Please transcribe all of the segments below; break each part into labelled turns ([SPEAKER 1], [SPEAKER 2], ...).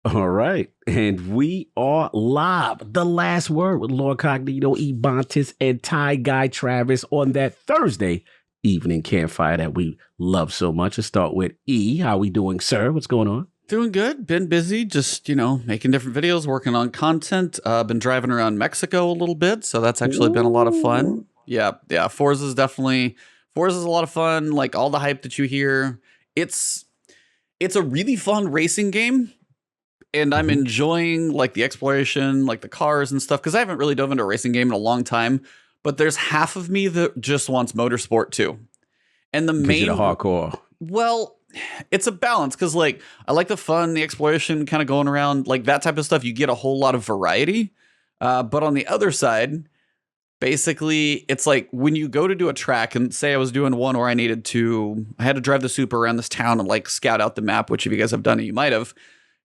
[SPEAKER 1] All right. And we are live. The last word with Lord Cognito, Ebontis, and Ty Guy Travis on that Thursday evening campfire that we love so much. Let's start with E. How we doing, sir? What's going on?
[SPEAKER 2] Doing good. Been busy, just, making different videos, working on content. Been driving around Mexico a little bit, so that's actually been a lot of fun. Yeah. Forza's a lot of fun. Like all the hype that you hear. It's a really fun racing game. And I'm enjoying like the exploration, like the cars and stuff, because I haven't really dove into a racing game in a long time. But there's half of me that just wants motorsport too. And the main
[SPEAKER 1] hardcore.
[SPEAKER 2] Well, it's a balance because like I like the fun, the exploration, kind of going around, like that type of stuff. You get a whole lot of variety. But on the other side, basically, it's like when you go to do a track and say I was doing one where I had to drive the Super around this town and like scout out the map, which if you guys have done it, you might have.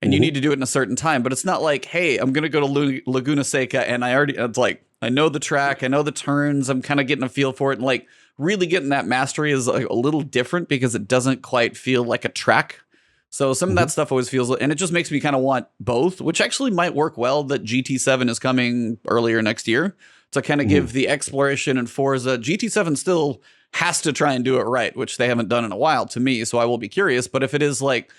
[SPEAKER 2] And you need to do it in a certain time, but it's not like, hey, I'm going to go to Laguna Seca and it's like, I know the track, I know the turns, I'm kind of getting a feel for it. And like really getting that mastery is like a little different because it doesn't quite feel like a track. So some of that stuff always feels, and it just makes me kind of want both, which actually might work well that GT7 is coming earlier next year to kind of give the exploration and Forza. GT7 still has to try and do it right, which they haven't done in a while to me. So I will be curious, but if it is like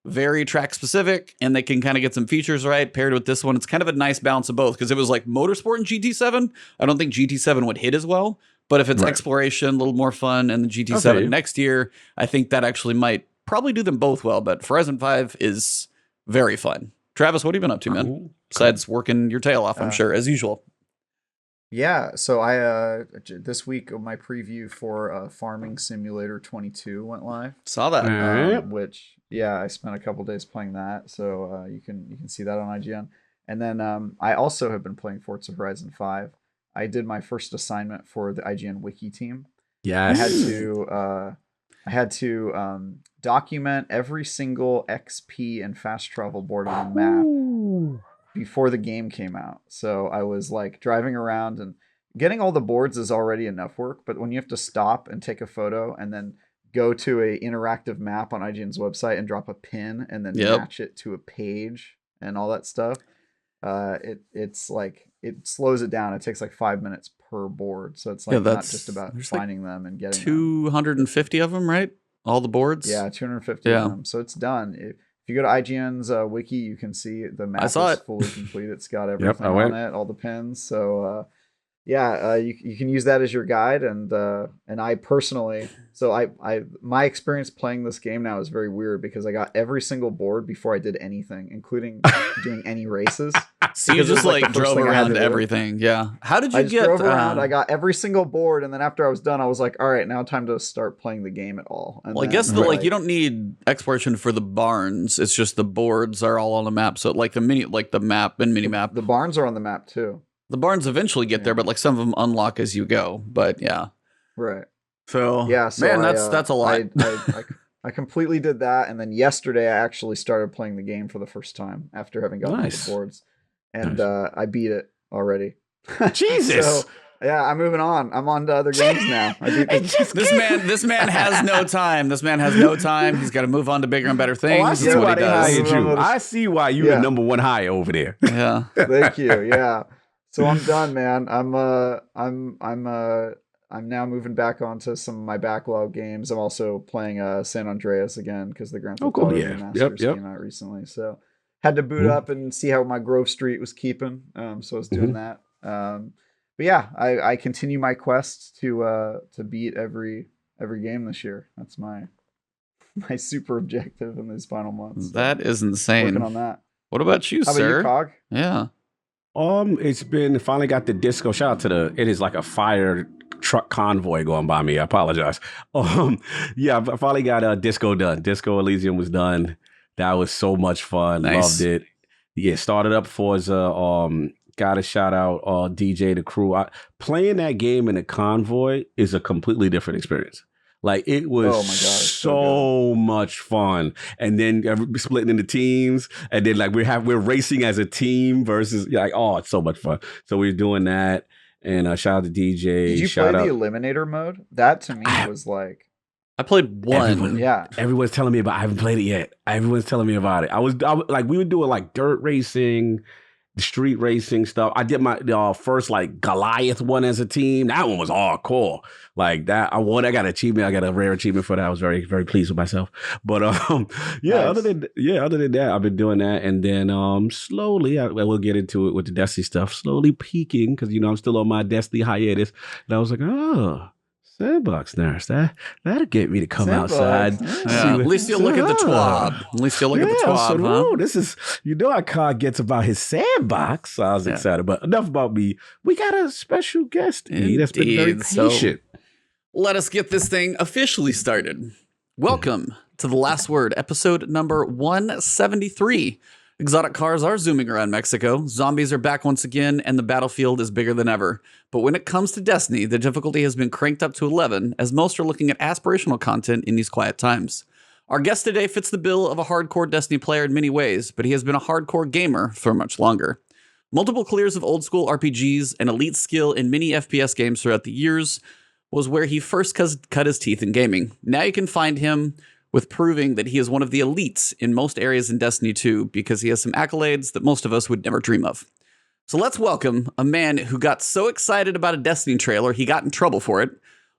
[SPEAKER 2] very track specific and they can kind of get some features right paired with this one, it's kind of a nice balance of both, because it was like motorsport and GT7. I don't think GT7 would hit as well, but if it's exploration, a little more fun, and the GT7 next year, I think that actually might probably do them both well. But Horizon 5 is very fun. Travis, what have you been up to, man? Besides working your tail off, I'm sure, as usual.
[SPEAKER 3] Yeah, so I this week my preview for Farming Simulator 22 went live.
[SPEAKER 2] Saw that.
[SPEAKER 3] Which I spent a couple days playing that, so you can see that on IGN. And then I also have been playing Forza Horizon 5. I did my first assignment for the IGN wiki team.
[SPEAKER 1] Yeah,
[SPEAKER 3] I had to document every single XP and fast travel board on the map before the game came out. So I was like driving around, and getting all the boards is already enough work, but when you have to stop and take a photo and then go to a interactive map on IGN's website and drop a pin and then match it to a page and all that stuff, it's like it slows it down. It takes like 5 minutes per board, so it's like not just about finding them and getting
[SPEAKER 2] 250 of them, right? All the boards.
[SPEAKER 3] Yeah, 250 of them. So it's done. If you go to IGN's wiki, you can see the map is fully complete. It's got everything on it, all the pins. So you can use that as your guide. And I personally, my experience playing this game now is very weird because I got every single board before I did anything, including doing any races.
[SPEAKER 2] So you just like drove around everything. Yeah. How did you get?
[SPEAKER 3] Drove around. I got every single board, and then after I was done, I was like, all right, now time to start playing the game at all. And
[SPEAKER 2] well, I guess you don't need exploration for the barns. It's just the boards are all on the map. So like the map and mini map.
[SPEAKER 3] The barns are on the map too.
[SPEAKER 2] The barns eventually get there, but like some of them unlock as you go. But yeah.
[SPEAKER 3] Right.
[SPEAKER 2] So man, that's a lot.
[SPEAKER 3] I completely did that, and then yesterday I actually started playing the game for the first time after having gotten all the boards, and I beat it already.
[SPEAKER 1] Jesus.
[SPEAKER 3] So, yeah, I'm moving on. I'm on to other games now.
[SPEAKER 2] This man has no time. This man has no time. He's got to move on to bigger and better things.
[SPEAKER 1] I see why they hired you. I see why you're the number one hire over there.
[SPEAKER 2] Yeah.
[SPEAKER 3] Thank you. Yeah. So I'm done, man. I'm now moving back onto some of my backlog games. I'm also playing San Andreas again because the Grand Theft Auto Remastered came out recently. So had to boot up and see how my Grove Street was keeping. So I was doing that. But yeah, I continue my quest to beat every game this year. That's my super objective in these final months.
[SPEAKER 2] That is insane.
[SPEAKER 3] Working on that.
[SPEAKER 2] What about you,
[SPEAKER 3] how
[SPEAKER 2] sir?
[SPEAKER 3] How about you, Cog?
[SPEAKER 2] Yeah.
[SPEAKER 1] It's been finally got the disco. Shout out to it is like a fire truck convoy going by me. I apologize. I finally got disco done. Disco Elysium was done. That was so much fun.
[SPEAKER 2] Nice.
[SPEAKER 1] Loved it. Yeah, started up Forza. Got to shout out DJ, the crew. Playing that game in a convoy is a completely different experience. Like it was so much fun, and then splitting into teams, and then like we're racing as a team versus it's so much fun. So we're doing that, and shout out to DJ.
[SPEAKER 3] Did you play the Eliminator mode? That to me was like
[SPEAKER 2] I played one.
[SPEAKER 1] Everyone's telling me about. I haven't played it yet. Everyone's telling me about it. I was like, we were doing like dirt racing, street racing stuff. I did my first like Goliath one as a team. That one was hardcore. Like that, I won. I got an achievement. I got a rare achievement for that. I was very, very pleased with myself. But yeah, nice. Other than that, I've been doing that, and then slowly, I will get into it with the Destiny stuff. Slowly peaking because I'm still on my Destiny hiatus, and I was like, oh. Sandbox nurse, that'll get me to come outside.
[SPEAKER 2] Yeah, at least you'll look at the TWAB. At least you'll look at the TWAB, huh?
[SPEAKER 1] This is, how Kyle gets about his sandbox. So I was excited, but enough about me. We got a special guest that's been very patient.
[SPEAKER 2] So let us get this thing officially started. Welcome to The Last Word, episode number 173. Exotic cars are zooming around Mexico, zombies are back once again, and the battlefield is bigger than ever. But when it comes to Destiny, the difficulty has been cranked up to 11, as most are looking at aspirational content in these quiet times. Our guest today fits the bill of a hardcore Destiny player in many ways, but he has been a hardcore gamer for much longer. Multiple clears of old-school RPGs and elite skill in many FPS games throughout the years was where he first cut his teeth in gaming. Now you can find him with proving that he is one of the elites in most areas in Destiny 2 because he has some accolades that most of us would never dream of. So let's welcome a man who got so excited about a Destiny trailer he got in trouble for it,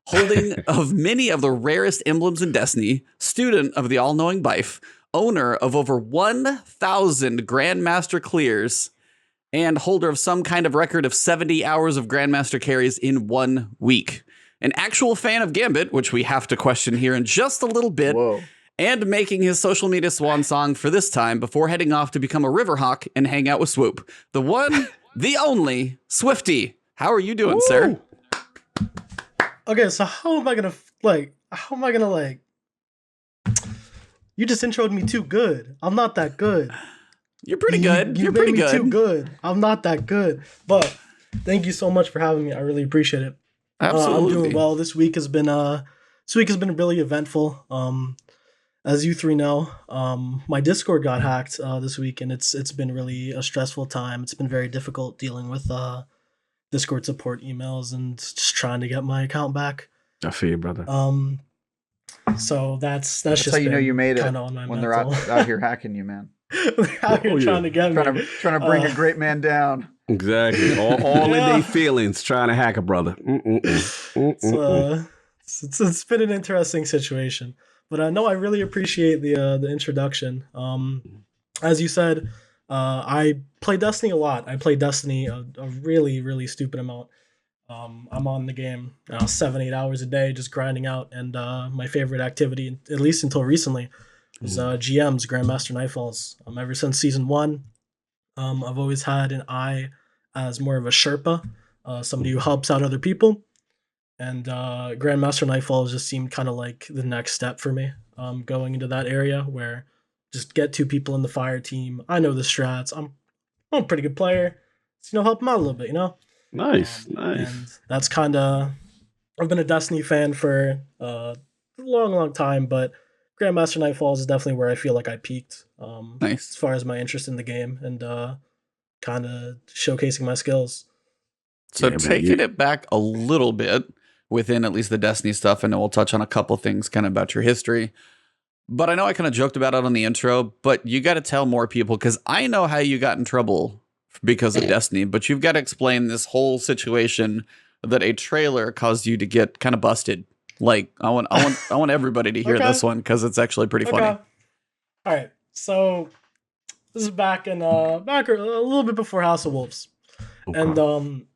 [SPEAKER 2] holding of many of the rarest emblems in Destiny, student of the all-knowing Bife, owner of over 1,000 Grandmaster clears, and holder of some kind of record of 70 hours of Grandmaster carries in 1 week. An actual fan of Gambit, which we have to question here in just a little bit, and making his social media swan song for this time before heading off to become a Riverhawk and hang out with Swoop. The one, the only, Swifty. How are you doing, sir?
[SPEAKER 4] Okay, so how am I gonna you just introed me too good. I'm not that good.
[SPEAKER 2] You're pretty good.
[SPEAKER 4] You're
[SPEAKER 2] pretty
[SPEAKER 4] good.
[SPEAKER 2] Too
[SPEAKER 4] good. I'm not that good. But thank you so much for having me. I really appreciate it.
[SPEAKER 2] Absolutely.
[SPEAKER 4] I'm doing well. This week has been really eventful. As you three know, my Discord got hacked this week, and it's been really a stressful time. It's been very difficult dealing with Discord support emails and just trying to get my account back.
[SPEAKER 1] I feel you, brother.
[SPEAKER 4] So that's just
[SPEAKER 3] how you know you made it
[SPEAKER 4] on my
[SPEAKER 3] when
[SPEAKER 4] mental.
[SPEAKER 3] they're out here hacking you, man.
[SPEAKER 4] Out here trying to get me.
[SPEAKER 3] Trying to bring a great man down.
[SPEAKER 1] Exactly. All in their feelings, trying to hack a brother.
[SPEAKER 4] It's been an interesting situation. But no, I really appreciate the introduction. As you said, I play Destiny a lot. I play Destiny a really, really stupid amount. I'm on the game 7-8 hours a day, just grinding out. And my favorite activity, at least until recently, was GMs, Grandmaster Nightfalls. Ever since season 1, I've always had an eye as more of a Sherpa, somebody who helps out other people. And Grandmaster Nightfall just seemed kind of like the next step for me, going into that area where just get 2 people in the fire team. I know the strats. I'm a pretty good player. So, help them out a little bit,
[SPEAKER 1] Nice.
[SPEAKER 4] And that's kind of... I've been a Destiny fan for a long, long time, but Grandmaster Nightfalls is definitely where I feel like I peaked.
[SPEAKER 2] Nice.
[SPEAKER 4] As far as my interest in the game and kind of showcasing my skills.
[SPEAKER 2] So taking it back a little bit within at least the Destiny stuff, and we'll touch on a couple things kind of about your history. But I know I kind of joked about it on the intro, but you got to tell more people, because I know how you got in trouble because of Destiny, but you've got to explain this whole situation that a trailer caused you to get kind of busted. Like, I want everybody to hear this one, because it's actually pretty funny.
[SPEAKER 4] All right, so this is back a little bit before House of Wolves, and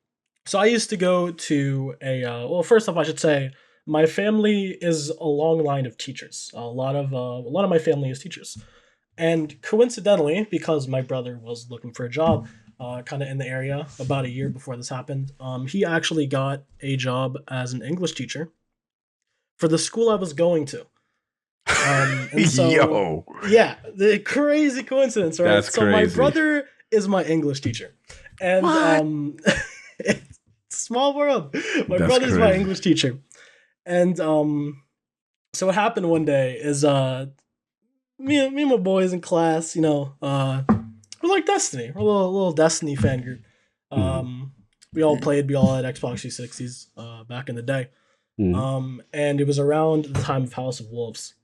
[SPEAKER 4] so I used to go to well, first off, I should say my family is a long line of teachers. A lot of my family is teachers, and coincidentally, because my brother was looking for a job, kind of in the area about a year before this happened, he actually got a job as an English teacher for the school I was going to. And so, yeah, the crazy coincidence, right?
[SPEAKER 1] That's crazy.
[SPEAKER 4] My brother is my English teacher, and it's a small world. My brother's my English teacher, and so what happened one day is me and my boys in class, we're like Destiny. We're a little Destiny fan group. We all had Xbox 360s back in the day. And it was around the time of House of Wolves.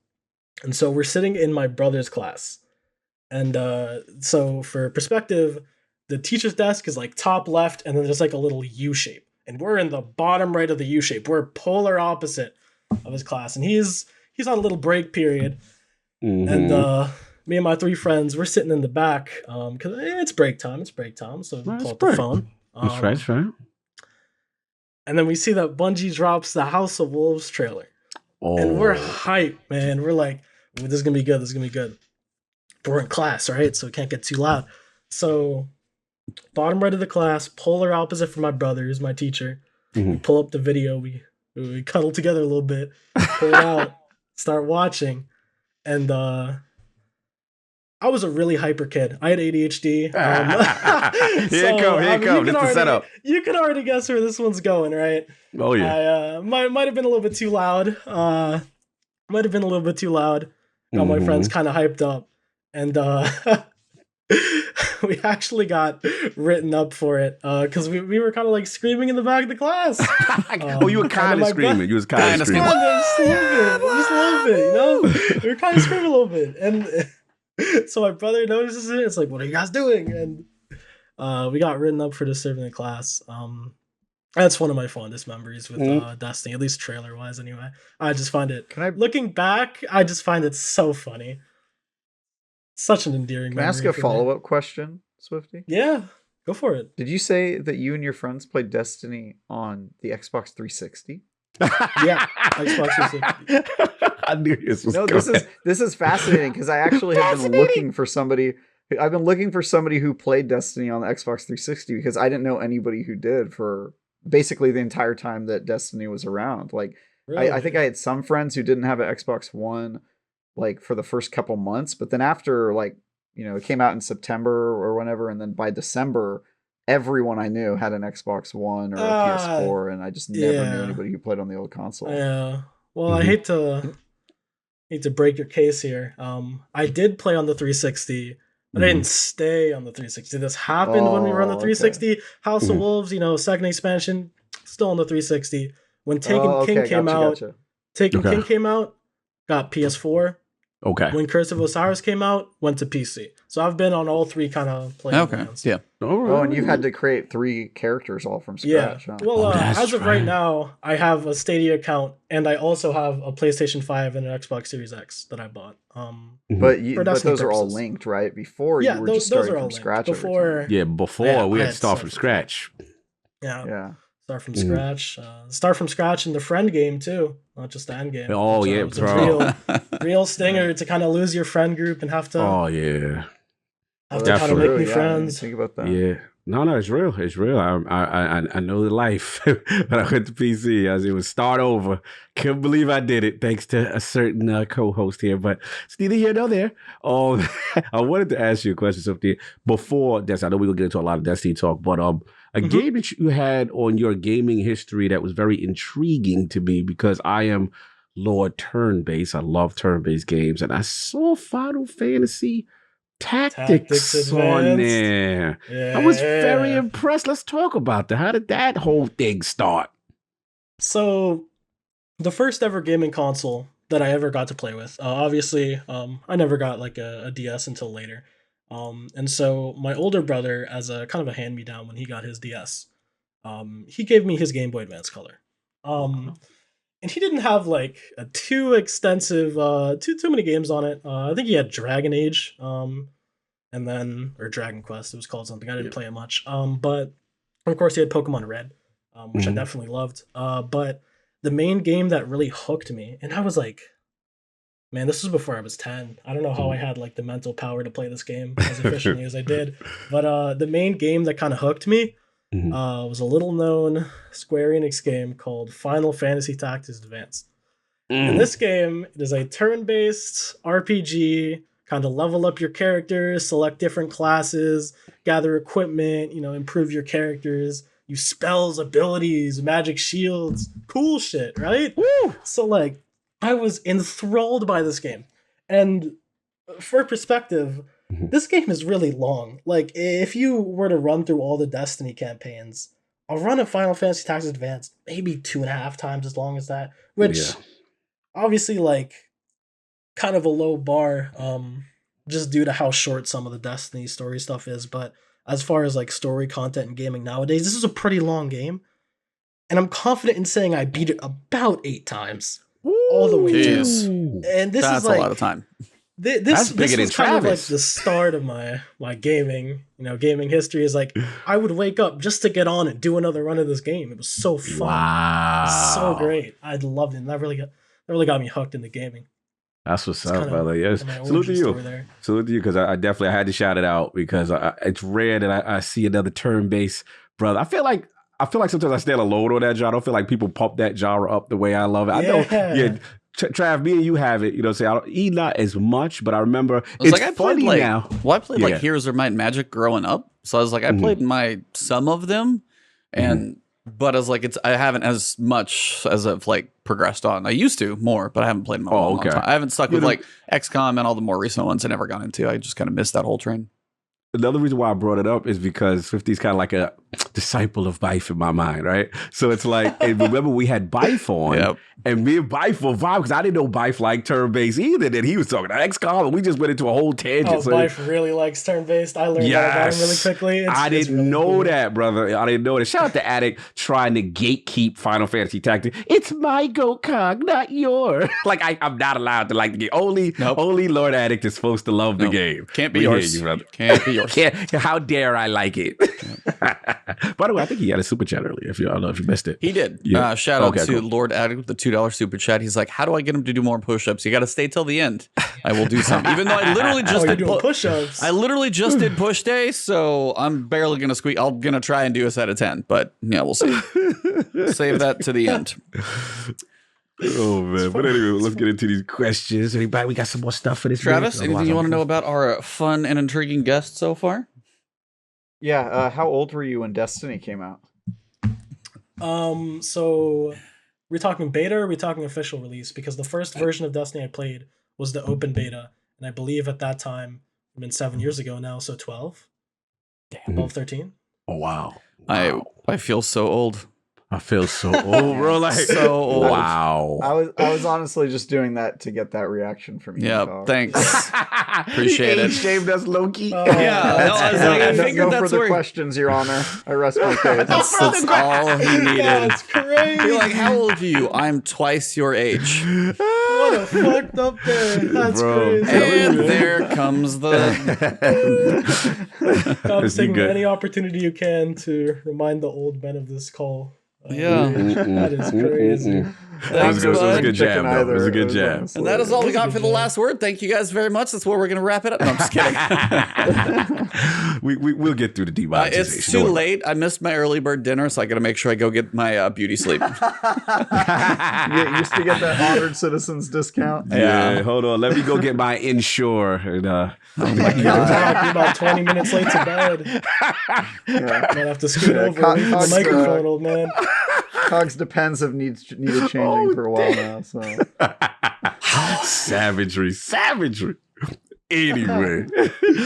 [SPEAKER 4] And so we're sitting in my brother's class. And so for perspective, the teacher's desk is like top left, and then there's like a little U shape. And we're in the bottom right of the U shape. We're polar opposite of his class. And he's on a little break period. And me and my three friends, we're sitting in the back because it's break time. So we pull up the phone.
[SPEAKER 1] That's right.
[SPEAKER 4] And then we see that Bungie drops the House of Wolves trailer. And we're hyped, man. We're like, this is going to be good. But we're in class, right? So we can't get too loud. So bottom right of the class, polar opposite from my brother, who's my teacher. We pull up the video. We cuddle together a little bit, pull it out, start watching. And I was a really hyper kid. I had ADHD.
[SPEAKER 1] Here it comes. It's the setup.
[SPEAKER 4] You can already guess where this one's going, right?
[SPEAKER 1] Oh, yeah.
[SPEAKER 4] I might have been a little bit too loud. Got my friends kind of hyped up. And we actually got written up for it because we were kind of like screaming in the back of the class.
[SPEAKER 1] You were kind of screaming. You was kind of screaming.
[SPEAKER 4] Just a little bit, you know? We were kind of screaming a little bit. And so my brother notices it. It's like, what are you guys doing? And we got written up for disturbing the class. That's one of my fondest memories with Destiny, at least trailer-wise anyway. I just find it, looking back, I just find it so funny. Such an endearing memory.
[SPEAKER 3] Can I ask a follow-up question, Swifty?
[SPEAKER 4] Yeah, go for it.
[SPEAKER 3] Did you say that you and your friends played Destiny on the Xbox 360?
[SPEAKER 4] Yeah, Xbox 360.
[SPEAKER 1] I knew this was
[SPEAKER 3] this is fascinating because I actually have been looking for somebody. I've been looking for somebody who played Destiny on the Xbox 360 because I didn't know anybody who did for basically the entire time that Destiny was around. Like, really? I think I had some friends who didn't have an Xbox One, like for the first couple months, but then after, like, you know, it came out in September or whenever, and then by December, everyone I knew had an Xbox One or a PS4, and I just never knew anybody who played on the old console.
[SPEAKER 4] Yeah. Well, I hate to break your case here. I did play on the 360, but I didn't stay on the 360. This happened when we were on the 360. Okay. House of Wolves, you know, second expansion, still on the 360. When Taken King came out, King came out, got PS4.
[SPEAKER 1] Okay.
[SPEAKER 4] When Curse of Osiris came out, went to PC. So I've been on all three kind of playing plans.
[SPEAKER 2] Yeah.
[SPEAKER 3] Oh, and you've had to create 3 characters all from scratch.
[SPEAKER 4] Yeah. Huh? Well, as of right now, I have a Stadia account, and I also have a PlayStation 5 and an Xbox Series X that I bought.
[SPEAKER 3] But those are all linked, right? Before you were just starting from scratch.
[SPEAKER 4] Before
[SPEAKER 1] we had to start from scratch.
[SPEAKER 4] Yeah. Start from scratch. Start from scratch in the friend game too, not just the end game.
[SPEAKER 1] Oh yeah, bro.
[SPEAKER 4] Real stinger to kind of lose your friend group and have to.
[SPEAKER 1] Oh yeah.
[SPEAKER 4] Have to kind of make new friends.
[SPEAKER 3] Think about that.
[SPEAKER 1] Yeah. No, it's real. It's real. I know the life. When I went to PC, as it was start over. Couldn't believe I did it, thanks to a certain co-host here. But it's neither here nor there. I wanted to ask you a question, something before Destiny. I know we're gonna get into a lot of Destiny talk, but a game that you had on your gaming history that was very intriguing to me because I am Lord turn-based. I love turn-based games, and I saw Final Fantasy Tactics on there. Yeah. I was very impressed. Let's talk about that. How did that whole thing start?
[SPEAKER 4] So, the first ever gaming console that I ever got to play with, obviously, I never got like a DS until later. And so my older brother, as a kind of a hand-me-down when he got his DS, he gave me his Game Boy Advance Color. And he didn't have like a too extensive, too many games on it. I think he had Dragon Age, or Dragon Quest, it was called something. I didn't play it much. But of course he had Pokemon Red, which I definitely loved. But the main game that really hooked me, and I was like, man, this was before I was 10. I don't know how I had like the mental power to play this game as efficiently as I did. But the main game that kind of hooked me was a little known Square Enix game called Final Fantasy Tactics Advance. In this game, it is a turn-based RPG, kind of level up your characters, select different classes, gather equipment, improve your characters, use spells, abilities, magic shields, cool shit, right?
[SPEAKER 1] Woo!
[SPEAKER 4] So like, I was enthralled by this game. And for perspective, this game is really long. Like, if you were to run through all the Destiny campaigns, a run of Final Fantasy Tactics Advanced, maybe 2.5 times as long as that, which obviously like kind of a low bar, just due to how short some of the Destiny story stuff is. But as far as like story content and gaming nowadays, this is a pretty long game. And I'm confident in saying I beat it about 8 times. All the way through. And this is like
[SPEAKER 2] a lot of time.
[SPEAKER 4] This was kind of like the start of my gaming, gaming history. Is like I would wake up just to get on and do another run of this game. It was so fun. Wow. So great. I loved it. And that really got me hooked into gaming.
[SPEAKER 1] That's what's up, brother. Yes. Salute to you. Salute to you, because I definitely had to shout it out, because it's rare that I see another turn-based brother. I feel like sometimes I stand alone on that genre. I don't feel like people pump that genre up the way I love it. I know, Trav, me and you have it. Say I don't not as much, but I remember it's like, funny now.
[SPEAKER 2] Well, I played like Heroes of Might and Magic growing up, so I was like, I played some of them, and but as like I haven't as much as I've like progressed on. I used to more, but I haven't played them in a long time. I haven't stuck with like XCOM and all the more recent ones I never got into. I just kind of missed that whole train.
[SPEAKER 1] Another reason why I brought it up is because Swifty's kind of like a disciple of Bife in my mind, right? So it's like, and remember we had Bife on, and me and Bife will vibe, because I didn't know Bife liked turn-based either. Then he was talking about XCOM, and we just went into a whole tangent.
[SPEAKER 4] Oh, so Bife really likes turn-based. I learned that about him really quickly.
[SPEAKER 1] I didn't really know that, brother. I didn't know that. Shout out to Attic trying to gatekeep Final Fantasy Tactics. It's my GoCog, not yours. Like I'm not allowed to like the game. Only Lord Attic is supposed to love the game.
[SPEAKER 2] Can't be yours. Can't be yours.
[SPEAKER 1] How dare I like it? By the way, I think he had a super chat earlier. I don't know if you missed it.
[SPEAKER 2] He did. Yeah. Shout out to Lord Addict with the $2 super chat. He's like, how do I get him to do more push-ups? You got to stay till the end. I will do some. Even though I literally just did
[SPEAKER 4] push-ups.
[SPEAKER 2] I literally just did push day, so I'm barely going to squeak. I'm going to try and do a set of 10, but yeah, we'll see. Save that to the end.
[SPEAKER 1] Oh man! But anyway, let's get into these questions. Anybody, we got some more stuff for this.
[SPEAKER 2] Travis, anything you want to know about our fun and intriguing guest so far?
[SPEAKER 3] Yeah. How old were you when Destiny came out?
[SPEAKER 4] So we're talking beta, or we're talking official release? Because the first version of Destiny I played was the open beta, and I believe at that time, I mean 7 years ago now, so 12, 13.
[SPEAKER 1] Oh wow!
[SPEAKER 2] I feel so old.
[SPEAKER 1] I feel so old, bro. Like
[SPEAKER 2] so old.
[SPEAKER 1] Wow.
[SPEAKER 3] I was honestly just doing that to get that reaction from you.
[SPEAKER 2] Yeah, thanks. Appreciate it.
[SPEAKER 1] Shamed us, Loki.
[SPEAKER 2] Yeah, no, I was like, I figured that's
[SPEAKER 3] further questions, Your Honor. I rest my case.
[SPEAKER 2] That's all he needed.
[SPEAKER 4] That's crazy.
[SPEAKER 2] You're like, how old are you? I'm twice your age.
[SPEAKER 4] What a fucked up there. That's crazy.
[SPEAKER 2] And there comes the.
[SPEAKER 4] I'm taking any opportunity you can to remind the old men of this call. That is crazy.
[SPEAKER 1] It was a good jab, though. It was a good jab.
[SPEAKER 2] And that is all we got for the last word. Thank you guys very much. That's where we're going to wrap it up. No, I'm just
[SPEAKER 1] kidding. We'll get through the demonetization.
[SPEAKER 2] It's too late. I missed my early bird dinner, so I got to make sure I go get my beauty sleep.
[SPEAKER 3] You used to get that honored citizens discount.
[SPEAKER 1] Yeah, hold on. Let me go get my insure. And,
[SPEAKER 4] about 20 minutes late to bed. Might have to scoot over the microphone, old man.
[SPEAKER 3] Cogs depends have needed changing for a while now. So
[SPEAKER 1] savagery. Anyway,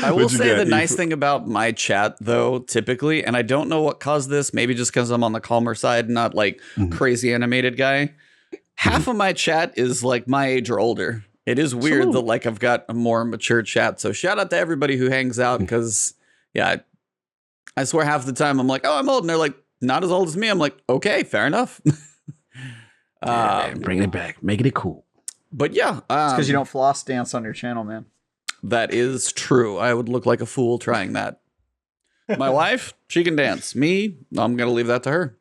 [SPEAKER 2] I will say the nice thing about my chat, though, typically, and I don't know what caused this, maybe just because I'm on the calmer side, not like crazy animated guy. Half of my chat is like my age or older. It is weird that like I've got a more mature chat. So shout out to everybody who hangs out, because I swear half the time I'm like, oh, I'm old, and they're like, not as old as me. I'm like, okay, fair enough.
[SPEAKER 1] Man, bringing it back, making it cool.
[SPEAKER 2] But yeah,
[SPEAKER 3] it's because you don't floss dance on your channel, man.
[SPEAKER 2] That is true. I would look like a fool trying that. My wife, she can dance. Me, I'm gonna leave that to her.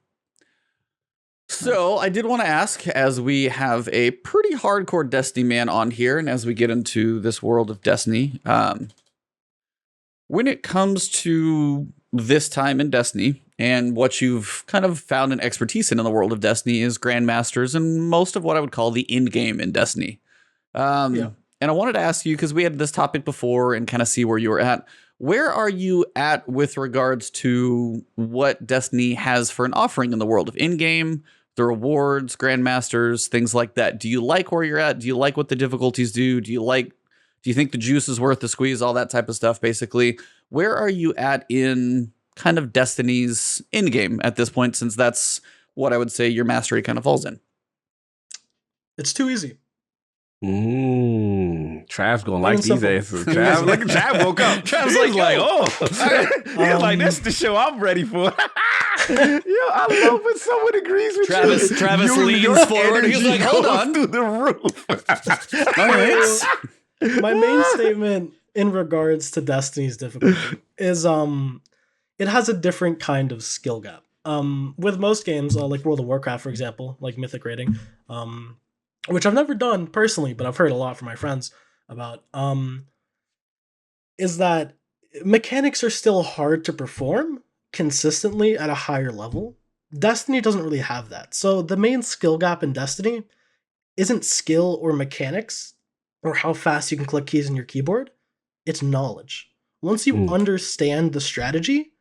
[SPEAKER 2] So I did want to ask, as we have a pretty hardcore Destiny man on here, and as we get into this world of Destiny, when it comes to this time in Destiny, and what you've kind of found an expertise in the world of Destiny is Grandmasters and most of what I would call the end game in Destiny. And I wanted to ask you, because we had this topic before, and kind of see where you were at. Where are you at with regards to what Destiny has for an offering in the world of in-game, the rewards, Grandmasters, things like that? Do you like where you're at? Do you like what the difficulties do? Do you think the juice is worth the squeeze? All that type of stuff, basically. Where are you at in kind of Destiny's end game at this point, since that's what I would say your mastery kind of falls in.
[SPEAKER 4] It's too easy.
[SPEAKER 1] Trav's gonna like these
[SPEAKER 4] simple.
[SPEAKER 1] answers. Trav, look at Trav woke up.
[SPEAKER 2] Trav's
[SPEAKER 1] He's
[SPEAKER 2] like,
[SPEAKER 1] oh, he's like, that's the show I'm ready for. I love when someone agrees with you.
[SPEAKER 2] Travis leans forward. He's like, hold on.
[SPEAKER 1] Through the roof.
[SPEAKER 4] My main statement in regards to Destiny's difficulty is it has a different kind of skill gap. With most games, like World of Warcraft, for example, like Mythic rating, which I've never done personally, but I've heard a lot from my friends about, is that mechanics are still hard to perform consistently at a higher level. Destiny doesn't really have that. So the main skill gap in Destiny isn't skill or mechanics or how fast you can click keys on your keyboard. It's knowledge. Once you understand the strategy,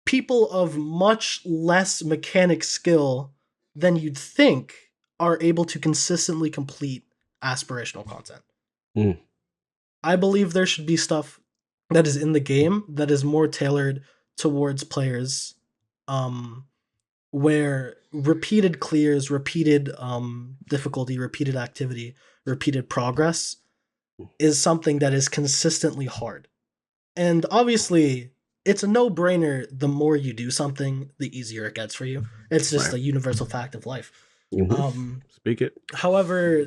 [SPEAKER 4] people of much less mechanic skill than you'd think are able to consistently complete aspirational content. I believe there should be stuff that is in the game that is more tailored towards players, where repeated clears, repeated difficulty, repeated activity, repeated progress is something that is consistently hard. And obviously, it's a no-brainer. The more you do something, the easier it gets for you. It's just a universal fact of life.
[SPEAKER 1] Speak it.
[SPEAKER 4] However,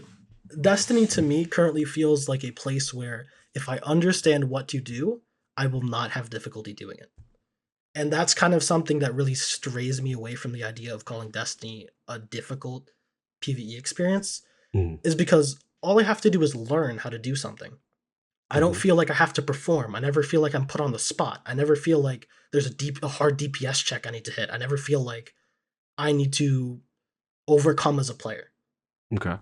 [SPEAKER 4] Destiny to me currently feels like a place where if I understand what to do, I will not have difficulty doing it. And that's kind of something that really strays me away from the idea of calling Destiny a difficult PvE experience, is because all I have to do is learn how to do something. I don't feel like I have to perform. I never feel like I'm put on the spot. I never feel like there's a hard DPS check I need to hit. I never feel like I need to overcome as a player.
[SPEAKER 1] Okay.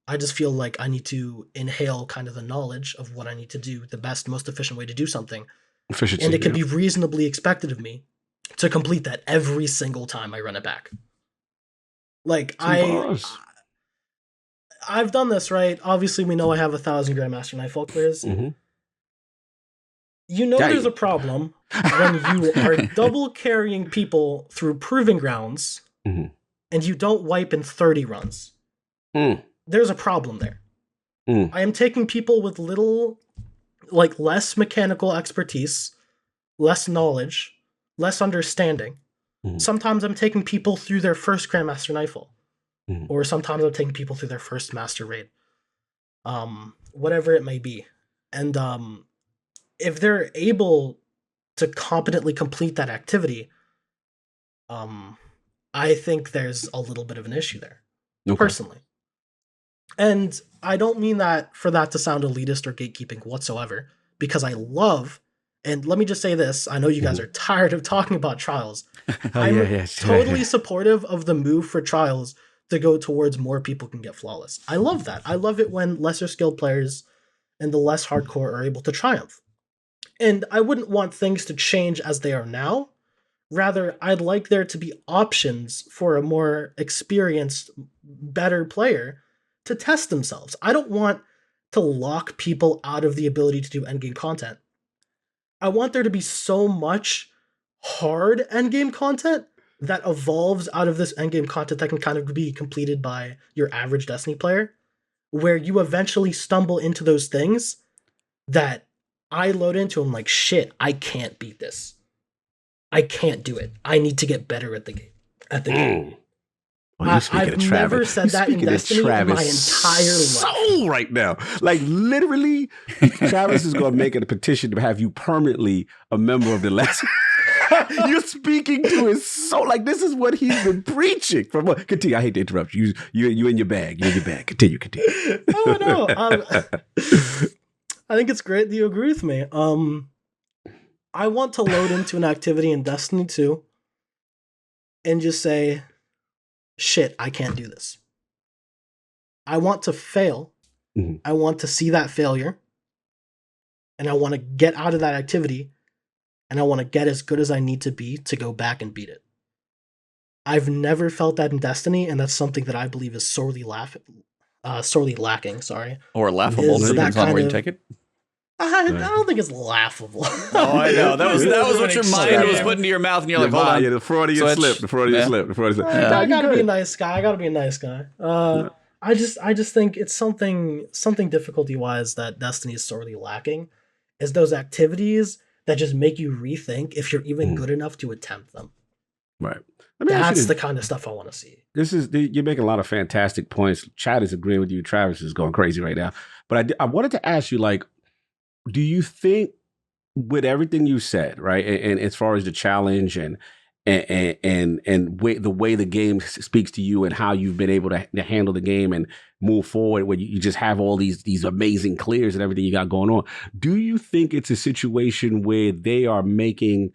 [SPEAKER 4] I just feel like I need to inhale kind of the knowledge of what I need to do, the best, most efficient way to do something.
[SPEAKER 1] Efficiency,
[SPEAKER 4] and it can be reasonably expected of me to complete that every single time I run it back. Like, I've done this, right? Obviously, we know I have 1,000 Grandmaster Nightfall clears. You know there's a problem when you are double carrying people through Proving Grounds and you don't wipe in 30 runs. There's a problem there. I am taking people with less mechanical expertise, less knowledge, less understanding. Sometimes I'm taking people through their first Grandmaster Nightfall. Or sometimes I'm taking people through their first Master Raid. Whatever it may be. And if they're able to competently complete that activity, I think there's a little bit of an issue there, personally. And I don't mean that for that to sound elitist or gatekeeping whatsoever, because I love, and let me just say this, I know you guys are tired of talking about Trials. I'm totally supportive of the move for Trials to go towards more people can get flawless. I love that. I love it when lesser skilled players and the less hardcore are able to triumph. And I wouldn't want things to change as they are now. Rather, I'd like there to be options for a more experienced, better player to test themselves. I don't want to lock people out of the ability to do endgame content. I want there to be so much hard endgame content that evolves out of this endgame content that can kind of be completed by your average Destiny player, where you eventually stumble into those things that I load into. I'm like, shit, I can't beat this. I can't do it. I need to get better at the game. I've never said that in Destiny in my entire life.
[SPEAKER 1] So right now, like literally, Travis is going to make it a petition to have you permanently a member of the last. You're speaking to his soul. Like, this is what he's been preaching. Continue. I hate to interrupt you. You in your bag. You're in your bag. Continue.
[SPEAKER 4] Oh, no. I think it's great that you agree with me. I want to load into an activity in Destiny 2 and just say, shit, I can't do this. I want to fail. I want to see that failure. And I want to get out of that activity. And I want to get as good as I need to be to go back and beat it. I've never felt that in Destiny, and that's something that I believe is sorely lacking.
[SPEAKER 2] Or laughable, depends on where you take it.
[SPEAKER 4] I don't think it's laughable.
[SPEAKER 2] Oh, I know. That was what your mind was putting to your mouth, and you're like, hold on.
[SPEAKER 1] Yeah, the Freudian slip.
[SPEAKER 4] I gotta be a nice guy. I just think it's something difficulty wise that Destiny is sorely lacking, is those activities that just make you rethink if you're even good enough to attempt them.
[SPEAKER 1] Right.
[SPEAKER 4] That's the kind of stuff I want to see.
[SPEAKER 1] You're making a lot of fantastic points. Chad is agreeing with you. Travis is going crazy right now. But I wanted to ask you, like, do you think with everything you said, right, and as far as the challenge and the way the game speaks to you and how you've been able to handle the game and move forward, where you just have all these amazing clears and everything you got going on, do you think it's a situation where they are making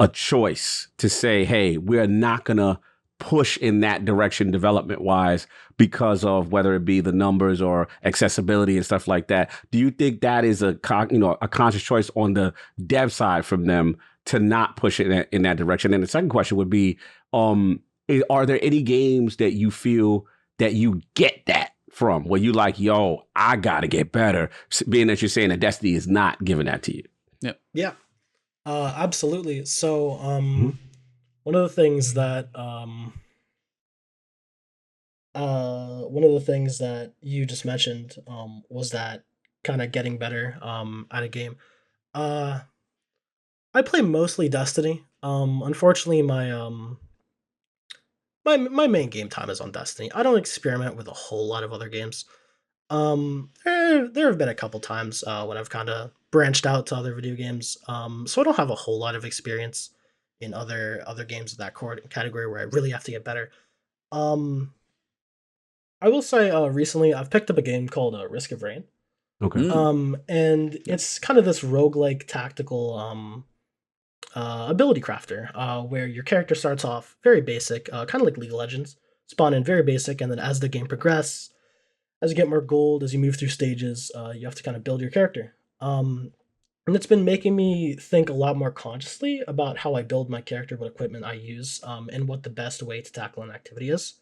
[SPEAKER 1] a choice to say, hey, we're not going to push in that direction development wise because of whether it be the numbers or accessibility and stuff like that? Do you think that is a conscious choice on the dev side from them to not push it in that direction? And the second question would be, are there any games that you feel that you get that from, where you like, yo, I got to get better, being that you're saying that Destiny is not giving that to you?
[SPEAKER 4] Yeah. Absolutely. So, one of the things that you just mentioned was that kind of getting better at a game. I play mostly Destiny. Unfortunately, my main game time is on Destiny. I don't experiment with a whole lot of other games. There have been a couple times when I've kind of branched out to other video games. So I don't have a whole lot of experience in other games of that category where I really have to get better. I will say recently I've picked up a game called Risk of Rain.
[SPEAKER 1] Okay.
[SPEAKER 4] And it's kind of this roguelike tactical ability crafter where your character starts off very basic, kind of like League of Legends, spawn in very basic, and then as the game progresses, as you get more gold, as you move through stages, you have to kind of build your character. And it's been making me think a lot more consciously about how I build my character, what equipment I use, and what the best way to tackle an activity is.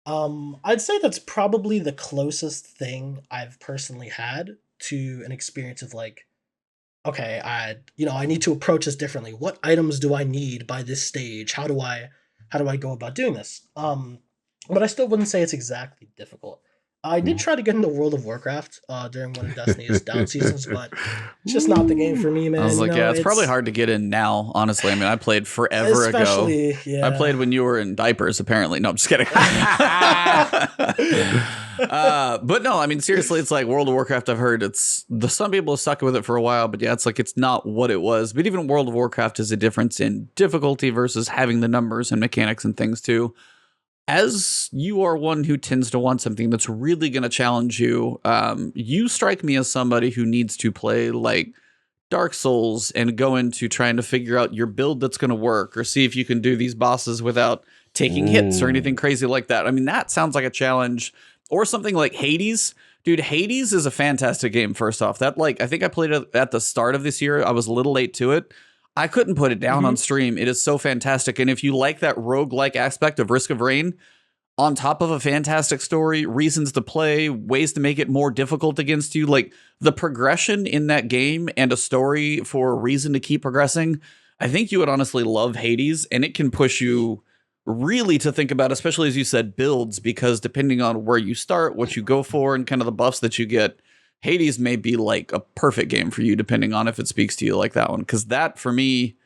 [SPEAKER 4] I'd say that's probably the closest thing I've personally had to an experience of like, okay, I need to approach this differently. What items do I need by this stage? How do I go about doing this? But I still wouldn't say it's exactly difficult. I did try to get into World of Warcraft during one of Destiny's down seasons, but it's just not the game for me, man.
[SPEAKER 2] I was like, it's probably hard to get in now, honestly. I mean, I played forever ago.
[SPEAKER 4] Yeah.
[SPEAKER 2] I played when you were in diapers, apparently. No, I'm just kidding. But no, I mean, seriously, it's like World of Warcraft, I've heard some people have stuck with it for a while, but yeah, it's like it's not what it was. But even World of Warcraft is a difference in difficulty versus having the numbers and mechanics and things too. As you are one who tends to want something that's really going to challenge you, you strike me as somebody who needs to play like Dark Souls and go into trying to figure out your build that's going to work, or see if you can do these bosses without taking hits or anything crazy like that. I mean, that sounds like a challenge. Or something like Hades. Dude, Hades is a fantastic game, first off. That, like, I think I played it at the start of this year. I was a little late to it. I couldn't put it down on stream. It is so fantastic. And if you like that roguelike aspect of Risk of Rain, on top of a fantastic story, reasons to play, ways to make it more difficult against you, like the progression in that game and a story for a reason to keep progressing, I think you would honestly love Hades, and it can push you really to think about, especially as you said, builds, because depending on where you start, what you go for, and kind of the buffs that you get, Hades may be like a perfect game for you, depending on if it speaks to you like that one. Because that, for me,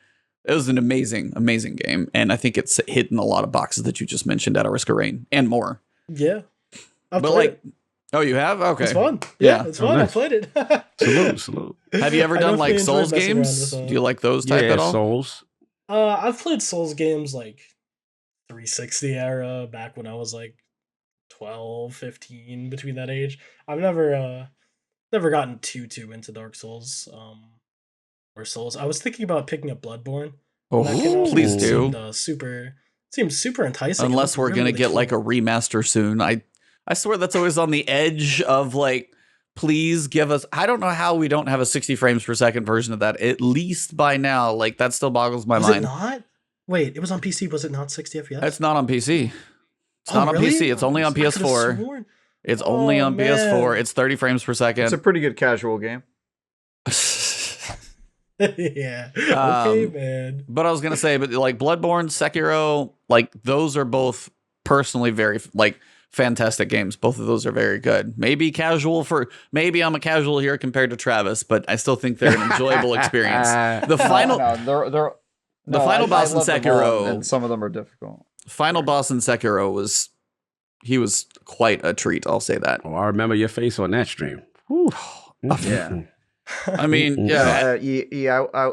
[SPEAKER 2] it was an amazing, amazing game. And I think it's hitting a lot of boxes that you just mentioned out of Risk of Rain and more.
[SPEAKER 4] Yeah.
[SPEAKER 2] But like, oh, you have? Okay.
[SPEAKER 4] It's fun. Yeah, it's fun.
[SPEAKER 1] Nice.
[SPEAKER 4] I played it.
[SPEAKER 1] Salute.
[SPEAKER 2] Have you ever done like Souls games? Do you like those type at all?
[SPEAKER 1] Souls.
[SPEAKER 4] I've played Souls games like 360 era back when I was like 12, 15, between that age. I've never gotten too into Dark Souls or Souls. I was thinking about picking up Bloodborne.
[SPEAKER 2] Oh, please do.
[SPEAKER 4] Seems super enticing.
[SPEAKER 2] Unless we're gonna get like a remaster soon. I swear that's always on the edge of like, please give us. I don't know how we don't have a 60 frames per second version of that, at least by now. Like, that still boggles my mind.
[SPEAKER 4] Was it not? Wait, it was on PC. Was it not 60 FPS?
[SPEAKER 2] It's not on PC. It's not on PC. It's only on PS4. It's only on PS4. It's 30 frames per second.
[SPEAKER 3] It's a pretty good casual game.
[SPEAKER 4] Yeah. Okay, man.
[SPEAKER 2] But I was gonna say, but like Bloodborne, Sekiro, like those are both personally very like fantastic games. Both of those are very good. Maybe I'm a casual here compared to Travis, but I still think they're an enjoyable experience. The final boss in
[SPEAKER 3] love them all,
[SPEAKER 2] Sekiro,
[SPEAKER 3] and some of them are difficult.
[SPEAKER 2] final boss in Sekiro was quite a treat. I'll say that.
[SPEAKER 1] Oh, I remember your face on that stream. Whew.
[SPEAKER 3] Yeah.
[SPEAKER 2] I mean, yeah.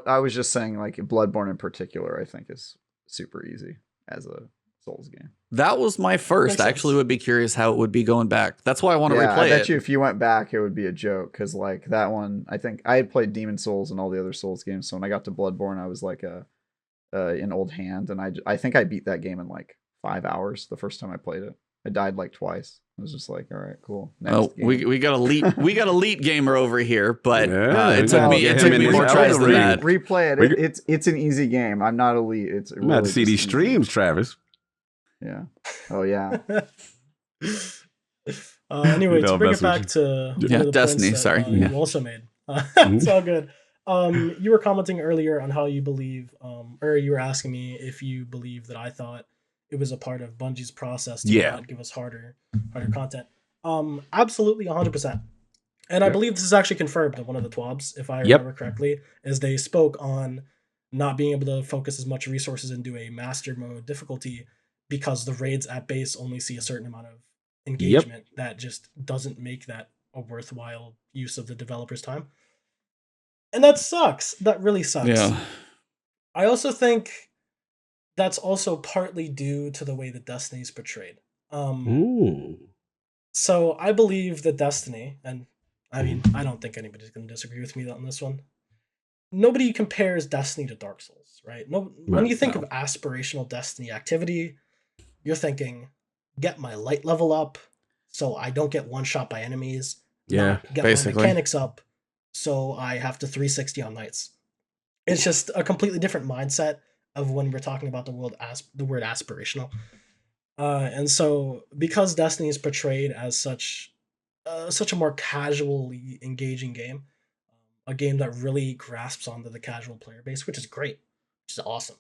[SPEAKER 3] I was just saying, like Bloodborne in particular, I think is super easy as a Souls game.
[SPEAKER 2] That was my first. I actually would be curious how it would be going back. That's why I want to replay
[SPEAKER 3] I bet
[SPEAKER 2] it.
[SPEAKER 3] you if you went back, it would be a joke because like that one, I think I had played Demon Souls and all the other Souls games. So when I got to Bloodborne, I was like an old hand, and I think I beat that game in like 5 hours the first time I played it. I died like twice. I was just like, all right, cool. Next game.
[SPEAKER 2] we got elite gamer over here, but it took
[SPEAKER 1] Yeah,
[SPEAKER 2] me more tries than that.
[SPEAKER 3] Replay it. It's an easy game. I'm not elite. It's
[SPEAKER 1] I'm about to see these streams, Travis.
[SPEAKER 3] Yeah. Oh yeah.
[SPEAKER 4] Anyway, to bring it back to the
[SPEAKER 2] Destiny.
[SPEAKER 4] points
[SPEAKER 2] Sorry,
[SPEAKER 4] that, you also made. It's all good. You were commenting earlier on how you believe, or you were asking me if you believe that I thought it was a part of Bungie's process to not give us harder content. Absolutely, 100%. And I believe this is actually confirmed in one of the TWABs, if I remember correctly, as they spoke on not being able to focus as much resources into a master mode difficulty because the raids at base only see a certain amount of engagement that just doesn't make that a worthwhile use of the developer's time. And that sucks. That really sucks.
[SPEAKER 2] Yeah.
[SPEAKER 4] I also think that's also partly due to the way that Destiny is portrayed. So I believe that Destiny, and I mean, I don't think anybody's going to disagree with me on this one. Nobody compares Destiny to Dark Souls, right? When you think of aspirational Destiny activity, you're thinking, get my light level up so I don't get one shot by enemies.
[SPEAKER 1] Yeah,
[SPEAKER 4] get
[SPEAKER 2] basically.
[SPEAKER 4] my mechanics up so I have to 360 on knights. It's just a completely different mindset of when we're talking about the word aspirational. And so because Destiny is portrayed as such a more casually engaging game, a game that really grasps onto the casual player base, which is great, which is awesome.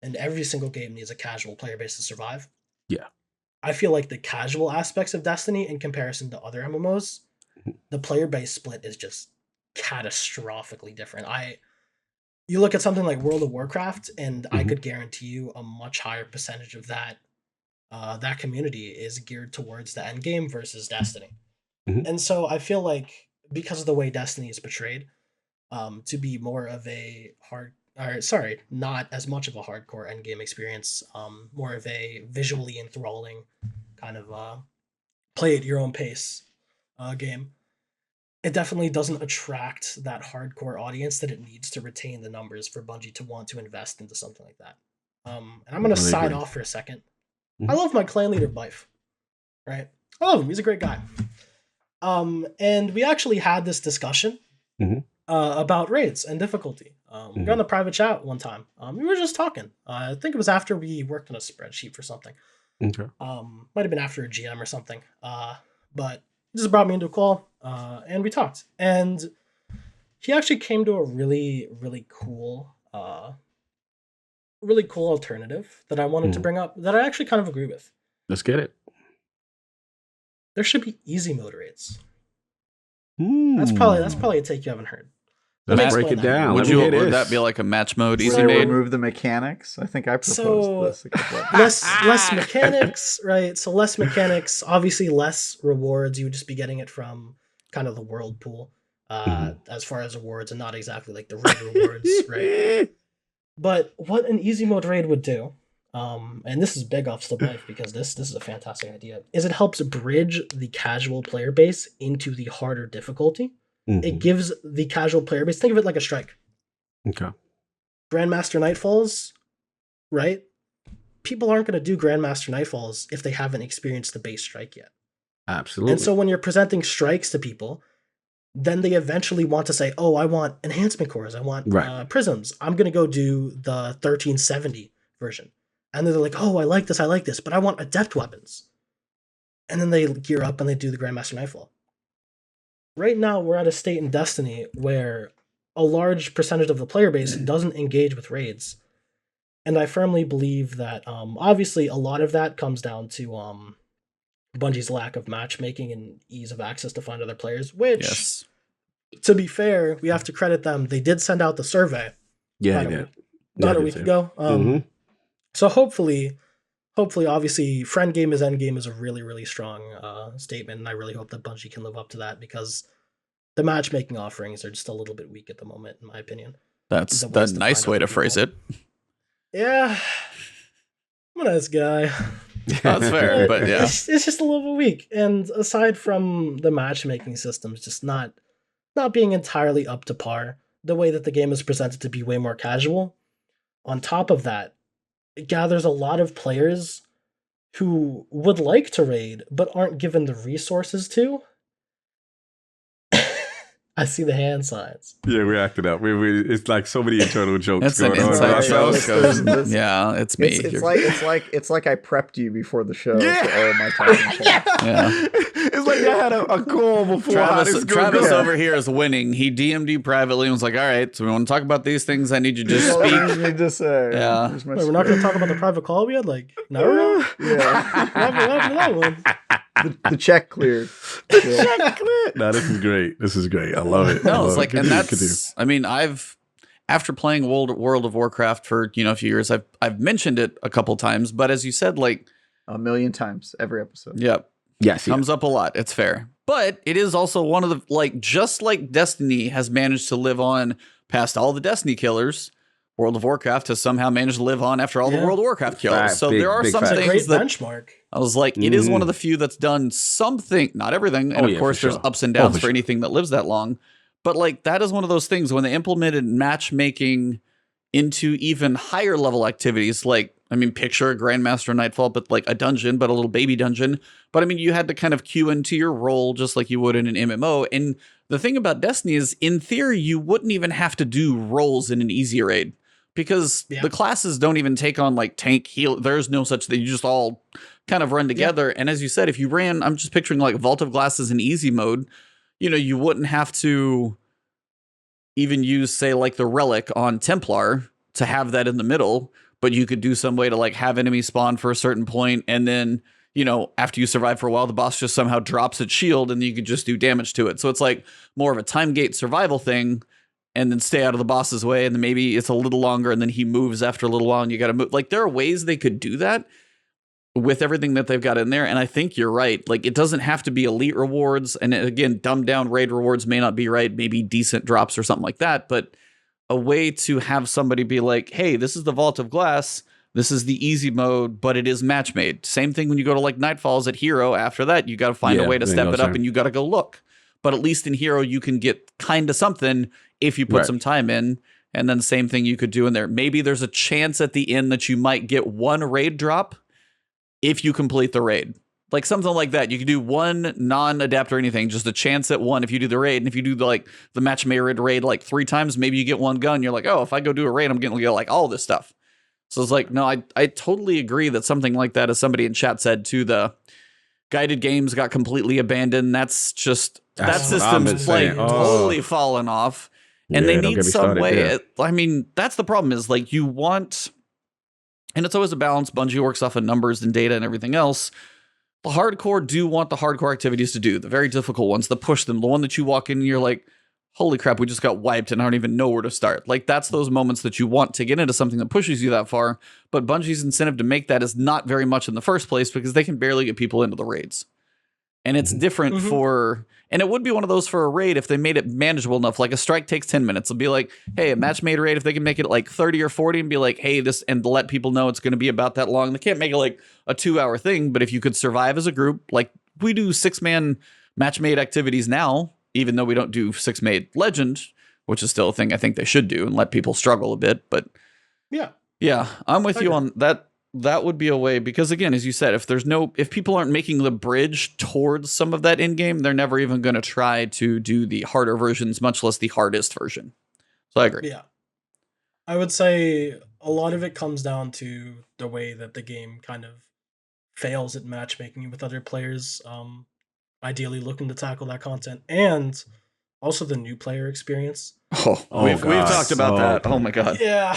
[SPEAKER 4] And every single game needs a casual player base to survive.
[SPEAKER 1] Yeah.
[SPEAKER 4] I feel like the casual aspects of Destiny in comparison to other MMOs, the player base split is just catastrophically different. You look at something like World of Warcraft, and I could guarantee you a much higher percentage of that community is geared towards the end game versus Destiny. And so I feel like because of the way Destiny is portrayed, to be more of a not as much of a hardcore end game experience, more of a visually enthralling kind of play at your own pace game. It definitely doesn't attract that hardcore audience that it needs to retain the numbers for Bungie to want to invest into something like that. And I'm going to side off for a second. I love my clan leader, Bife. Right? I love him. He's a great guy. And we actually had this discussion about raids and difficulty. We got in a private chat one time. We were just talking. I think it was after we worked on a spreadsheet for something.
[SPEAKER 1] Okay.
[SPEAKER 4] Might have been after a GM or something. But he just brought me into a call, and we talked. And he actually came to a really, really cool alternative that I wanted to bring up that I actually kind of agree with.
[SPEAKER 1] Let's get it.
[SPEAKER 4] There should be easy mode raids. That's probably a take you haven't heard.
[SPEAKER 1] Let's break it down.
[SPEAKER 2] Would that be like a match mode easy mode?
[SPEAKER 3] Remove the mechanics. I think I proposed
[SPEAKER 4] this. Less mechanics, right? So less mechanics, obviously less rewards. You would just be getting it from kind of the world pool, as far as rewards, and not exactly like the raid rewards, right? But what an easy mode raid would do, and this is big off the life because this is a fantastic idea, is it helps bridge the casual player base into the harder difficulty. It gives the casual player base, think of it like a strike.
[SPEAKER 1] Okay.
[SPEAKER 4] Grandmaster Nightfalls, right? People aren't going to do Grandmaster Nightfalls if they haven't experienced the base strike yet.
[SPEAKER 1] Absolutely.
[SPEAKER 4] And so when you're presenting strikes to people, then they eventually want to say, oh, I want enhancement cores. I want prisms. I'm going to go do the 1370 version. And then they're like, oh, I like this, but I want adept weapons. And then they gear up and they do the Grandmaster Nightfall. Right now, we're at a state in Destiny where a large percentage of the player base doesn't engage with raids. And I firmly believe that obviously a lot of that comes down to Bungie's lack of matchmaking and ease of access to find other players, which, to be fair, we have to credit them. They did send out the survey.
[SPEAKER 1] Yeah,
[SPEAKER 4] about a week ago. So hopefully, obviously, friend game is end game is a really, really strong statement, and I really hope that Bungie can live up to that, because the matchmaking offerings are just a little bit weak at the moment, in my opinion.
[SPEAKER 2] That's a nice way to phrase it.
[SPEAKER 4] Yeah, I'm a nice guy.
[SPEAKER 2] That's fair, but yeah,
[SPEAKER 4] it's just a little bit weak. And aside from the matchmaking systems just not being entirely up to par, the way that the game is presented to be way more casual. On top of that, it gathers a lot of players who would like to raid but aren't given the resources to. I see the hand signs.
[SPEAKER 1] Yeah, we're acting up. It's like so many internal jokes.
[SPEAKER 2] It's an inside joke. Yeah, it's me.
[SPEAKER 3] It's like I prepped you before the show.
[SPEAKER 1] Yeah.
[SPEAKER 3] For all my talking points.
[SPEAKER 2] Yeah.
[SPEAKER 1] It's like I had a call before.
[SPEAKER 2] Travis over here is winning. He DM'd you privately and was like, all right, so we want to talk about these things. I need you to just speak.
[SPEAKER 3] You need to say.
[SPEAKER 2] Yeah.
[SPEAKER 4] Wait, we're not going to talk about the private call we had like an hour ago?
[SPEAKER 3] Yeah.
[SPEAKER 4] What happened to that one?
[SPEAKER 3] The check cleared.
[SPEAKER 1] No, this is great. This is great. I love it.
[SPEAKER 2] No, it's like, and that's, I mean, after playing World of Warcraft for, a few years, I've mentioned it a couple times, but as you said, like
[SPEAKER 3] 1,000,000 times every episode.
[SPEAKER 2] Yep.
[SPEAKER 1] Yes.
[SPEAKER 2] Comes up a lot. It's fair. But it is also one of the, like, just like Destiny has managed to live on past all the Destiny killers, World of Warcraft has somehow managed to live on after all the World of Warcraft kills. So there are some things that
[SPEAKER 4] benchmark.
[SPEAKER 2] I was like, it is one of the few that's done something, not everything. And of course, there's ups and downs for anything that lives that long. But like, that is one of those things when they implemented matchmaking into even higher level activities, like, I mean, picture a Grandmaster Nightfall, but like a dungeon, but a little baby dungeon. But I mean, you had to kind of queue into your role just like you would in an MMO. And the thing about Destiny is, in theory, you wouldn't even have to do roles in an easy raid, because the classes don't even take on like tank, heal. There's no such thing. You just all kind of run together. And as you said, if you ran, I'm just picturing like Vault of Glasses in easy mode, you wouldn't have to even use, say, like the relic on Templar to have that in the middle, but you could do some way to like have enemies spawn for a certain point, and then, after you survive for a while, the boss just somehow drops its shield and you could just do damage to it. So it's like more of a time gate survival thing, and then stay out of the boss's way, and then maybe it's a little longer, and then he moves after a little while, and you got to move. Like, there are ways they could do that with everything that they've got in there, and I think you're right. Like, it doesn't have to be elite rewards, and again, dumbed down raid rewards may not be right, maybe decent drops or something like that, but a way to have somebody be like, hey, this is the Vault of Glass, this is the easy mode, but it is match made. Same thing when you go to like Nightfalls at Hero. After that, you got to find a way to step it up, and you got to go look. But at least in Hero, you can get kind of something if you put some time in. And then same thing you could do in there. Maybe there's a chance at the end that you might get one raid drop if you complete the raid. Like something like that. You could do one non-adapt or anything, just a chance at one if you do the raid. And if you do the match made raid like 3 times, maybe you get one gun. You're like, oh, if I go do a raid, I'm getting like all this stuff. So it's like, no, I totally agree that something like that, as somebody in chat said too, the guided games got completely abandoned. That's just, that system's like totally fallen off. And they need some way. I mean, that's the problem, is like you want, and it's always a balance. Bungie works off of numbers and data and everything else. The hardcore do want the hardcore activities to do, the very difficult ones, the push them, the one that you walk in and you're like, holy crap, we just got wiped and I don't even know where to start. Like, that's those moments that you want to get into something that pushes you that far. But Bungie's incentive to make that is not very much in the first place, because they can barely get people into the raids. And it's different for, and it would be one of those for a raid if they made it manageable enough. Like a strike takes 10 minutes. It'll be like, hey, a match made raid, if they can make it like 30 or 40 and be like, hey, this, and let people know it's going to be about that long. They can't make it like a 2-hour thing, but if you could survive as a group, like we do 6-man match made activities now, even though we don't do 6-made legend, which is still a thing I think they should do and let people struggle a bit. But yeah, I'm with you on that. That would be a way, because again, as you said, if people aren't making the bridge towards some of that in game, they're never even going to try to do the harder versions, much less the hardest version. So I agree.
[SPEAKER 4] Yeah. I would say a lot of it comes down to the way that the game kind of fails at matchmaking with other players, ideally looking to tackle that content, and also the new player experience.
[SPEAKER 2] We've talked about that. Oh my god.
[SPEAKER 4] Yeah.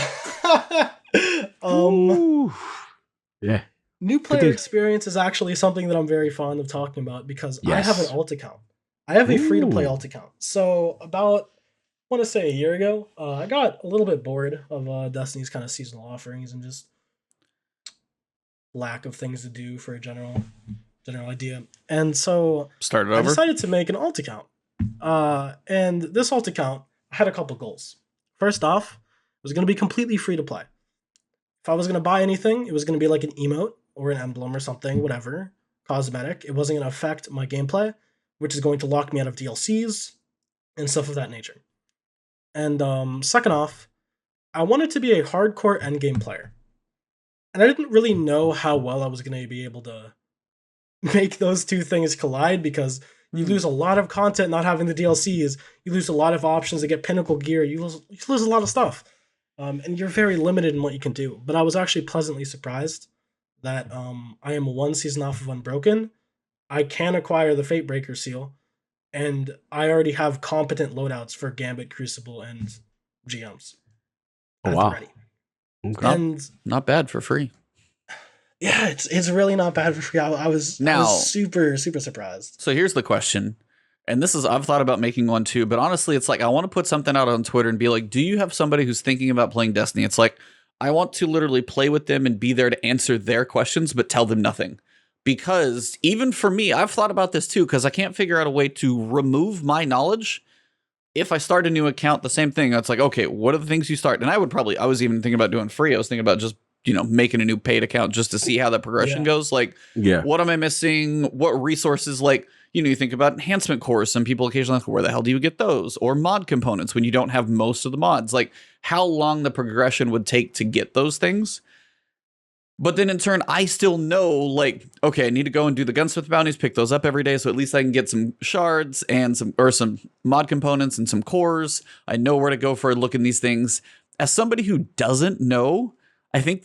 [SPEAKER 1] Yeah.
[SPEAKER 4] New player experience is actually something that I'm very fond of talking about because I have an alt account. I have a free-to-play alt account. So about, I want to say a year ago, I got a little bit bored of Destiny's kind of seasonal offerings and just lack of things to do for a general idea. And so I decided to make an alt account. And this alt account had a couple goals. First off, it was going to be completely free to play. If I was going to buy anything, it was going to be like an emote or an emblem or something, whatever, cosmetic. It wasn't going to affect my gameplay, which is going to lock me out of DLCs and stuff of that nature. And second off, I wanted to be a hardcore endgame player. And I didn't really know how well I was going to be able to make those two things collide because you lose a lot of content not having the DLCs. You lose a lot of options to get pinnacle gear. You lose a lot of stuff. And you're very limited in what you can do. But I was actually pleasantly surprised that I am one season off of Unbroken. I can acquire the Fatebreaker seal. And I already have competent loadouts for Gambit, Crucible, and GMs.
[SPEAKER 1] Oh, wow.
[SPEAKER 4] Ready.
[SPEAKER 1] Okay.
[SPEAKER 4] And
[SPEAKER 2] not bad for free.
[SPEAKER 4] Yeah, it's really not bad for free. I was super, super surprised.
[SPEAKER 2] So here's the question. And this is, I've thought about making one too, but honestly, it's like, I want to put something out on Twitter and be like, do you have somebody who's thinking about playing Destiny? It's like, I want to literally play with them and be there to answer their questions, but tell them nothing. Because even for me, I've thought about this too, because I can't figure out a way to remove my knowledge. If I start a new account, the same thing. It's like, okay, what are the things you start? And I was even thinking about doing free. I was thinking about just, making a new paid account just to see how the progression goes. Like, what am I missing? What resources, like, you think about enhancement cores. Some people occasionally ask, where the hell do you get those? Or mod components when you don't have most of the mods. Like, how long the progression would take to get those things. But then in turn, I still know, like, okay, I need to go and do the gunsmith bounties, pick those up every day, so at least I can get some shards and some mod components and some cores. I know where to go for a look in these things. As somebody who doesn't know, I think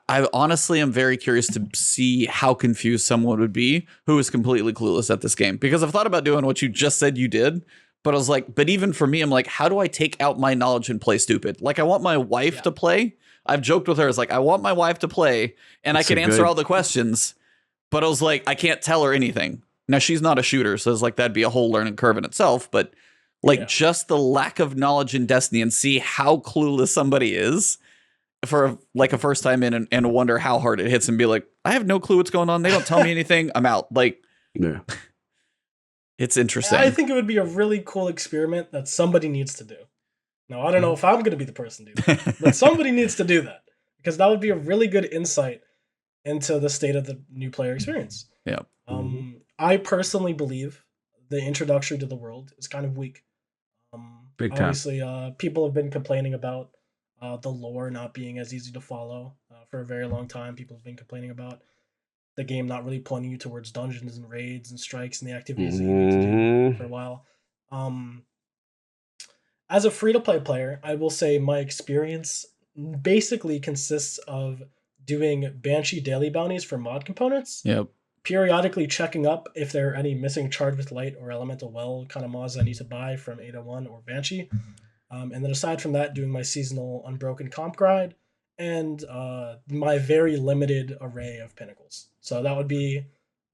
[SPEAKER 2] I honestly am very curious to see how confused someone would be who is completely clueless at this game. Because I've thought about doing what you just said you did, but I was like, but even for me, I'm like, how do I take out my knowledge and play stupid? Like, I want my wife to play. I've joked with her. It's like, I want my wife to play and I can answer all the questions, but I was like, I can't tell her anything. Now, she's not a shooter, so it's like, that'd be a whole learning curve in itself. But like, just the lack of knowledge in Destiny and see how clueless somebody is for like a first time in and wonder how hard it hits and be like, I have no clue what's going on. They don't tell me anything. I'm out. Like, it's interesting.
[SPEAKER 4] I think it would be a really cool experiment that somebody needs to do. Now, I don't know if I'm going to be the person to do that, but somebody needs to do that because that would be a really good insight into the state of the new player experience.
[SPEAKER 2] Yeah.
[SPEAKER 4] I personally believe the introductory to the world is kind of weak.
[SPEAKER 1] Big time.
[SPEAKER 4] Obviously, people have been complaining about the lore not being as easy to follow for a very long time. People have been complaining about the game not really pointing you towards dungeons and raids and strikes and the activities that you need to do for a while. As a free-to-play player, I will say my experience basically consists of doing Banshee daily bounties for mod components.
[SPEAKER 2] Yep.
[SPEAKER 4] Periodically checking up if there are any missing Charged with Light or Elemental Well kind of mods I need to buy from 801 or Banshee. And then aside from that, doing my seasonal Unbroken comp grind and my very limited array of pinnacles. So that would be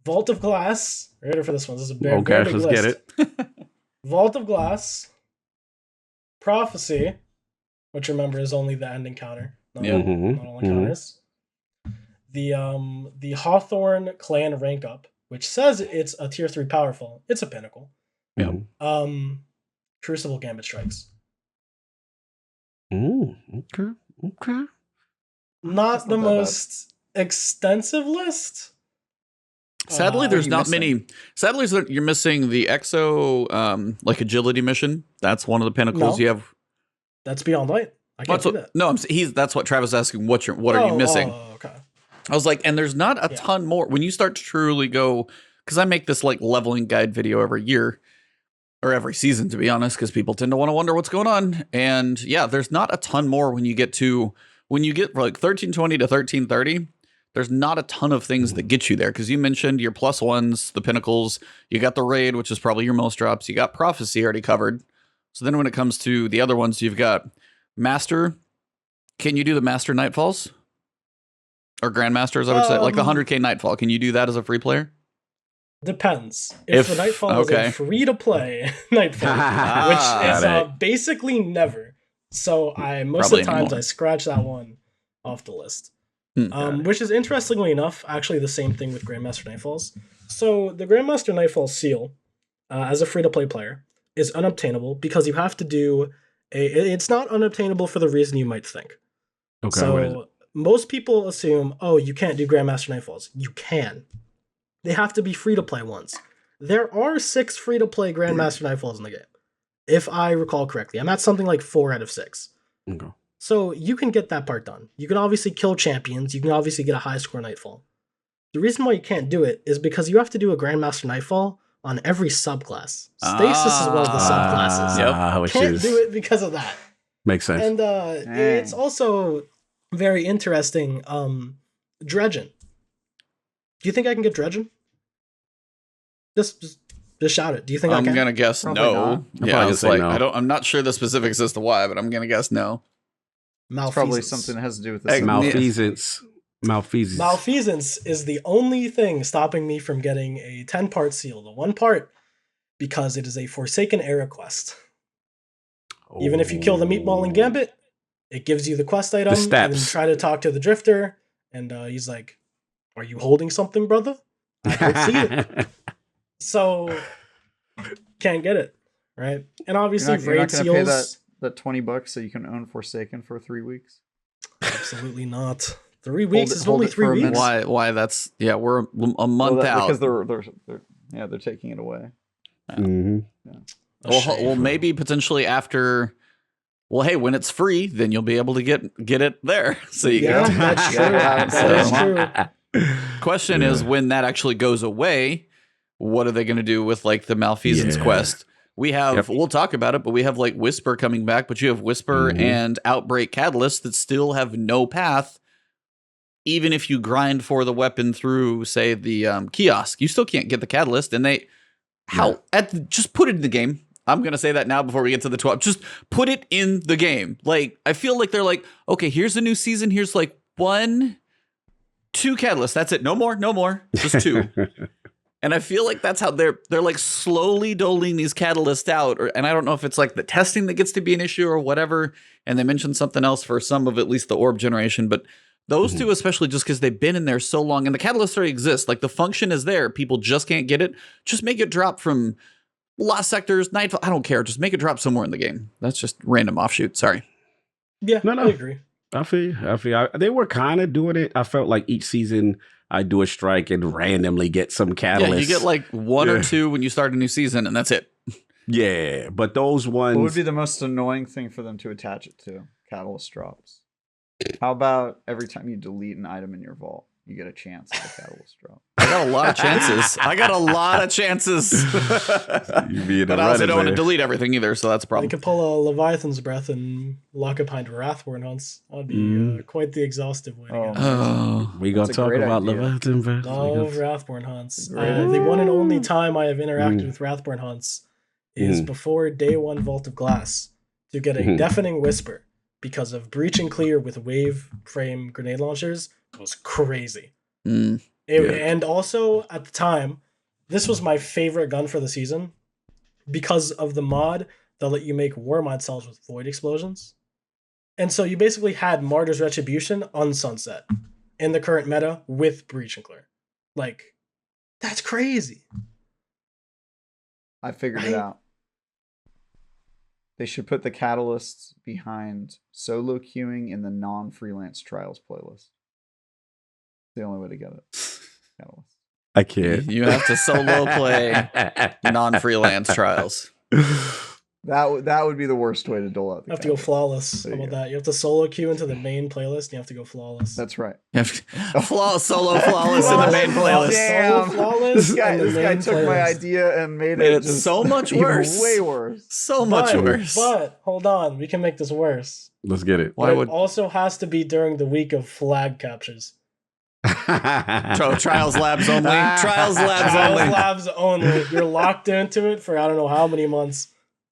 [SPEAKER 4] Vault of Glass. Ready for this one? This is a very, very big list.
[SPEAKER 1] Let's get it.
[SPEAKER 4] Vault of Glass, Prophecy, which remember is only the end encounter, not all encounters. The Hawthorne Clan rank up, which says it's a tier 3 powerful. It's a pinnacle.
[SPEAKER 1] Yeah.
[SPEAKER 4] Crucible Gambit Strikes.
[SPEAKER 1] Okay.
[SPEAKER 4] Not the most extensive list.
[SPEAKER 2] Sadly, there's not many. Sadly, you're missing the Exo like agility mission. That's one of the pinnacles you have.
[SPEAKER 4] That's Beyond Light. I can't do that.
[SPEAKER 2] No, that's what Travis is asking. What are you missing?
[SPEAKER 4] Oh, okay.
[SPEAKER 2] I was like, and there's not a ton more when you start to truly go, because I make this like leveling guide video every year or every season, to be honest, because people tend to want to wonder what's going on. And yeah, there's not a ton more when you get like 1320 to 1330. There's not a ton of things that get you there because you mentioned your +1s, the pinnacles. You got the raid, which is probably your most drops. You got Prophecy already covered. So then when it comes to the other ones, you've got Master. Can you do the Master Nightfalls? Or Grandmasters, I would say. Like the 100K Nightfall. Can you do that as a free player?
[SPEAKER 4] Depends. If the Nightfall is a free-to-play Nightfall, which is basically never. So most of the times I scratch that one off the list. Which is, interestingly enough, actually the same thing with Grandmaster Nightfalls. So the Grandmaster Nightfall seal, as a free-to-play player, is unobtainable because you have to do it's not unobtainable for the reason you might think.
[SPEAKER 1] Okay.
[SPEAKER 4] So most people assume, oh, you can't do Grandmaster Nightfalls. You can. They have to be free-to-play ones. There are 6 free-to-play Grandmaster Nightfalls in the game, if I recall correctly. I'm at something like 4 out of 6.
[SPEAKER 1] Okay.
[SPEAKER 4] So you can get that part done. You can obviously kill champions. You can obviously get a high-score Nightfall. The reason why you can't do it is because you have to do a Grandmaster Nightfall on every subclass. Stasis is one of the subclasses. Can't do it because of that.
[SPEAKER 1] Makes sense.
[SPEAKER 4] And it's also very interesting. Dredgen. Do you think I can get Dredgen? Just shout it. Do you think I can?
[SPEAKER 2] I'm gonna guess
[SPEAKER 3] Probably
[SPEAKER 2] no.
[SPEAKER 3] not.
[SPEAKER 2] Yeah, it's like
[SPEAKER 1] no.
[SPEAKER 2] I'm not sure the specifics as to why, but I'm gonna guess no.
[SPEAKER 3] It's probably something that has to do with the
[SPEAKER 1] Malfeasance.
[SPEAKER 4] Malfeasance is the only thing stopping me from getting a 10-part seal, the one part, because it is a Forsaken Era quest. Even if you kill the Meatball and Gambit, it gives you the quest item, and then you try to talk to the Drifter, and he's like, "Are you holding something, brother? I don't see it." So, can't get it, right? And obviously,
[SPEAKER 3] you're not
[SPEAKER 4] raid
[SPEAKER 3] gonna
[SPEAKER 4] seals.
[SPEAKER 3] Pay that $20 so you can own Forsaken for 3 weeks?
[SPEAKER 4] Absolutely not. 3 weeks is only 3 weeks.
[SPEAKER 2] Why? That's we're a month out
[SPEAKER 3] because they're taking it away.
[SPEAKER 2] Yeah.
[SPEAKER 1] Mm-hmm.
[SPEAKER 2] Yeah. Well, maybe potentially after. Well, hey, when it's free, then you'll be able to get it there. So you go.
[SPEAKER 4] That's true. That is true.
[SPEAKER 2] Question is, when that actually goes away, what are they going to do with like the Malfeasance quest? We have, we'll talk about it, but we have like Whisper coming back, but you have Whisper and Outbreak Catalyst that still have no path. Even if you grind for the weapon through, say, the kiosk, you still can't get the Catalyst. And just put it in the game. I'm going to say that now before we get to the TWAB. Just put it in the game. Like, I feel like they're like, okay, here's a new season. Here's like 1, 2 catalysts. That's it. No more. Just 2. And I feel like that's how they're like slowly doling these catalysts out. And I don't know if it's like the testing that gets to be an issue or whatever. And they mentioned something else for some of at least the orb generation. But those two, especially just because they've been in there so long and the catalysts already exist. Like the function is there. People just can't get it. Just make it drop from Lost Sectors, Nightfall. I don't care. Just make it drop somewhere in the game. That's just random offshoot. Sorry.
[SPEAKER 4] Yeah, no. I agree.
[SPEAKER 1] I feel they were kind of doing it. I felt like each season I do a strike and randomly get some catalyst.
[SPEAKER 2] Yeah, you get like 1 or 2 when you start a new season, and that's it.
[SPEAKER 1] Yeah, but those ones.
[SPEAKER 3] What would be the most annoying thing for them to attach it to? Catalyst drops. How about every time you delete an item in your vault, you get a chance at a catalyst drop?
[SPEAKER 2] I got a lot of chances. But I also don't want to delete everything either, so that's a problem.
[SPEAKER 4] You could pull a Leviathan's Breath and lock it behind Wrathborn Hunts. That would be quite the exhaustive way to go.
[SPEAKER 2] Oh,
[SPEAKER 1] we gonna talk about Leviathan Breath.
[SPEAKER 4] Love Wrathborn Hunts. The one and only time I have interacted with Wrathborn Hunts is before day 1 Vault of Glass to get a deafening whisper because of breach and clear with wave frame grenade launchers. It was crazy. And also, at the time, this was my favorite gun for the season because of the mod that let you make war mine cells with void explosions. And so you basically had Martyr's Retribution on Sunset in the current meta with breach and clear. Like, that's crazy.
[SPEAKER 3] I figured it out. They should put the catalysts behind solo queuing in the non-freelance trials playlist. The only way to get it. Catalyst.
[SPEAKER 1] I can't.
[SPEAKER 2] You have to solo play non-freelance trials.
[SPEAKER 3] That would be the worst way to dole out the
[SPEAKER 4] You have to go flawless. How about that? You have to solo queue into the main playlist and you have to go flawless.
[SPEAKER 3] That's right.
[SPEAKER 2] Solo flawless in the main playlist.
[SPEAKER 3] Damn.
[SPEAKER 4] Flawless
[SPEAKER 3] This guy took my idea and made it just
[SPEAKER 2] so much worse.
[SPEAKER 3] Way worse.
[SPEAKER 2] So much worse.
[SPEAKER 4] But hold on, we can make this worse.
[SPEAKER 1] Let's get it.
[SPEAKER 4] It also has to be during the week of flag captures.
[SPEAKER 2] Trials labs only. Trials labs only.
[SPEAKER 4] Labs only. You're locked into it for I don't know how many months.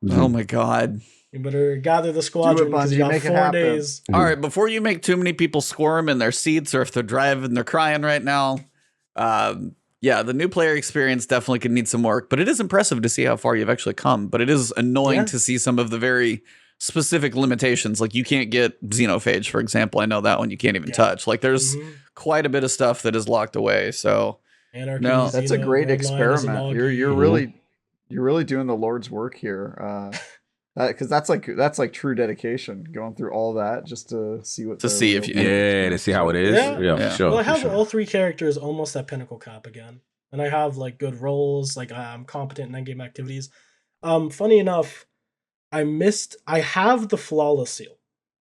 [SPEAKER 2] Oh my god.
[SPEAKER 4] You better gather the squadron because you got 4 days.
[SPEAKER 2] All right, before you make too many people squirm in their seats or if they're driving, they're crying right now. Yeah, the new player experience definitely could need some work, but it is impressive to see how far you've actually come. But it is annoying to see some of the very specific limitations. Like you can't get xenophage, for example. I know that one you can't even touch. Like there's quite a bit of stuff that is locked away. So
[SPEAKER 3] no, that's a great experiment. You're really doing the Lord's work here. Because that's like true dedication, going through all that just to see what
[SPEAKER 2] to see if
[SPEAKER 1] to see how it is. Yeah. Sure.
[SPEAKER 4] Well, I have all 3 characters almost at pinnacle cap again, and I have like good roles. Like I'm competent in in-game activities. Funny enough, I have the flawless seal.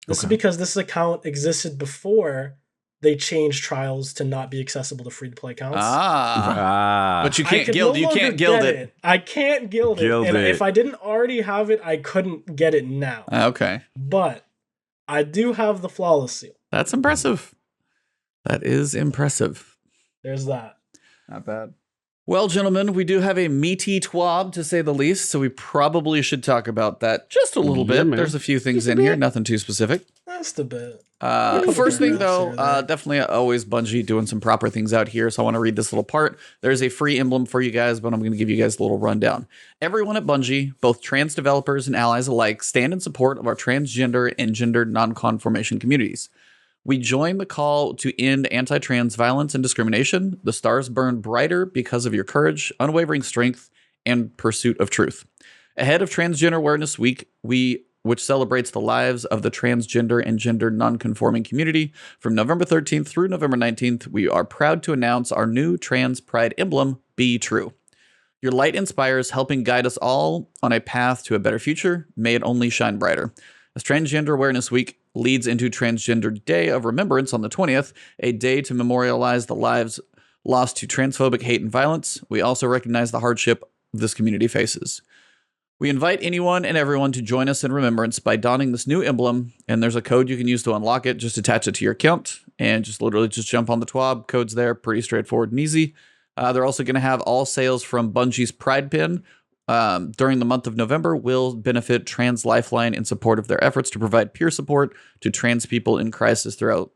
[SPEAKER 4] This is because this account existed before they changed trials to not be accessible to free-to-play accounts.
[SPEAKER 2] But you can't guild. You can't guild it.
[SPEAKER 4] I can't guild it. And if I didn't already have it, I couldn't get it now.
[SPEAKER 2] Okay.
[SPEAKER 4] But I do have the flawless seal.
[SPEAKER 2] That's impressive. That is impressive.
[SPEAKER 4] There's that.
[SPEAKER 3] Not bad.
[SPEAKER 2] Well, gentlemen, we do have a meaty TWAB, to say the least, so we probably should talk about that just a little bit. Man. There's a few things in here, nothing too specific.
[SPEAKER 4] Just a bit.
[SPEAKER 2] First thing, though, definitely always Bungie doing some proper things out here, so I want to read this little part. There's a free emblem for you guys, but I'm going to give you guys a little rundown. Everyone at Bungie, both trans developers and allies alike, stand in support of our transgender and gender non-conformation communities. We join the call to end anti-trans violence and discrimination. The stars burn brighter because of your courage, unwavering strength, and pursuit of truth. Ahead of Transgender Awareness Week, which celebrates the lives of the transgender and gender non-conforming community, from November 13th through November 19th, we are proud to announce our new trans pride emblem, Be True. Your light inspires, helping guide us all on a path to a better future. May it only shine brighter. As Transgender Awareness Week leads into Transgender Day of Remembrance on the 20th, a day to memorialize the lives lost to transphobic hate and violence, we also recognize the hardship this community faces. We invite anyone and everyone to join us in remembrance by donning this new emblem, and there's a code you can use to unlock it. Just attach it to your account and just literally jump on the TWAB. Code's there, pretty straightforward and easy. They're also going to have all sales from Bungie's Pride Pin during the month of November will benefit Trans Lifeline in support of their efforts to provide peer support to trans people in crisis through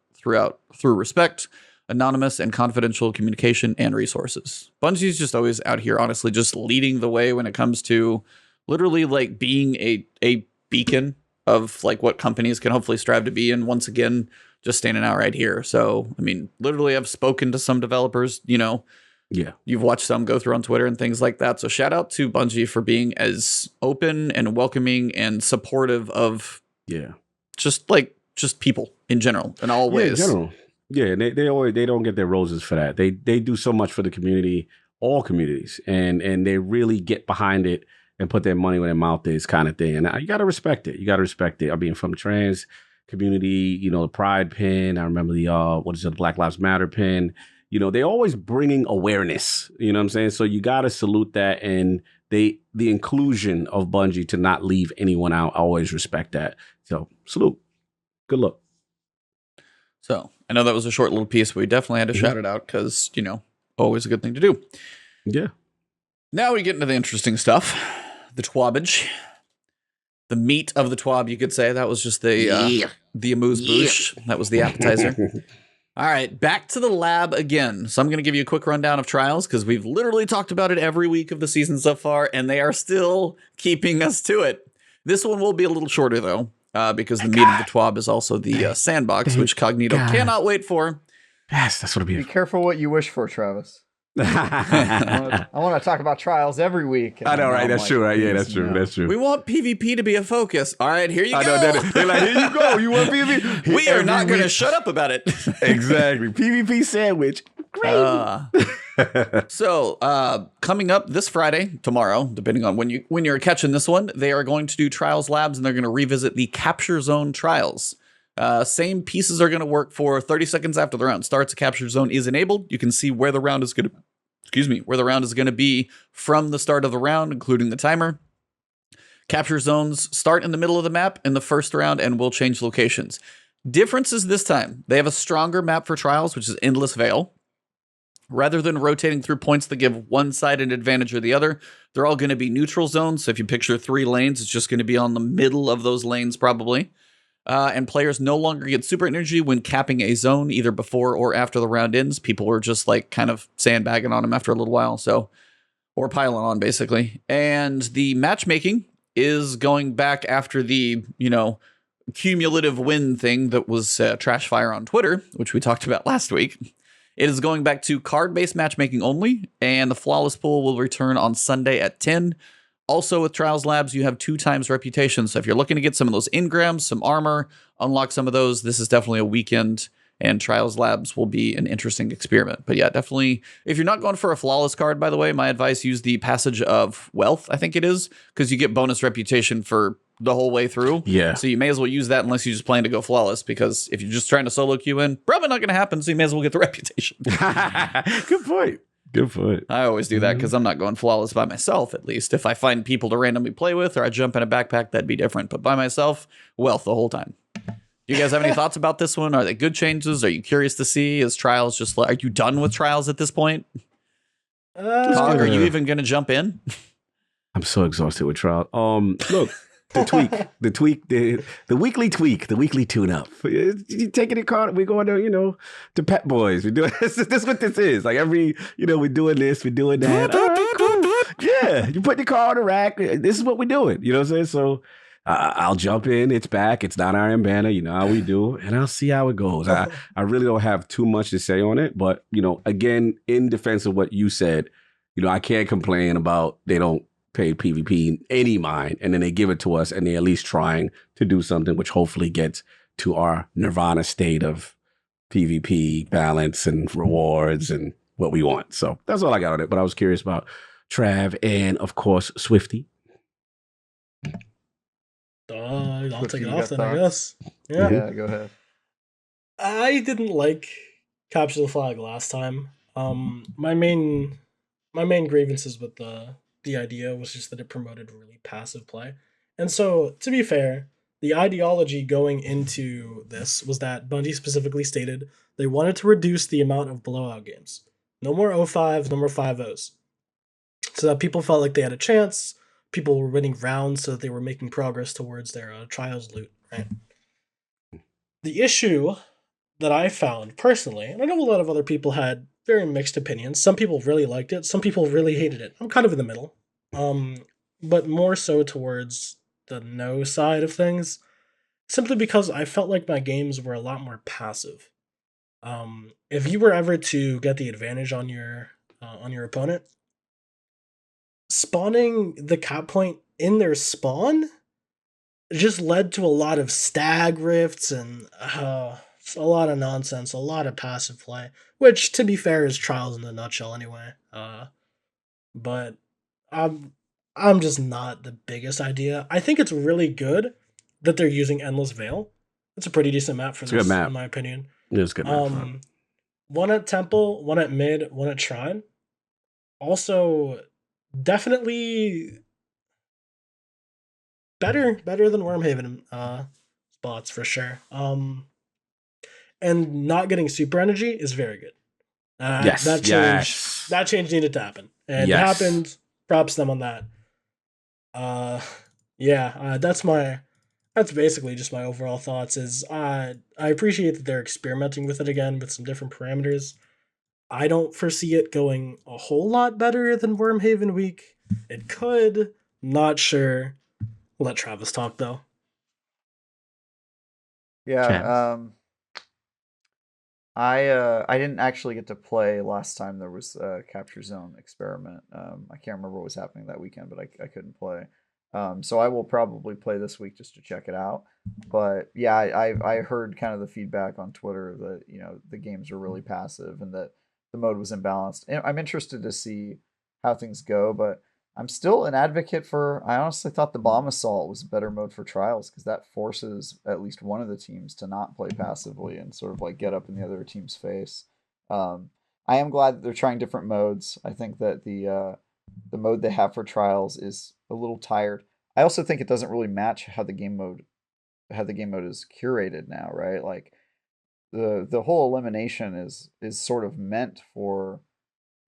[SPEAKER 2] respect, anonymous and confidential communication and resources. Bungie's just always out here, honestly, just leading the way when it comes to literally like being a beacon of like what companies can hopefully strive to be. And once again, just standing out right here. So, I mean, literally I've spoken to some developers, you've watched some go through on Twitter and things like that. So shout out to Bungie for being as open and welcoming and supportive of just people in general in all ways.
[SPEAKER 1] In general. Yeah, they don't get their roses for that. They do so much for the community, all communities, and they really get behind it and put their money where their mouth is, kind of thing. And you got to respect it. I mean, from the trans community, the Pride pin. I remember the Black Lives Matter pin. They always bringing awareness. You know what I'm saying? So you got to salute that, and the inclusion of Bungie to not leave anyone out. I always respect that. So salute. Good luck.
[SPEAKER 2] So I know that was a short little piece, but we definitely had to shout it out because, always a good thing to do.
[SPEAKER 1] Yeah.
[SPEAKER 2] Now we get into the interesting stuff. The TWABage. The meat of the TWAB, you could say. That was just the amuse-bouche. That was the appetizer. All right, back to the lab again. So I'm going to give you a quick rundown of trials because we've literally talked about it every week of the season so far, and they are still keeping us to it. This one will be a little shorter, though, because the meat of the TWAB is also the Sandbox, which Cognito cannot wait for.
[SPEAKER 1] Yes, that's what it'll be.
[SPEAKER 3] Be careful what you wish for, Travis. I want to talk about trials every week.
[SPEAKER 1] I know, right? That's true, right? Yeah, that's true. That's true.
[SPEAKER 2] We want PvP to be a focus. All right, here you go.
[SPEAKER 1] They're like, here you go. You want PvP?
[SPEAKER 2] We are not going to shut up about it.
[SPEAKER 1] Exactly. PvP sandwich. Great.
[SPEAKER 2] So, coming up this Friday, tomorrow, depending on when you're catching this one, they are going to do trials labs, and they're going to revisit the capture zone trials. Same pieces are going to work for 30 seconds after the round starts. A capture zone is enabled. You can see where the round is going to be from the start of the round, including the timer. Capture zones start in the middle of the map in the first round and will change locations. Differences this time. They have a stronger map for trials, which is Endless Veil. Rather than rotating through points that give one side an advantage or the other, they're all going to be neutral zones. So if you picture 3 lanes, it's just going to be on the middle of those lanes probably. And players no longer get super energy when capping a zone, either before or after the round ends. People were just like kind of sandbagging on them after a little while, or piling on basically. And the matchmaking is going back after the, cumulative win thing that was trash fire on Twitter, which we talked about last week. It is going back to card-based matchmaking only, and the flawless pool will return on Sunday at 10. Also, with Trials Labs, you have 2 times reputation. So if you're looking to get some of those engrams, some armor, unlock some of those, this is definitely a weekend, and Trials Labs will be an interesting experiment. But yeah, definitely, if you're not going for a flawless card, by the way, my advice, use the Passage of Wealth, I think it is, because you get bonus reputation for the whole way through.
[SPEAKER 1] Yeah.
[SPEAKER 2] So you may as well use that unless you just plan to go flawless, because if you're just trying to solo queue in, probably not going to happen, so you may as well get the reputation.
[SPEAKER 1] Good point. Good point.
[SPEAKER 2] I always do that because I'm not going flawless by myself, at least. If I find people to randomly play with or I jump in a backpack, that'd be different. But by myself, wealth the whole time. Do you guys have any thoughts about this one? Are they good changes? Are you curious to see? Is Trials just like, are you done with Trials at this point? Cog, are you even going to jump in?
[SPEAKER 1] I'm so exhausted with Trials. Look. the weekly tweak, the weekly tune-up. You taking it card, we're going to Pet Boys. We're doing this is what this is. Like every, we're doing this, we're doing that. All right, cool. Yeah, you put the car on the rack. This is what we're doing. You know what I'm saying? So I'll jump in. It's back. It's not Iron Banner. You know how we do, and I'll see how it goes. I really don't have too much to say on it, but again, in defense of what you said, I can't complain about they don't pay PvP any mind, and then they give it to us, and they're at least trying to do something which hopefully gets to our nirvana state of PvP balance and rewards and what we want. So that's all I got on it. But I was curious about Trav and, of course, Swifty.
[SPEAKER 4] I'll
[SPEAKER 3] Swifty,
[SPEAKER 4] take it
[SPEAKER 3] you
[SPEAKER 4] off
[SPEAKER 3] got
[SPEAKER 4] then, I
[SPEAKER 3] thoughts?
[SPEAKER 4] guess. Yeah.
[SPEAKER 3] Yeah, go ahead.
[SPEAKER 4] I didn't like Capture the Flag last time. My main grievances with the idea was just that it promoted really passive play. And so, to be fair, the ideology going into this was that Bungie specifically stated they wanted to reduce the amount of blowout games. No more 05s, no more 5-0s. So that people felt like they had a chance, people were winning rounds so that they were making progress towards their Trials loot, right? The issue that I found personally, and I know a lot of other people had very mixed opinions. Some people really liked it. Some people really hated it. I'm kind of in the middle. But more so towards the no side of things, simply because I felt like my games were a lot more passive. If you were ever to get the advantage on your opponent, spawning the cap point in their spawn just led to a lot of stag rifts and a lot of nonsense, a lot of passive play, which, to be fair, is Trials in a nutshell anyway. But I'm just not the biggest idea. I think it's really good that they're using Endless Veil. It's a pretty decent map for this, in my opinion.
[SPEAKER 1] It's a good map.
[SPEAKER 4] One at Temple, one at Mid, one at Shrine. Also, definitely better than Wormhaven spots for sure. And not getting super energy is very good. That change needed to happen, and it happened. Props to them on that. That's basically just my overall thoughts. Is I appreciate that they're experimenting with it again with some different parameters. I don't foresee it going a whole lot better than Wormhaven Week. It could, not sure. We'll let Travis talk though.
[SPEAKER 3] Yeah, I didn't actually get to play last time there was a Capture Zone experiment. I can't remember what was happening that weekend, but I couldn't play. So I will probably play this week just to check it out. But yeah, I heard kind of the feedback on Twitter that the games are really passive and that the mode was imbalanced. And I'm interested to see how things go, but I'm still an advocate for. I honestly thought the Bomb Assault was a better mode for Trials because that forces at least one of the teams to not play passively and sort of like get up in the other team's face. I am glad that they're trying different modes. I think that the mode they have for Trials is a little tired. I also think it doesn't really match how the game mode is curated now, right? Like the whole elimination is sort of meant for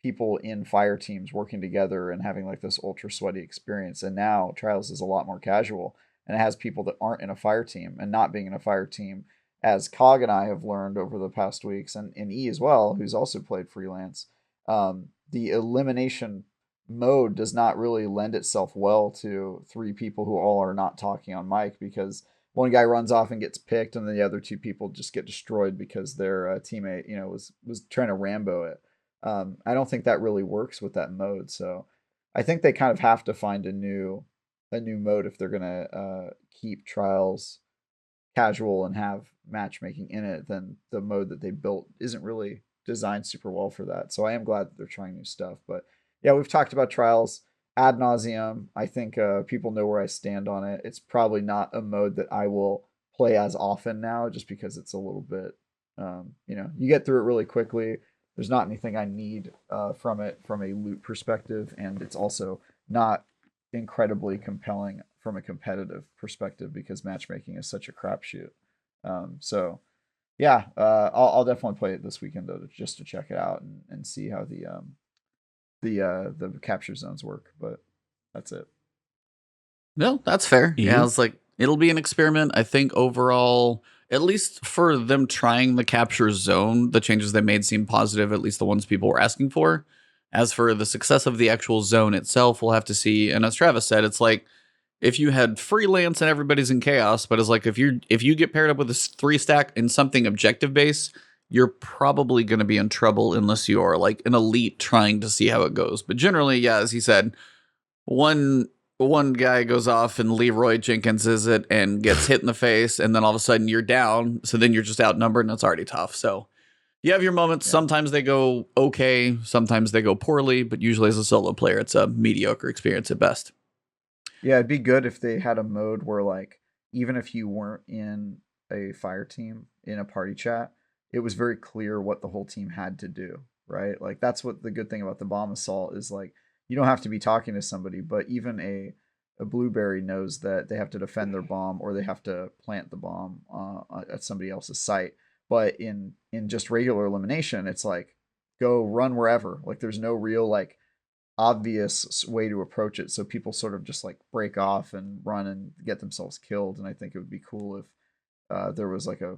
[SPEAKER 3] people in fire teams working together and having like this ultra sweaty experience. And now Trials is a lot more casual, and it has people that aren't in a fire team, and not being in a fire team, as Cog and I have learned over the past weeks, and E as well, who's also played freelance. The elimination mode does not really lend itself well to 3 people who all are not talking on mic, because one guy runs off and gets picked, and then the other 2 people just get destroyed because their teammate, was trying to Rambo it. I don't think that really works with that mode. So I think they kind of have to find a new mode if they're gonna keep Trials casual and have matchmaking in it. Then the mode that they built isn't really designed super well for that. So I am glad that they're trying new stuff. But yeah, we've talked about Trials ad nauseum. I think people know where I stand on it. It's probably not a mode that I will play as often now, just because it's a little bit, you get through it really quickly. There's not anything I need from it from a loot perspective, and it's also not incredibly compelling from a competitive perspective because matchmaking is such a crapshoot. So yeah, I'll definitely play it this weekend though, just to check it out and see how the capture zones work. But that's it.
[SPEAKER 2] No, that's fair.
[SPEAKER 1] Mm-hmm.
[SPEAKER 2] Yeah, it's like it'll be an experiment. I think overall, at least for them trying the capture zone, the changes they made seem positive, at least the ones people were asking for. As for the success of the actual zone itself, we'll have to see. And as Travis said, it's like if you had freelance and everybody's in chaos, but it's like if you get paired up with a 3-stack in something objective base, you're probably going to be in trouble unless you are like an elite trying to see how it goes. But generally, yeah, as he said, one guy goes off and Leroy Jenkins is it and gets hit in the face, and then all of a sudden you're down. So then you're just outnumbered, and it's already tough. So you have your moments. Yeah. Sometimes they go okay, sometimes they go poorly, but usually as a solo player, it's a mediocre experience at best.
[SPEAKER 3] Yeah, it'd be good if they had a mode where, like, even if you weren't in a fire team in a party chat, it was very clear what the whole team had to do, right? Like, that's what the good thing about the bomb assault is. Like, you don't have to be talking to somebody, but even a blueberry knows that they have to defend their bomb or they have to plant the bomb at somebody else's site. But in just regular elimination, it's like, go run wherever. Like, there's no real, like, obvious way to approach it. So people sort of just, like, break off and run and get themselves killed. And I think it would be cool if there was, like, a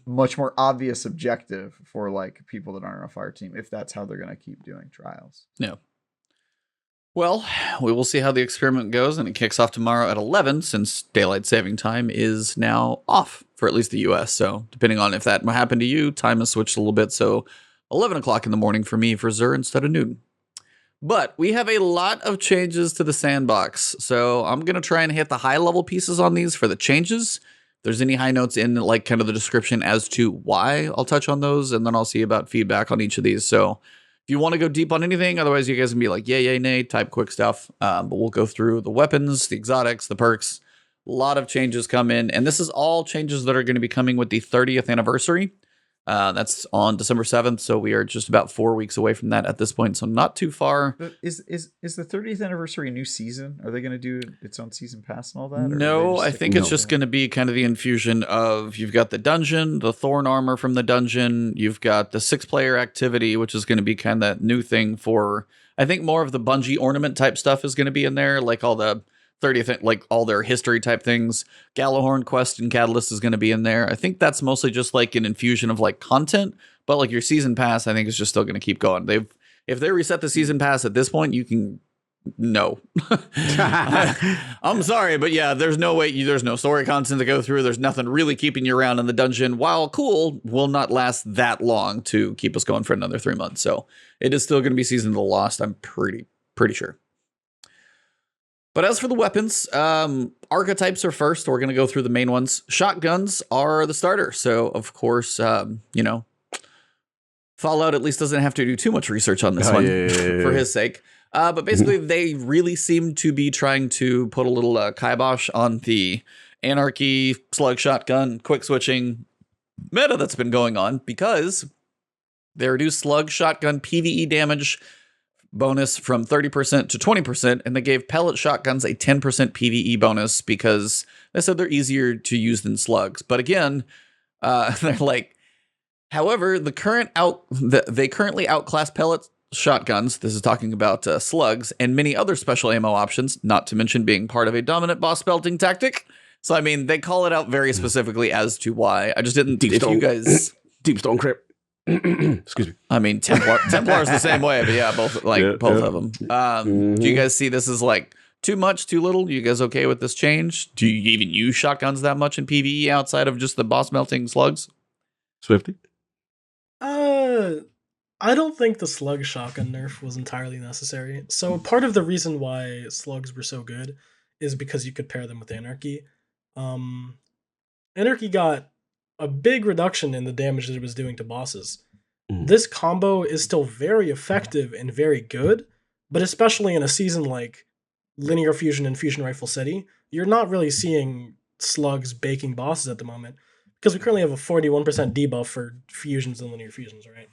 [SPEAKER 3] much more obvious objective for, like, people that aren't on a fire team, if that's how they're going to keep doing Trials.
[SPEAKER 2] Yeah. Well, we will see how the experiment goes, and it kicks off tomorrow at 11, since daylight saving time is now off for at least the US. So depending on if that happened to you, time has switched a little bit. So 11 o'clock in the morning for me for Zur instead of noon. But we have a lot of changes to the sandbox. So I'm going to try and hit the high level pieces on these for the changes. If there's any high notes in like kind of the description as to why, I'll touch on those, and then I'll see about feedback on each of these. So if you want to go deep on anything, otherwise you guys can be like, yay, nay, type quick stuff. But we'll go through the weapons, the exotics, the perks. A lot of changes come in. And this is all changes that are going to be coming with the 30th anniversary. That's on December 7th. So we are just about 4 weeks away from that at this point. So not too far.
[SPEAKER 3] Is the 30th anniversary a new season? Are they going to do its own season pass and all that?
[SPEAKER 2] No, I think it's just going to be kind of the infusion of, you've got the dungeon, the thorn armor from the dungeon. You've got the 6-player activity, which is going to be kind of that new thing for, I think more of the Bungie ornament type stuff is going to be in there. Like all the 30th, like all their history type things. Gallahorn Quest and Catalyst is going to be in there. I think that's mostly just like an infusion of like content, but like your season pass, I think is just still going to keep going. If they reset the season pass at this point, you can no. I'm sorry, but yeah, there's no way. There's no story content to go through. There's nothing really keeping you around in the dungeon. While cool, will not last that long to keep us going for another 3 months. So it is still going to be Season of the Lost. I'm pretty sure. But as for the weapons, archetypes are first. We're going to go through the main ones. Shotguns are the starter. So, of course, Fallout at least doesn't have to do too much research on this one for his sake. But basically, they really seem to be trying to put a little kibosh on the anarchy, slug shotgun, quick switching meta that's been going on, because they reduced slug shotgun PvE damage bonus from 30% to 20%, and they gave pellet shotguns a 10% PvE bonus because they said they're easier to use than slugs. But again, they're like, however, they currently outclass pellets shotguns, this is talking about slugs, and many other special ammo options, not to mention being part of a dominant boss belting tactic. So, I mean, they call it out very specifically as to why. I just didn't...
[SPEAKER 1] Deep
[SPEAKER 2] if
[SPEAKER 1] Stone.
[SPEAKER 2] you guys...
[SPEAKER 1] Deep Stone Crypt. Excuse me.
[SPEAKER 2] I mean, Templar's the same way, but yeah, both of them. Do you guys see this as like too much, too little? You guys okay with this change? Do you even use shotguns that much in PvE outside of just the boss melting slugs?
[SPEAKER 1] Swifty?
[SPEAKER 4] I don't think the slug shotgun nerf was entirely necessary. So part of the reason why slugs were so good is because you could pair them with Anarchy. Anarchy got a big reduction in the damage that it was doing to bosses. This combo is still very effective and very good, but especially in a season like Linear Fusion and Fusion Rifle City, you're not really seeing slugs baking bosses at the moment because we currently have a 41% debuff for fusions and linear fusions, right?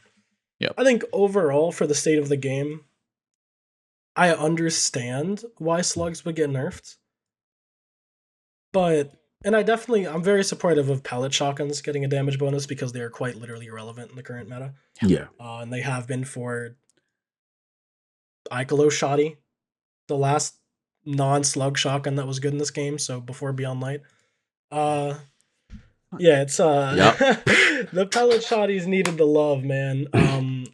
[SPEAKER 2] Yep.
[SPEAKER 4] I think overall for the state of the game, I understand why slugs would get nerfed, but I'm very supportive of pellet shotguns getting a damage bonus because they are quite literally irrelevant in the current meta.
[SPEAKER 1] Yeah.
[SPEAKER 4] And they have been for Icolo Shoddy, the last non-slug shotgun that was good in this game, so before Beyond Light. It's the pellet shotties needed the love, man.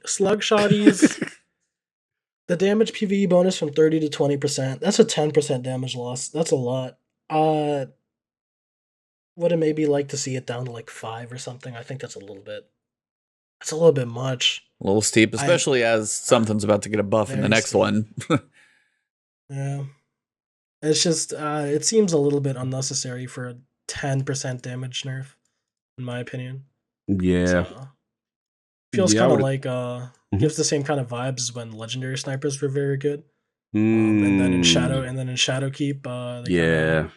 [SPEAKER 4] Slug shotties, the damage PvE bonus from 30 to 20%. That's a 10% damage loss. That's a lot. Would it maybe like to see it down to like 5 or something? I think that's a little bit much.
[SPEAKER 2] A little steep, especially as something's about to get a buff in the next
[SPEAKER 4] steep.
[SPEAKER 2] one.
[SPEAKER 4] Yeah. It's just, it seems a little bit unnecessary for a 10% damage nerf, in my opinion.
[SPEAKER 1] Yeah.
[SPEAKER 4] So, feels kind of like, gives the same kind of vibes as when legendary snipers were very good. And then in Shadowkeep,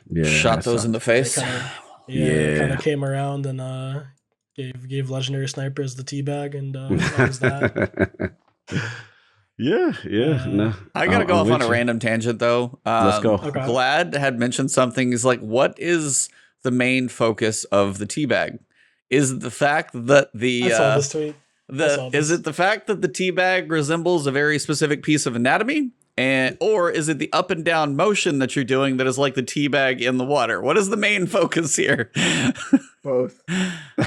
[SPEAKER 4] they
[SPEAKER 2] shot those in the face.
[SPEAKER 4] Kind of came around and gave legendary snipers the teabag, and that was that.
[SPEAKER 1] No.
[SPEAKER 2] I gotta go off on a random tangent though.
[SPEAKER 1] Let's go.
[SPEAKER 4] Okay.
[SPEAKER 2] Glad had mentioned something. Is like, what is the main focus of the teabag? Is it the fact that
[SPEAKER 4] I saw this tweet.
[SPEAKER 2] Is it the fact that the teabag resembles a very specific piece of anatomy? Or is it the up and down motion that you're doing that is like the teabag in the water? What is the main focus here?
[SPEAKER 3] Both. The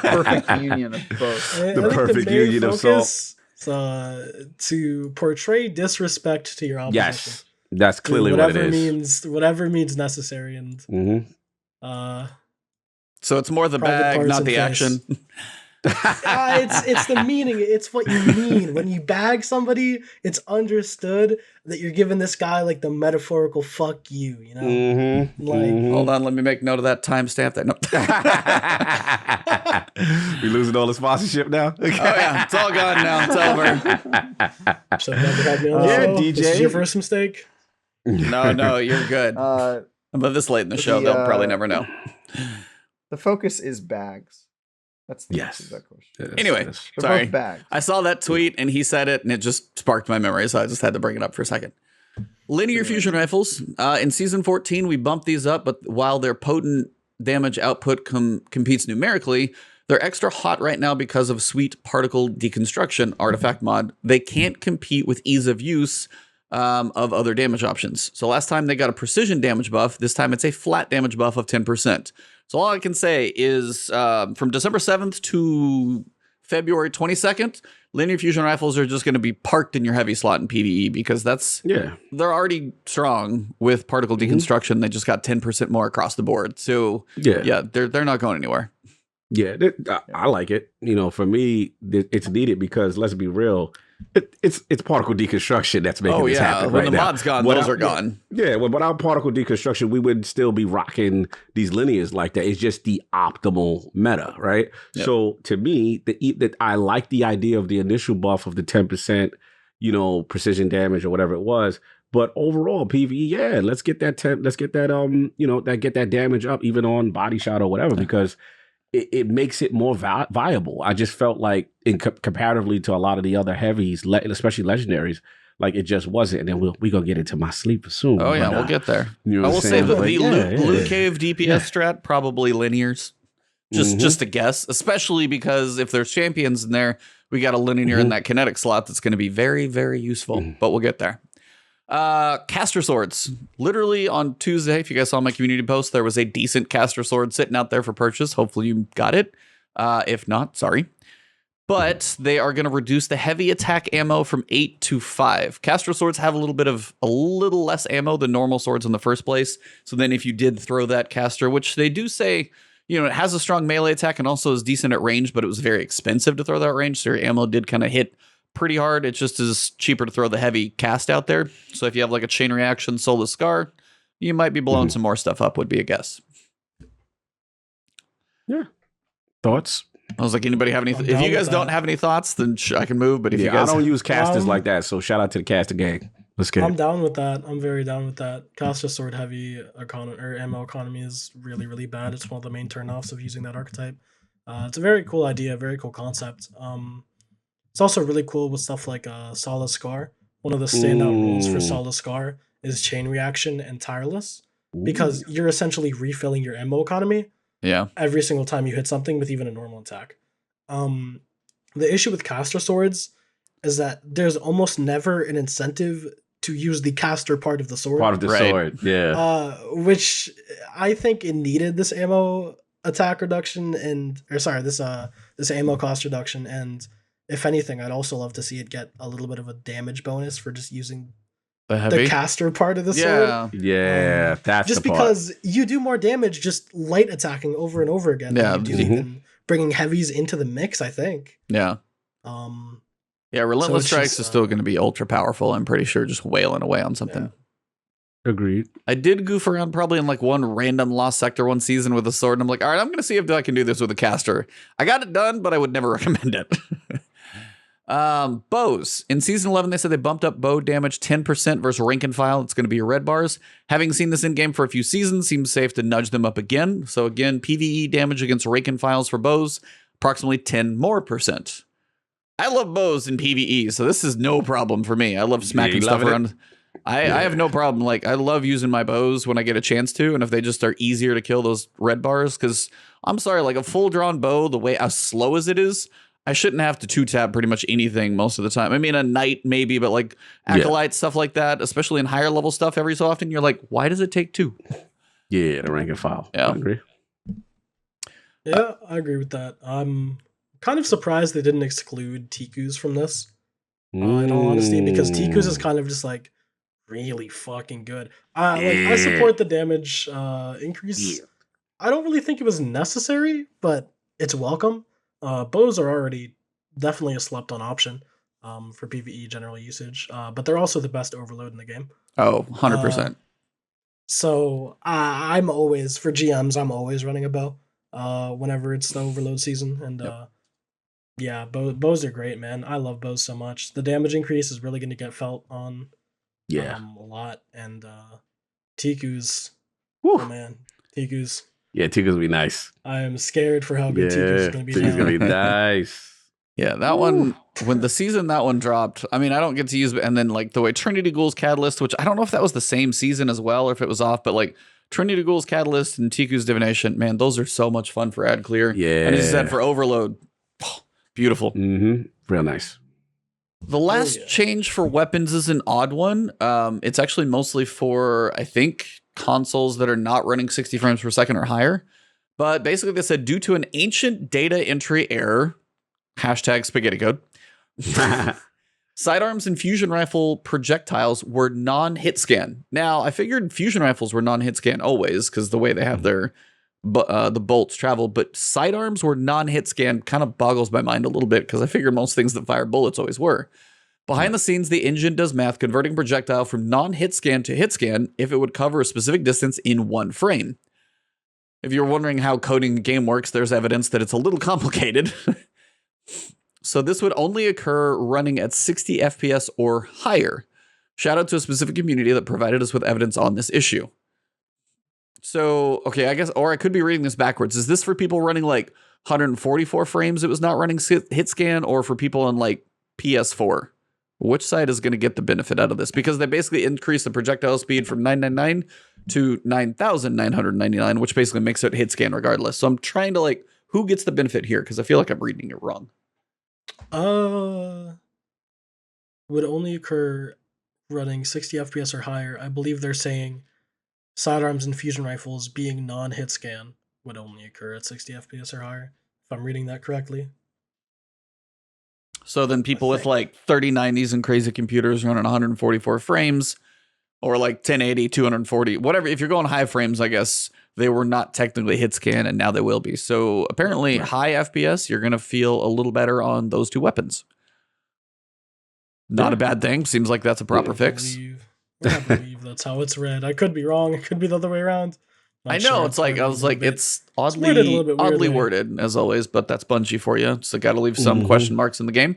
[SPEAKER 3] perfect union of both.
[SPEAKER 1] The perfect union of salt.
[SPEAKER 4] To portray disrespect to your opposition.
[SPEAKER 1] Yes, that's clearly what it is.
[SPEAKER 4] Whatever means necessary, and
[SPEAKER 2] so it's more the bag, not the action.
[SPEAKER 4] It's the meaning. It's what you mean when you bag somebody. It's understood that you're giving this guy like the metaphorical "fuck you." You know,
[SPEAKER 2] Hold on, let me make note of that timestamp. That
[SPEAKER 1] we losing all the sponsorship now.
[SPEAKER 2] Oh yeah, it's all gone now. It's over.
[SPEAKER 4] Should have never had me on the show.
[SPEAKER 1] DJ.
[SPEAKER 4] This is your first mistake.
[SPEAKER 2] No, you're good. But this late in the show, they'll probably never know.
[SPEAKER 3] The focus is bags. That's the answer to that question.
[SPEAKER 2] Anyway, sorry. I saw that tweet and he said it and it just sparked my memory, so I just had to bring it up for a second. Linear fusion rifles. In Season 14, we bumped these up, but while their potent damage output competes numerically, they're extra hot right now because of sweet particle deconstruction artifact mod. They can't compete with ease of use of other damage options. So last time they got a precision damage buff. This time it's a flat damage buff of 10%. So all I can say is from December 7th to February 22nd, linear fusion rifles are just going to be parked in your heavy slot in PvE because they're already strong with particle deconstruction. They just got 10% more across the board. So they're not going anywhere.
[SPEAKER 1] Yeah, I like it. You know, for me, it's needed because let's be real. It's particle deconstruction that's making this happen
[SPEAKER 2] when
[SPEAKER 1] right
[SPEAKER 2] the
[SPEAKER 1] now.
[SPEAKER 2] mod's gone, those are gone.
[SPEAKER 1] Yeah, well, without particle deconstruction, we would still be rocking these linears like that. It's just the optimal meta, right? Yep. So to me, that I like the idea of the initial buff of the 10%, precision damage or whatever it was. But overall, PvE, let's get that get that damage up even on body shot or whatever because it makes it more viable. I just felt like, comparatively to a lot of the other heavies, especially legendaries, like it just wasn't. And then we're going to get into my sleeper soon.
[SPEAKER 2] Oh, yeah, we'll get there. I will say that the Loot Cave DPS strat, probably linears. Just a guess, especially because if there's champions in there, we got a linear in that kinetic slot that's going to be very, very useful, but we'll get there. Caster swords. Literally on Tuesday, if you guys saw my community post, there was a decent caster sword sitting out there for purchase. Hopefully you got it. If not, sorry. But they are going to reduce the heavy attack ammo from 8 to 5. Caster swords have a little less ammo than normal swords in the first place. So then if you did throw that caster, which they do say, you know, it has a strong melee attack and also is decent at range, but it was very expensive to throw that range. So your ammo did kind of hit pretty hard. It just is cheaper to throw the heavy cast out there. So if you have like a chain reaction Soulless Scar, you might be blowing some more stuff up, would be a guess.
[SPEAKER 1] Yeah. Thoughts?
[SPEAKER 2] I was like, anybody have any? If you guys don't have any thoughts, then I can move. But if you guys,
[SPEAKER 1] I don't use casters like that. So shout out to the caster gang. Let's get
[SPEAKER 4] I'm down with that. I'm very down with that. Caster sword heavy ammo economy is really, really bad. It's one of the main turnoffs of using that archetype. It's a very cool idea, very cool concept. It's also really cool with stuff like Soulless Scar. One of the standout rules for Soulless Scar is chain reaction and tireless, because you're essentially refilling your ammo economy.
[SPEAKER 2] Yeah.
[SPEAKER 4] Every single time you hit something with even a normal attack. The issue with caster swords is that there's almost never an incentive to use the caster part of the sword.
[SPEAKER 1] Part of the sword, yeah.
[SPEAKER 4] Which I think it needed this ammo attack reduction this ammo cost reduction, and if anything, I'd also love to see it get a little bit of a damage bonus for just using the caster part of the sword.
[SPEAKER 1] Yeah, that's
[SPEAKER 4] just
[SPEAKER 1] the part.
[SPEAKER 4] because you do more damage just light attacking over and over again than you do even bringing heavies into the mix, I think.
[SPEAKER 2] Yeah. Relentless Strikes is still going to be ultra powerful, I'm pretty sure, just wailing away on something.
[SPEAKER 1] Yeah. Agreed.
[SPEAKER 2] I did goof around probably in like one random Lost Sector one season with a sword, and I'm like, all right, I'm going to see if I can do this with a caster. I got it done, but I would never recommend it. Bows. In Season 11, they said they bumped up bow damage 10% versus rank and file. It's going to be your red bars. Having seen this in-game for a few seasons, seems safe to nudge them up again. So again, PvE damage against rank and files for bows, approximately 10% more. I love bows in PvE, so this is no problem for me. I love smacking stuff around. I have no problem. Like, I love using my bows when I get a chance to, and if they just are easier to kill those red bars, because I'm sorry, like a full-drawn bow, the way as slow as it is, I shouldn't have to 2-tab pretty much anything most of the time. I mean, a knight maybe, but like acolyte stuff like that, especially in higher level stuff every so often, you're like, why does it take 2?
[SPEAKER 1] Yeah, the rank and file.
[SPEAKER 2] Yeah.
[SPEAKER 1] I agree.
[SPEAKER 4] Yeah, I agree with that. I'm kind of surprised they didn't exclude Tikus from this, in all honesty, because Tikus is kind of just like really fucking good. I support the damage increase. Yeah. I don't really think it was necessary, but it's welcome. Bows are already definitely a slept-on option for PvE general usage, but they're also the best overload in the game.
[SPEAKER 2] Oh, 100%.
[SPEAKER 4] So I'm always, for GMs, I'm always running a bow whenever it's the overload season. And bows are great, man. I love bows so much. The damage increase is really going to get felt on a lot. And Tikus, oh man, Tikus.
[SPEAKER 1] Yeah, Tikus will be nice.
[SPEAKER 4] I am scared for how good Tikus is going to be.
[SPEAKER 1] Tikus going to be nice.
[SPEAKER 2] Yeah, that one, when the season that one dropped, I mean, I don't get to use it. And then like the way Trinity Ghoul's Catalyst, which I don't know if that was the same season as well or if it was off, but like Trinity Ghoul's Catalyst and Tiku's Divination, man, those are so much fun for ad clear.
[SPEAKER 1] Yeah.
[SPEAKER 2] And as you said, for overload, beautiful.
[SPEAKER 1] Real nice.
[SPEAKER 2] The last change for weapons is an odd one. It's actually mostly for, I think, consoles that are not running 60 frames per second or higher. But basically they said, due to an ancient data entry error, hashtag spaghetti code, sidearms and fusion rifle projectiles were non-hit scan. Now, I figured fusion rifles were non-hit scan always because the way they have their the bolts travel, but sidearms were non-hit scan kind of boggles my mind a little bit because I figured most things that fire bullets always were. Behind the scenes, the engine does math converting projectile from non-hit scan to hit scan if it would cover a specific distance in one frame. If you're wondering how coding the game works, there's evidence that it's a little complicated. So this would only occur running at 60 FPS or higher. Shout out to a specific community that provided us with evidence on this issue. So, okay, I guess, or I could be reading this backwards. Is this for people running like 144 frames it was not running hit scan, or for people on like PS4? Which side is going to get the benefit out of this? Because they basically increased the projectile speed from 999 to 9,999, which basically makes it hit scan regardless. So I'm trying to like who gets the benefit here? Because I feel like I'm reading it wrong.
[SPEAKER 4] Would only occur running 60 FPS or higher. I believe they're saying sidearms and fusion rifles being non-hit scan would only occur at 60 FPS or higher, if I'm reading that correctly.
[SPEAKER 2] So then people with like 3090s and crazy computers running 144 frames, or like 1080, 240, whatever. If you're going high frames, I guess they were not technically hit scan, and now they will be. So apparently high FPS, you're going to feel a little better on those two weapons. Not a bad thing. Seems like that's a proper fix.
[SPEAKER 4] I believe that's how it's read. I could be wrong. It could be the other way around.
[SPEAKER 2] I know. It's like, I was like, it's oddly worded as always, but that's Bungie for you. So got to leave some question marks in the game.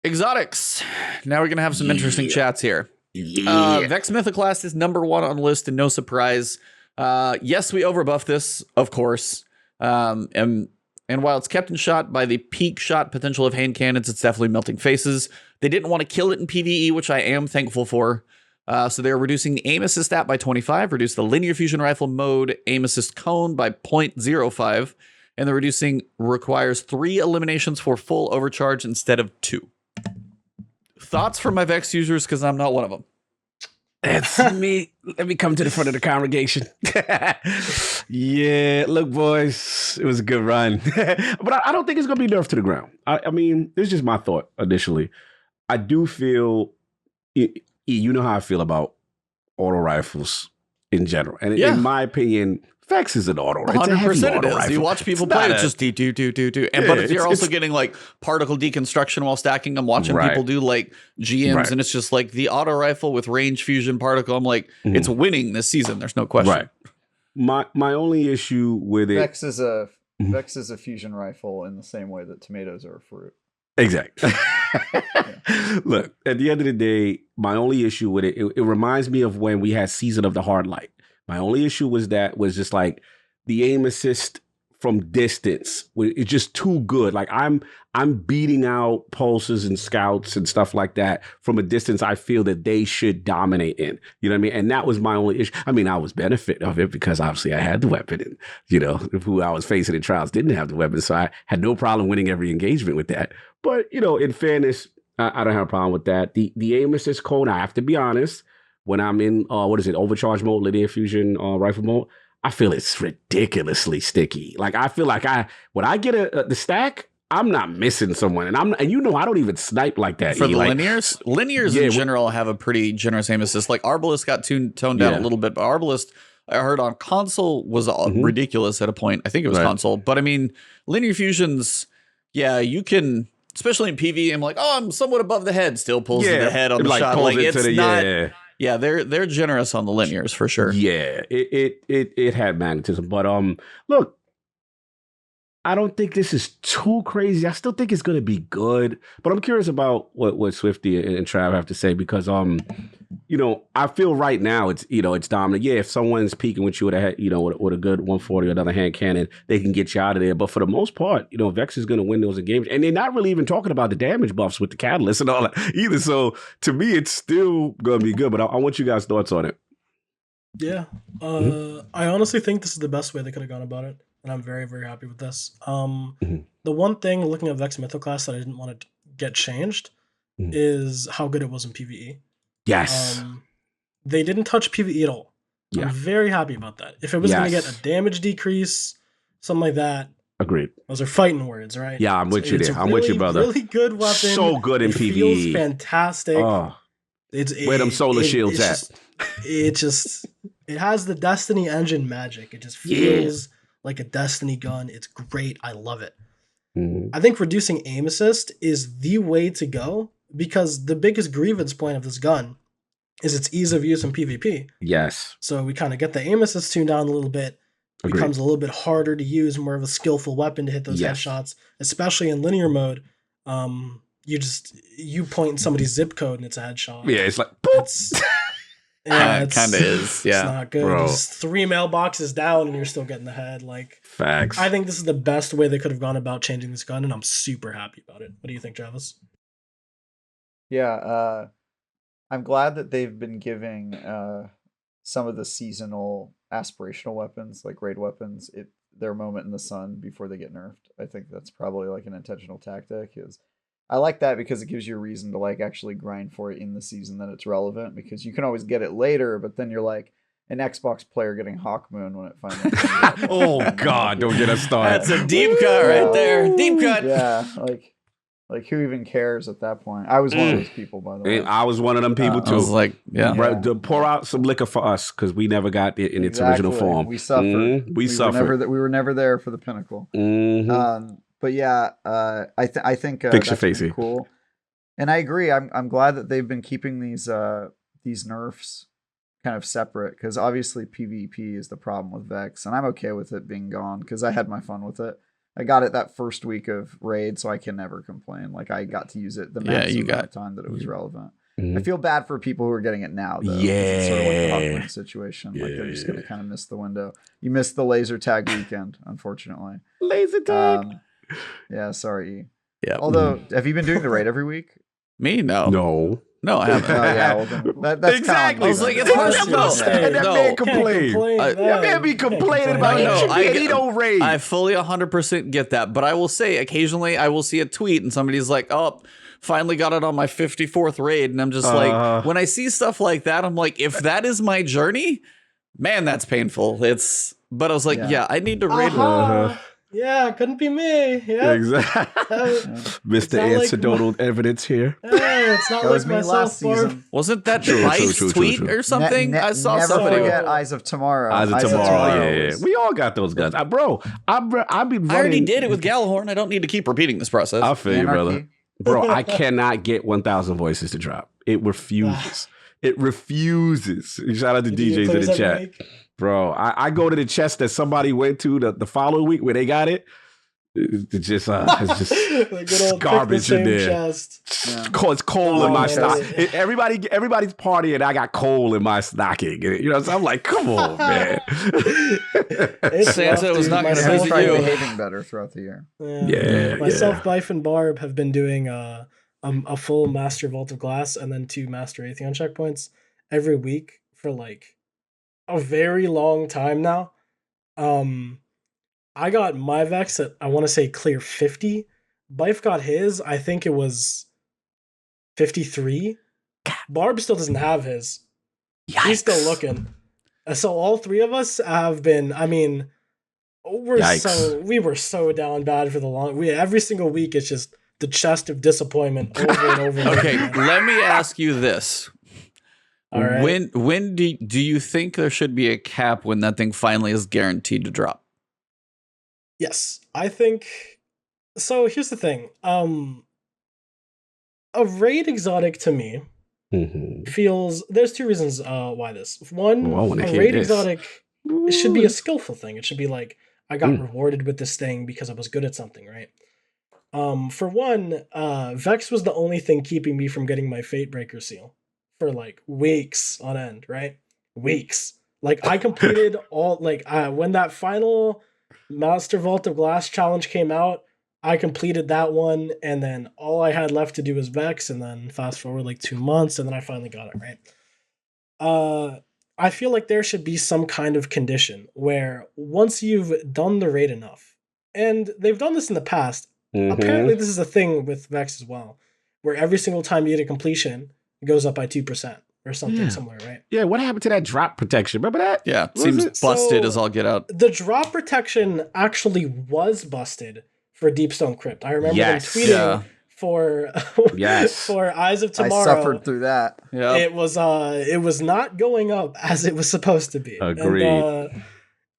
[SPEAKER 2] Exotics. Now we're going to have some interesting chats here. Vex Mythoclast is number 1 on the list, and no surprise. Yes, we overbuffed this, of course. And while it's kept in shot by the peak shot potential of hand cannons, it's definitely melting faces. They didn't want to kill it in PvE, which I am thankful for. So they're reducing the aim assist stat by 25, reduce the linear fusion rifle mode aim assist cone by 0.05, and the reducing requires 3 eliminations for full overcharge instead of 2. Thoughts from my Vex users, because I'm not one of them.
[SPEAKER 1] That's me. Let me come to the front of the congregation. Yeah, look, boys, it was a good run. But I don't think it's going to be nerfed to the ground. I mean, this is just my thought initially. I do feel, you know how I feel about auto rifles in general. And in my opinion, Vex is an auto rifle.
[SPEAKER 2] 100% it is. Rifle. You watch people play, it's just do. And but you're also getting like particle deconstruction while stacking. I'm watching people do like GMs, and it's just like the auto rifle with range fusion particle. I'm like, it's winning this season. There's no question.
[SPEAKER 1] Right. My only issue with it,
[SPEAKER 3] Vex is a fusion rifle in the same way that tomatoes are a fruit.
[SPEAKER 1] Exactly. Look, at the end of the day, my only issue with it reminds me of when we had Season of the Hard Light. My only issue was just like the aim assist from distance. It's just too good. Like I'm beating out pulses and scouts and stuff like that from a distance I feel that they should dominate in. You know what I mean? And that was my only issue. I mean, I was benefit of it because obviously I had the weapon, and who I was facing in trials didn't have the weapon, so I had no problem winning every engagement with that. But in fairness, I don't have a problem with that. The aim assist code, I have to be honest. When I'm in, overcharge mode, linear fusion rifle mode, I feel it's ridiculously sticky. Like, I feel like when I get the stack, I'm not missing someone. And I don't even snipe like that.
[SPEAKER 2] For the linears? Linears in general have a pretty generous aim assist. Like, Arbalist got toned down a little bit, but Arbalist, I heard on console, was ridiculous at a point. I think it was console. But, I mean, linear fusions, you can... Especially in PvE, I'm like, I'm somewhat above the head. Still pulls the head on the shot. Like, it's not... Yeah, they're generous on the linears for sure.
[SPEAKER 1] Yeah, it had magnetism, but look, I don't think this is too crazy. I still think it's going to be good, but I'm curious about what Swifty and Trav have to say because I feel right now it's dominant. Yeah, if someone's peeking with you with a with a good 140 or another hand cannon, they can get you out of there. But for the most part, Vex is going to win those engagements, and they're not really even talking about the damage buffs with the catalyst and all that either. So to me, it's still going to be good. But I want you guys' thoughts on it.
[SPEAKER 4] Yeah, I honestly think this is the best way they could have gone about it, and I'm very, very happy with this. The one thing looking at Vex Mythoclast that I didn't want to get changed is how good it was in PvE.
[SPEAKER 1] Yes.
[SPEAKER 4] They didn't touch PvE at all.
[SPEAKER 1] Yeah.
[SPEAKER 4] I'm very happy about that. If it was going to get a damage decrease, something like that.
[SPEAKER 1] Agreed.
[SPEAKER 4] Those are fighting words, right?
[SPEAKER 1] Yeah, I'm with you there. I'm with you, brother.
[SPEAKER 4] Really good weapon.
[SPEAKER 1] So good in PvE.
[SPEAKER 4] Feels fantastic.
[SPEAKER 1] Oh. Where them solar shields at?
[SPEAKER 4] It has the Destiny engine magic. It just feels like a Destiny gun. It's great. I love it. I think reducing aim assist is the way to go because the biggest grievance point of this gun is its ease of use in PvP.
[SPEAKER 1] Yes. So
[SPEAKER 4] we kind of get the aim assist tuned down a little bit. It becomes a little bit harder to use, more of a skillful weapon to hit those headshots, especially in linear mode. You point in somebody's zip code and it's a headshot.
[SPEAKER 1] Yeah, it's like
[SPEAKER 2] it kind of is. Yeah,
[SPEAKER 4] it's not good.
[SPEAKER 1] Bro.
[SPEAKER 4] Just 3 mailboxes down and you're still getting the head. Like
[SPEAKER 1] facts.
[SPEAKER 4] I think this is the best way they could have gone about changing this gun, and I'm super happy about it. What do you think, Travis?
[SPEAKER 3] Yeah, I'm glad that they've been giving some of the seasonal aspirational weapons, like raid weapons, their moment in the sun before they get nerfed. I think that's probably like an intentional tactic. Is I like that because it gives you a reason to like actually grind for it in the season that it's relevant, because you can always get it later, but then you're like an Xbox player getting Hawkmoon when it finally comes out.
[SPEAKER 1] Oh God, don't get us started.
[SPEAKER 2] That's a deep cut right there. Deep cut.
[SPEAKER 3] Yeah, like who even cares at that point? I was one of those people, by the way.
[SPEAKER 1] And I was one of them people
[SPEAKER 2] I
[SPEAKER 1] too.
[SPEAKER 2] was like, yeah.
[SPEAKER 1] Right, to pour out some liquor for us because we never got it in its original form.
[SPEAKER 3] We suffered.
[SPEAKER 1] We suffered.
[SPEAKER 3] We were never there for the pinnacle. But yeah, I think
[SPEAKER 1] Fix your
[SPEAKER 3] that's
[SPEAKER 1] face
[SPEAKER 3] been
[SPEAKER 1] here.
[SPEAKER 3] cool. And I agree. I'm glad that they've been keeping these nerfs kind of separate, because obviously PvP is the problem with Vex, and I'm okay with it being gone because I had my fun with it. I got it that first week of raid, so I can never complain. Like I got to use it the maximum amount of time that it was relevant. I feel bad for people who are getting it now, though. It's sort of like the Hawkmoon situation. Like they're just gonna kind of miss the window. You missed the laser tag weekend, unfortunately.
[SPEAKER 1] Laser tag.
[SPEAKER 3] Yeah, sorry.
[SPEAKER 2] Yeah.
[SPEAKER 3] Although, have you been doing the raid every week?
[SPEAKER 2] Me? No.
[SPEAKER 1] No,
[SPEAKER 2] I haven't.
[SPEAKER 3] Oh yeah, well, then that's
[SPEAKER 1] exactly.
[SPEAKER 3] I
[SPEAKER 2] was like, it's personal.
[SPEAKER 1] And that man complained. That man be complaining about he don't raid.
[SPEAKER 2] I fully 100% get that, but I will say occasionally I will see a tweet and somebody's like, "Oh, finally got it on my 54th raid," and I'm just like, when I see stuff like that, I'm like, if that is my journey, man, that's painful. But I was like, yeah, I need to raid.
[SPEAKER 4] Yeah, couldn't be me. Yeah,
[SPEAKER 1] exactly. Mr. Anecdotal evidence here.
[SPEAKER 4] It's not
[SPEAKER 3] that was
[SPEAKER 4] like
[SPEAKER 3] me last season.
[SPEAKER 2] Wasn't that Vice tweet or something? I saw
[SPEAKER 3] never
[SPEAKER 2] somebody.
[SPEAKER 3] Forget Eyes of Tomorrow.
[SPEAKER 1] Eyes of Tomorrow. Yeah. We all got those guns. Bro, I've been running.
[SPEAKER 2] I already did it with Galahorn. I don't need to keep repeating this process.
[SPEAKER 1] I feel you, brother. Bro, I cannot get 1,000 voices to drop. It refuses. It refuses. Shout out to DJs in the chat. Bro, I go to the chest that somebody went to the following week where they got it. It's just garbage in there. It's coal in my stock. Everybody's partying. I got coal in my stocking. You know, so I'm like, come on, man.
[SPEAKER 2] Santa was not going to visit you.
[SPEAKER 3] Behaving better throughout the year.
[SPEAKER 4] Yeah. Myself, Bife, and Barb have been doing a full Master Vault of Glass and then 2 Master Atheon checkpoints every week for like a very long time now. I got my Vex at, I want to say, clear 50. Bife got his, I think it was 53. Barb still doesn't have his.
[SPEAKER 1] Yikes.
[SPEAKER 4] He's still looking. So all 3 of us have been, I mean, we were so down bad for the long, every single week it's just the chest of disappointment over and over.
[SPEAKER 2] Okay, let me ask you this.
[SPEAKER 4] All right.
[SPEAKER 2] When do you think there should be a cap when that thing finally is guaranteed to drop?
[SPEAKER 4] Yes, I think so. Here's the thing. A raid exotic to me feels, there's 2 reasons why this. One, a raid exotic, it should be a skillful thing. It should be like, I got rewarded with this thing because I was good at something, right? For one, Vex was the only thing keeping me from getting my Fatebreaker seal for like weeks on end, right? Weeks. Like I completed all, like when that final Master Vault of Glass challenge came out, I completed that one, and then all I had left to do was Vex, and then fast forward like 2 months, and then I finally got it, right? I feel like there should be some kind of condition where once you've done the raid enough, and they've done this in the past, apparently this is a thing with Vex as well, where every single time you get a completion, it goes up by 2% or something similar, right?
[SPEAKER 1] Yeah, what happened to that drop protection? Remember that?
[SPEAKER 2] Yeah, seems busted as all get out.
[SPEAKER 4] The drop protection actually was busted for Deepstone Crypt. I remember them tweeting for for Eyes of Tomorrow.
[SPEAKER 3] I suffered through that.
[SPEAKER 2] Yeah,
[SPEAKER 4] it was not going up as it was supposed to be.
[SPEAKER 1] Agreed.
[SPEAKER 4] And,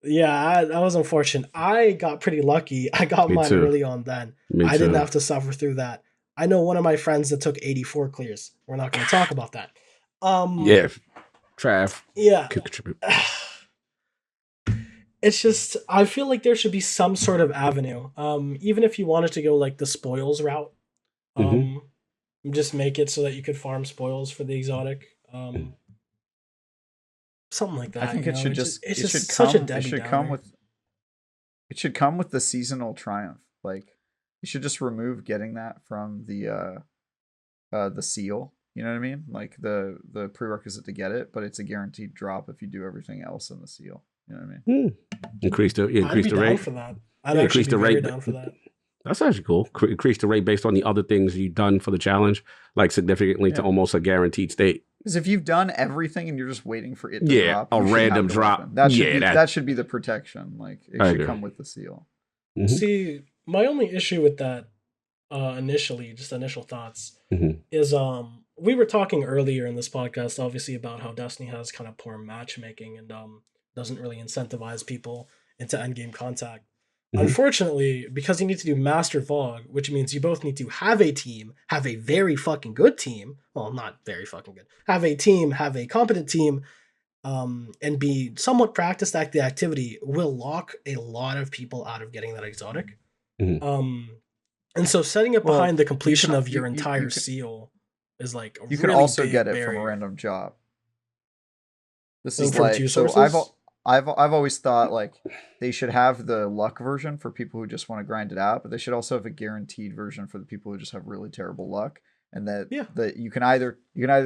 [SPEAKER 4] that was unfortunate. I got pretty lucky. I got mine early on then. I didn't have to suffer through that. I know one of my friends that took 84 clears. We're not going to talk about that.
[SPEAKER 1] Trav.
[SPEAKER 4] Yeah. It's just, I feel like there should be some sort of avenue. Even if you wanted to go like the spoils route, just make it so that you could farm spoils for the exotic. Something like that.
[SPEAKER 3] I think it should just come with the seasonal triumph. Like you should just remove getting that from the seal. You know what I mean? Like the prerequisite to get it, but it's a guaranteed drop if you do everything else in the seal. You know what I mean?
[SPEAKER 1] Increase the
[SPEAKER 4] down
[SPEAKER 1] rate
[SPEAKER 4] for that. I'd actually be very down for that.
[SPEAKER 1] That's actually cool. Increase the rate based on the other things you've done for the challenge, like significantly to almost a guaranteed state.
[SPEAKER 3] Because if you've done everything and you're just waiting for it to drop,
[SPEAKER 1] a random drop.
[SPEAKER 3] That should be the protection. Like it should come with the seal.
[SPEAKER 4] Mm-hmm. See, my only issue with that initial thoughts is we were talking earlier in this podcast obviously about how Destiny has kind of poor matchmaking and doesn't really incentivize people into endgame contact. Unfortunately, because you need to do Master Vogue, which means you both need to have a team, have a very fucking good team. Well, not very fucking good. Have a team, have a competent team, and be somewhat practiced at the activity will lock a lot of people out of getting that exotic. And so setting it behind the completion of your entire seal is like a
[SPEAKER 3] you
[SPEAKER 4] really
[SPEAKER 3] can also
[SPEAKER 4] big
[SPEAKER 3] get it
[SPEAKER 4] barrier.
[SPEAKER 3] from a random job. This
[SPEAKER 4] And
[SPEAKER 3] is
[SPEAKER 4] from
[SPEAKER 3] like
[SPEAKER 4] two
[SPEAKER 3] so
[SPEAKER 4] sources?
[SPEAKER 3] I've always thought like they should have the luck version for people who just want to grind it out, but they should also have a guaranteed version for the people who just have really terrible luck. And that you can either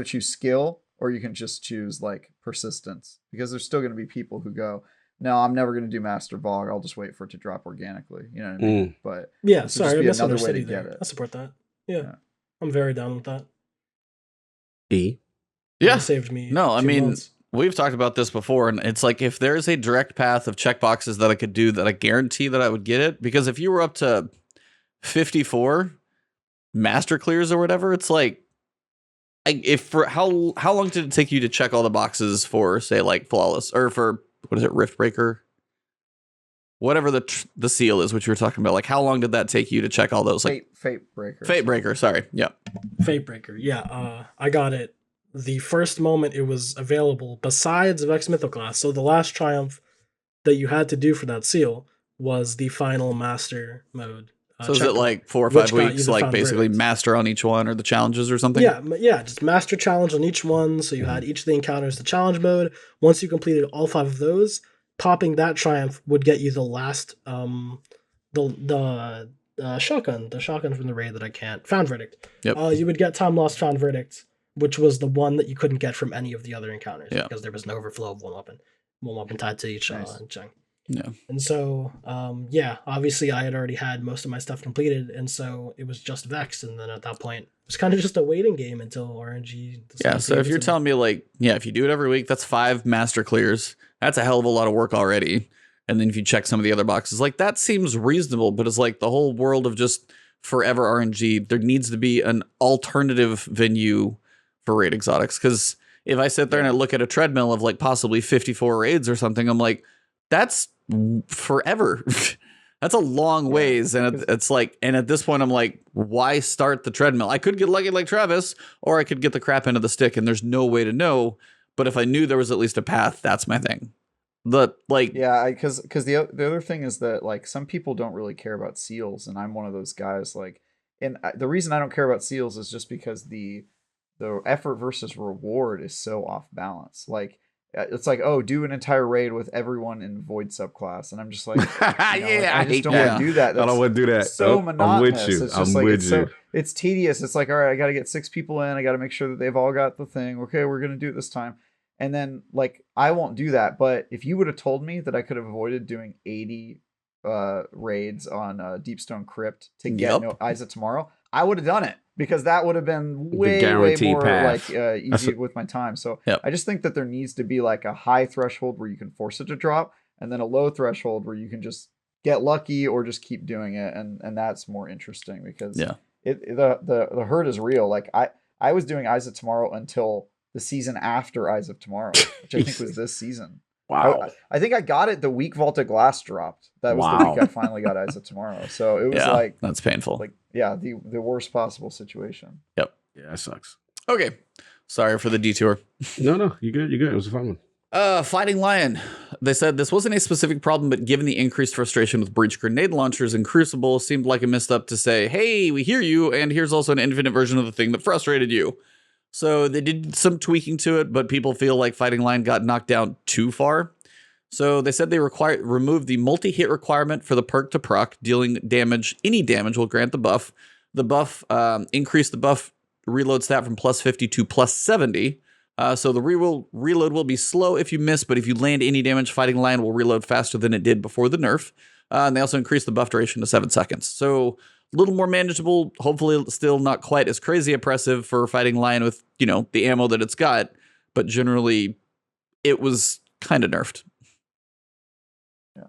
[SPEAKER 3] choose skill or you can just choose like persistence, because there's still going to be people who go, no, I'm never going to do Master Vogue. I'll just wait for it to drop organically. You know what I mean? But
[SPEAKER 4] yeah, sorry, I
[SPEAKER 3] be another way
[SPEAKER 4] misunderstood
[SPEAKER 3] to
[SPEAKER 4] you
[SPEAKER 3] get
[SPEAKER 4] there.
[SPEAKER 3] it.
[SPEAKER 4] I support that. Yeah, I'm very down with that.
[SPEAKER 1] Yeah.
[SPEAKER 4] It saved me.
[SPEAKER 2] No, I
[SPEAKER 4] 2
[SPEAKER 2] mean,
[SPEAKER 4] months.
[SPEAKER 2] we've talked about this before, and it's like if there's a direct path of checkboxes that I could do that I guarantee that I would get it, because if you were up to 54 master clears or whatever, it's like, how long did it take you to check all the boxes for, say, like flawless, or for what is it, Rift Breaker, whatever the seal is, which you were talking about? Like, how long did that take you to check all those? Like
[SPEAKER 3] Fate Breaker.
[SPEAKER 2] Fate Breaker. Sorry. Yeah.
[SPEAKER 4] Fate Breaker. Yeah. I got it the first moment it was available, besides Vex Mythoclast. So the last triumph that you had to do for that seal was the final master mode.
[SPEAKER 2] So is it like 4 or 5 weeks, like basically master on each one, or the challenges or something?
[SPEAKER 4] Yeah, just master challenge on each one. So you had each of the encounters, the challenge mode. Once you completed all 5 of those, topping that triumph would get you the last, the shotgun from the raid that I can't. Found Verdict.
[SPEAKER 2] Yep.
[SPEAKER 4] You would get Time Lost Found Verdict, which was the one that you couldn't get from any of the other encounters because there was an overflow of one weapon tied to each Cheng.
[SPEAKER 2] Yeah.
[SPEAKER 4] And so, obviously I had already had most of my stuff completed, and so it was just Vex, and then at that point, it was kind of just a waiting game until RNG.
[SPEAKER 2] Yeah, so if you're telling me, like, if you do it every week, that's 5 master clears. That's a hell of a lot of work already. And then if you check some of the other boxes, like, that seems reasonable, but it's like the whole world of just forever RNG, there needs to be an alternative venue for raid exotics. Because if I sit there and I look at a treadmill of, like, possibly 54 raids or something, I'm like, that's forever. That's a long ways, and it's like, and at this point I'm like, why start the treadmill? I could get lucky like Travis, or I could get the crap end of the stick, and there's no way to know. But if I knew there was at least a path, that's my thing. Because
[SPEAKER 3] the other thing is that, like, some people don't really care about seals, and I'm one of those guys. Like, and the reason I don't care about seals is just because the effort versus reward is so off balance. Like, it's like, oh, do an entire raid with everyone in Void subclass, and I'm just like, I just don't want to do that.
[SPEAKER 1] I don't want to do that.
[SPEAKER 3] So monotonous.
[SPEAKER 1] I'm with you.
[SPEAKER 3] It's just it's tedious. It's like, all right, I got to get 6 people in. I got to make sure that they've all got the thing. Okay, we're gonna do it this time, and then, like, I won't do that. But if you would have told me that I could have avoided doing 80 raids on Deepstone Crypt to get Eyes of Tomorrow, I would have done it. Because that would have been way more path. Like easy with my time. So I just think that there needs to be like a high threshold where you can force it to drop, and then a low threshold where you can just get lucky or just keep doing it, and that's more interesting because the hurt is real. Like I was doing Eyes of Tomorrow until the season after Eyes of Tomorrow, which I think was this season.
[SPEAKER 1] Wow.
[SPEAKER 3] I think I got it the week Vaulted Glass dropped. That was the week I finally got Eyes of Tomorrow. So it was like,
[SPEAKER 2] that's painful.
[SPEAKER 3] Like, the worst possible situation.
[SPEAKER 2] Yep.
[SPEAKER 1] Yeah, that sucks.
[SPEAKER 2] Okay. Sorry for the detour.
[SPEAKER 1] No, you good. It was a fun one.
[SPEAKER 2] Fighting Lion. They said this wasn't a specific problem, but given the increased frustration with breach grenade launchers and Crucible, seemed like a misstep to say, hey, we hear you, and here's also an infinite version of the thing that frustrated you. So they did some tweaking to it, but people feel like Fighting Lion got knocked down too far. So they said they removed the multi-hit requirement for the perk to proc. Dealing damage, any damage will grant the buff. The buff increased the buff reload stat from +50 to +70. So the reload will be slow if you miss, but if you land any damage, Fighting Lion will reload faster than it did before the nerf. And they also increased the buff duration to 7 seconds. So a little more manageable, hopefully still not quite as crazy oppressive for Fighting Lion with, the ammo that it's got, but generally it was kind of nerfed.
[SPEAKER 3] Yeah.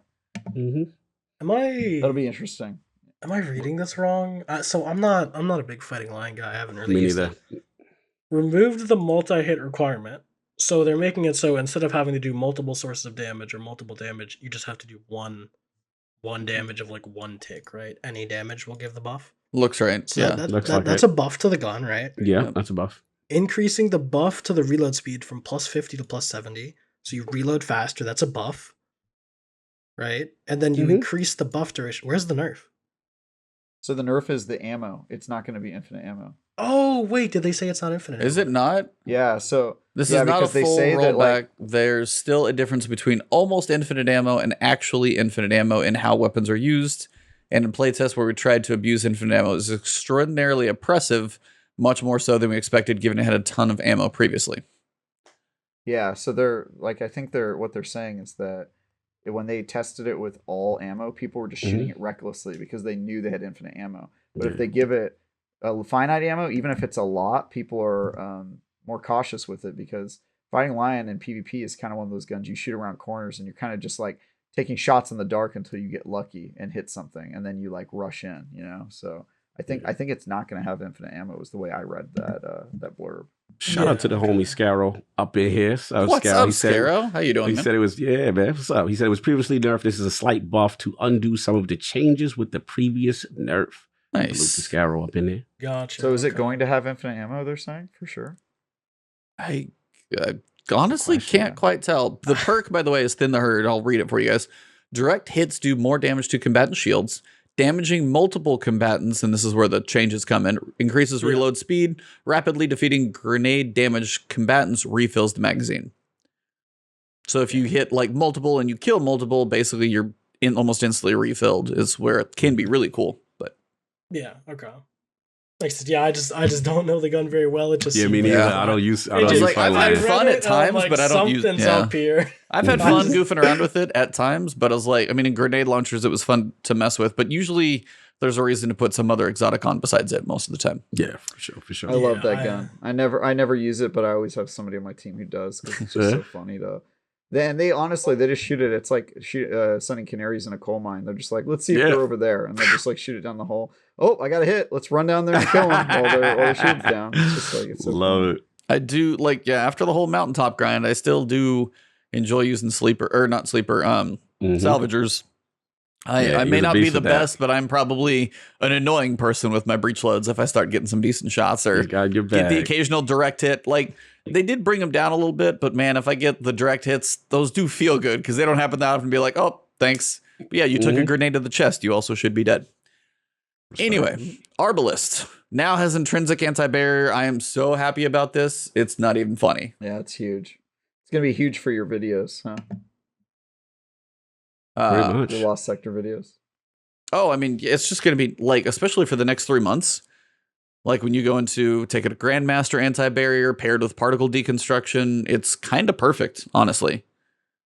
[SPEAKER 4] That'll
[SPEAKER 3] be interesting.
[SPEAKER 4] Am I reading this wrong? So I'm not a big Fighting Lion guy. I haven't really
[SPEAKER 1] Me
[SPEAKER 4] used
[SPEAKER 1] neither.
[SPEAKER 4] it. Removed the multi-hit requirement. So they're making it so instead of having to do multiple sources of damage or multiple damage, you just have to do one damage of like one tick, right? Any damage will give the buff.
[SPEAKER 2] Looks right.
[SPEAKER 4] So
[SPEAKER 2] yeah.
[SPEAKER 4] That's a buff to the gun, right?
[SPEAKER 1] Yeah, that's a buff.
[SPEAKER 4] Increasing the buff to the reload speed from +50 to +70. So you reload faster. That's a buff. Right? And then you increase the buff duration. Where's the nerf?
[SPEAKER 3] So the nerf is the ammo. It's not going to be infinite ammo.
[SPEAKER 4] Oh, wait. Did they say it's not infinite?
[SPEAKER 2] Is it not?
[SPEAKER 3] Yeah, so...
[SPEAKER 2] This is not a full rollback.
[SPEAKER 3] Like,
[SPEAKER 2] there's still a difference between almost infinite ammo and actually infinite ammo in how weapons are used. And in playtests where we tried to abuse infinite ammo, it was extraordinarily oppressive, much more so than we expected, given it had a ton of ammo previously.
[SPEAKER 3] Yeah, so what they're saying is that when they tested it with all ammo, people were just shooting it recklessly because they knew they had infinite ammo. But if they give it a finite ammo, even if it's a lot, people are more cautious with it because Fighting Lion in PvP is kind of one of those guns you shoot around corners and you're kind of just like taking shots in the dark until you get lucky and hit something and then you like rush in, So I think it's not going to have infinite ammo is the way I read that blurb.
[SPEAKER 1] Shout out to the homie Scarrow up in here.
[SPEAKER 2] What's up, Scarrow? How you doing,
[SPEAKER 1] man? He said it was, man, what's up? He said it was previously nerfed. This is a slight buff to undo some of the changes with the previous nerf.
[SPEAKER 2] Nice.
[SPEAKER 1] Salute to Scarrow up in there.
[SPEAKER 4] Gotcha.
[SPEAKER 3] So is it going to have infinite ammo, they're saying? For sure.
[SPEAKER 2] I honestly can't quite tell. The perk, by the way, is Thin the Herd. I'll read it for you guys. Direct hits do more damage to combatant shields. Damaging multiple combatants, and this is where the changes come in, increases reload speed. Rapidly defeating grenade damaged combatants refills the magazine. So if you hit like multiple and you kill multiple, basically you're almost instantly refilled is where it can be really cool. But
[SPEAKER 4] yeah, okay. Like I said, I just don't know the gun very well. It just
[SPEAKER 1] me neither. I don't use. I've
[SPEAKER 2] had fun at times, but I don't use.
[SPEAKER 4] Something's up here.
[SPEAKER 2] I've had fun goofing around with it at times, but I was like, in grenade launchers, it was fun to mess with. But usually, there's a reason to put some other exotic on besides it most of the time.
[SPEAKER 1] Yeah, for sure.
[SPEAKER 3] I love that gun. I never use it, but I always have somebody on my team who does. It's just so funny to. Then they just shoot it. It's like sending canaries in a coal mine. They're just like, let's see if they're over there, and they just like shoot it down the hole. Oh, I got a hit. Let's run down there and kill them while their shield's down. It's just like it's so
[SPEAKER 1] love
[SPEAKER 3] funny.
[SPEAKER 1] it.
[SPEAKER 2] I do after the whole mountaintop grind, I still do enjoy using salvagers. I may not be the best, but I'm probably an annoying person with my breach loads if I start getting some decent shots or get the occasional direct hit. Like they did bring them down a little bit, but man, if I get the direct hits, those do feel good because they don't happen that often and be like, oh, thanks. But yeah, you took a grenade to the chest. You also should be dead. Anyway, Arbalist now has intrinsic anti-barrier. I am so happy about this. It's not even funny.
[SPEAKER 3] Yeah, it's huge. It's going to be huge for your videos, huh?
[SPEAKER 1] Very much.
[SPEAKER 3] The Lost Sector videos.
[SPEAKER 2] Oh, it's just going to be like, especially for the next 3 months, like when you go into take a Grandmaster anti-barrier paired with particle deconstruction, it's kind of perfect, honestly.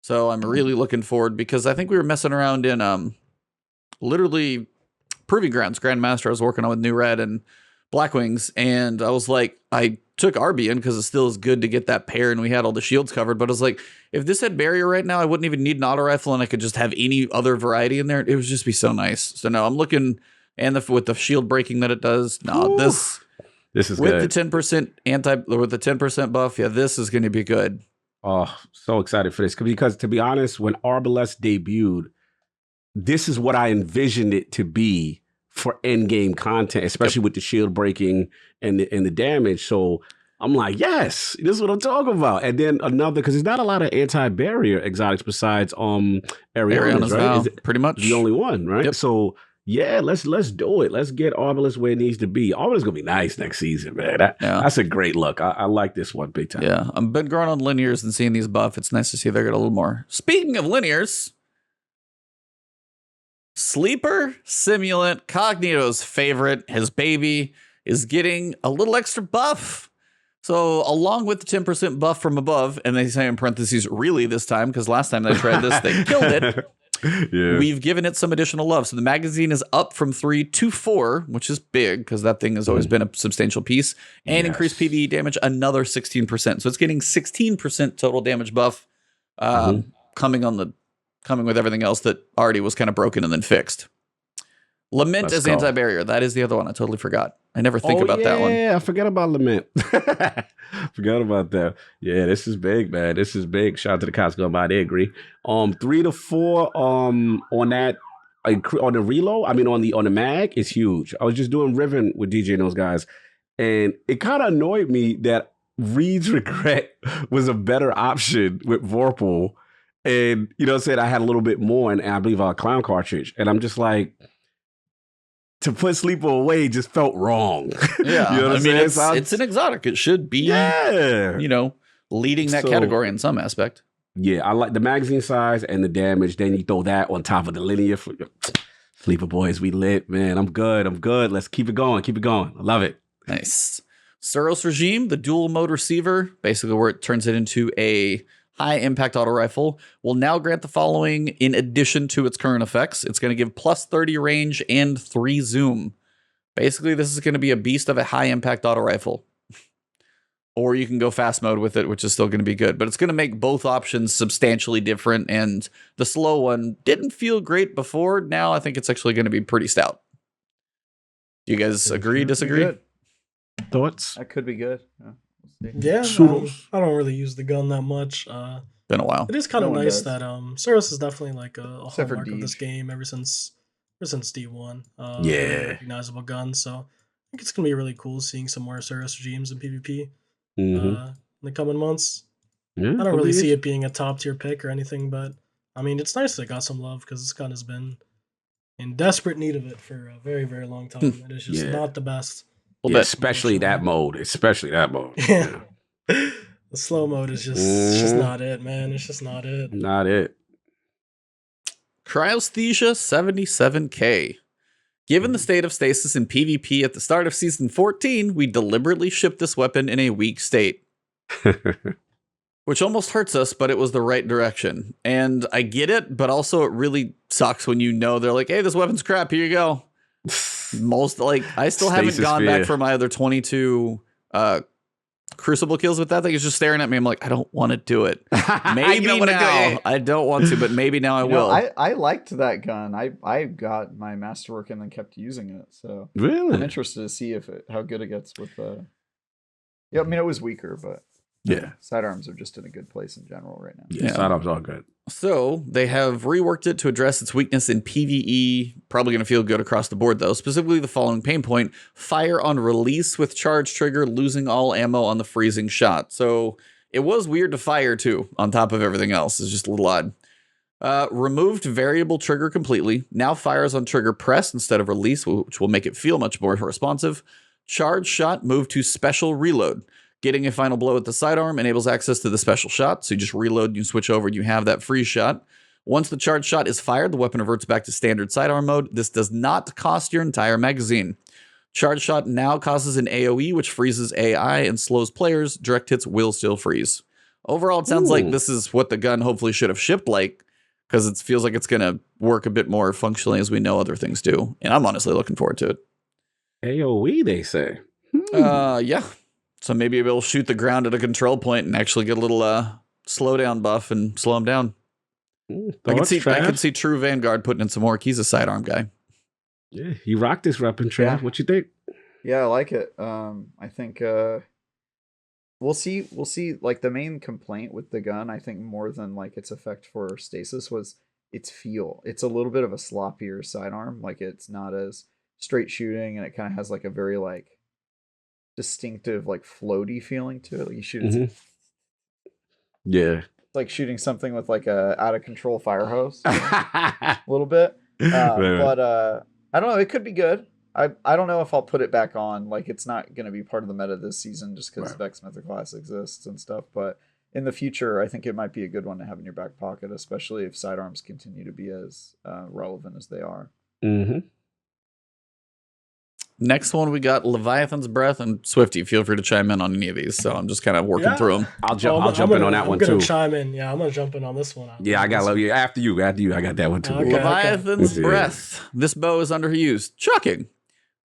[SPEAKER 2] So I'm really looking forward because I think we were messing around in literally Proving Grounds Grandmaster I was working on with New Red and Blackwings, and I was like, I took Arbian because it still is good to get that pair, and we had all the shields covered, but I was like, if this had barrier right now, I wouldn't even need an auto rifle, and I could just have any other variety in there. It would just be so nice. So no, I'm looking, and with the shield breaking that it does, this is with good. The 10% with the 10% buff, this is going to be good.
[SPEAKER 1] Oh, so excited for this because to be honest, when Arbalest debuted, this is what I envisioned it to be for end game content, especially with the shield breaking and the damage. So I'm like, yes, this is what I'm talking about. And then another, because there's not a lot of anti-barrier exotics besides Ariana's, right? Is pretty much the only one, right? Yep. So yeah, let's do it. Let's get Arbalest where it needs to be. Arbalest gonna be nice next season, man. That's a great look. I like this one big time.
[SPEAKER 2] Yeah, I've been growing on linears and seeing these buff. It's nice to see they got a little more. Speaking of linears. Sleeper Simulant, Cognito's favorite, his baby, is getting a little extra buff. So along with the 10% buff from above, and they say in parentheses, really this time, because last time they tried this, they killed it.
[SPEAKER 1] Yeah.
[SPEAKER 2] We've given it some additional love. So the magazine is up from 3 to 4, which is big because that thing has always been a substantial piece, and increased PvE damage another 16%. So it's getting 16% total damage buff coming with everything else that already was kind of broken and then fixed. Lament as anti-barrier. That is the other one. I totally forgot. I never think about that one.
[SPEAKER 1] Yeah, I forgot about Lament. Forgot about that. Yeah, this is big, man. This is big. Shout out to the cops going by. They agree. 3 to 4 on that on the reload. I mean on the mag is huge. I was just doing Riven with DJ and those guys, and it kind of annoyed me that Reed's Regret was a better option with Vorpal. And you know what I'm saying? I had a little bit more, and I believe a clown cartridge. And I'm just like, to put Sleeper away just felt wrong.
[SPEAKER 2] Yeah,
[SPEAKER 1] you know what
[SPEAKER 2] I mean,
[SPEAKER 1] it's
[SPEAKER 2] an exotic. It should be, leading that category in some aspect.
[SPEAKER 1] Yeah, I like the magazine size and the damage. Then you throw that on top of the linear. Sleeper boys, we lit, man. I'm good. Let's keep it going. I love it.
[SPEAKER 2] Nice. Suros Regime, the dual mode receiver, basically where it turns it into a high impact auto rifle, will now grant the following in addition to its current effects. It's going to give plus 30 range and 3 zoom. Basically, this is going to be a beast of a high impact auto rifle. Or you can go fast mode with it, which is still going to be good. But it's going to make both options substantially different. And the slow one didn't feel great before. Now I think it's actually going to be pretty stout. Do you guys agree, disagree?
[SPEAKER 1] Thoughts?
[SPEAKER 3] That could be good.
[SPEAKER 4] Yeah, I don't really use the gun that much.
[SPEAKER 2] Been a while.
[SPEAKER 4] It is kind of nice that Suros is definitely like a hallmark of this game ever since D1. Very recognizable gun. So I think it's gonna be really cool seeing some more Suros regimes in PvP in the coming months. Yeah, I don't really see it being a top tier pick or anything, but I mean it's nice that it got some love because this gun has been in desperate need of it for a very, very long time. It is just not the best.
[SPEAKER 1] Yeah, especially that mode.
[SPEAKER 4] Yeah. The slow mode is just not it, man. It's just not it.
[SPEAKER 1] Not it.
[SPEAKER 2] Cryosthesia 77K. Given the state of stasis in PvP at the start of Season 14, we deliberately shipped this weapon in a weak state. Which almost hurts us, but it was the right direction. And I get it, but also it really sucks when you know they're like, hey, this weapon's crap, here you go. I still haven't gone back for my other 22 Crucible kills with that thing. It's just staring at me. I'm like, I don't want to do it. Maybe now. I don't want to, but maybe now I will.
[SPEAKER 3] I liked that gun. I got my masterwork and then kept using it. So
[SPEAKER 1] really,
[SPEAKER 3] I'm interested to see how good it gets with yeah, I mean, it was weaker, but sidearms are just in a good place in general right now.
[SPEAKER 1] Yeah, sidearms are good.
[SPEAKER 2] So they have reworked it to address its weakness in PvE. Probably going to feel good across the board, though. Specifically, the following pain point: fire on release with charge trigger, losing all ammo on the freezing shot. So it was weird to fire, too, on top of everything else. It's just a little odd. Removed variable trigger completely. Now fires on trigger press instead of release, which will make it feel much more responsive. Charge shot moved to special reload. Getting a final blow at the sidearm enables access to the special shot, so you just reload, you switch over, and you have that freeze shot. Once the charge shot is fired, the weapon reverts back to standard sidearm mode. This does not cost your entire magazine. Charge shot now causes an AoE, which freezes AI and slows players. Direct hits will still freeze. Overall, it sounds like this is what the gun hopefully should have shipped like, because it feels like it's going to work a bit more functionally as we know other things do. And I'm honestly looking forward to it.
[SPEAKER 1] AoE, they say.
[SPEAKER 2] Yeah. So maybe we'll shoot the ground at a control point and actually get a little slowdown buff and slow him down. I can see True Vanguard putting in some work. He's a sidearm guy.
[SPEAKER 1] Yeah, he rocked this weapon, Trav. Yeah. What you think?
[SPEAKER 3] Yeah, I like it. I think we'll see. Like the main complaint with the gun, I think more than like its effect for stasis was its feel. It's a little bit of a sloppier sidearm. Like it's not as straight shooting, and it kind of has like a very like distinctive like floaty feeling to it. Like you shoot it.
[SPEAKER 1] Yeah.
[SPEAKER 3] Like shooting something with like a out of control fire hose. A little bit. But I don't know, it could be good. I don't know if I'll put it back on. Like it's not gonna be part of the meta this season just because Vex Mythoclass exists and stuff. But in the future, I think it might be a good one to have in your back pocket, especially if sidearms continue to be as relevant as they are.
[SPEAKER 2] Next one, we got Leviathan's Breath and Swifty. Feel free to chime in on any of these. So I'm just kind of working through them.
[SPEAKER 1] I'll jump in on that one too.
[SPEAKER 4] I'm gonna chime in. Yeah, I'm gonna jump in on this one.
[SPEAKER 1] Yeah, I got love you. After you, I got that one too.
[SPEAKER 4] Okay.
[SPEAKER 2] Leviathan's Breath. This bow is underused. Shocking.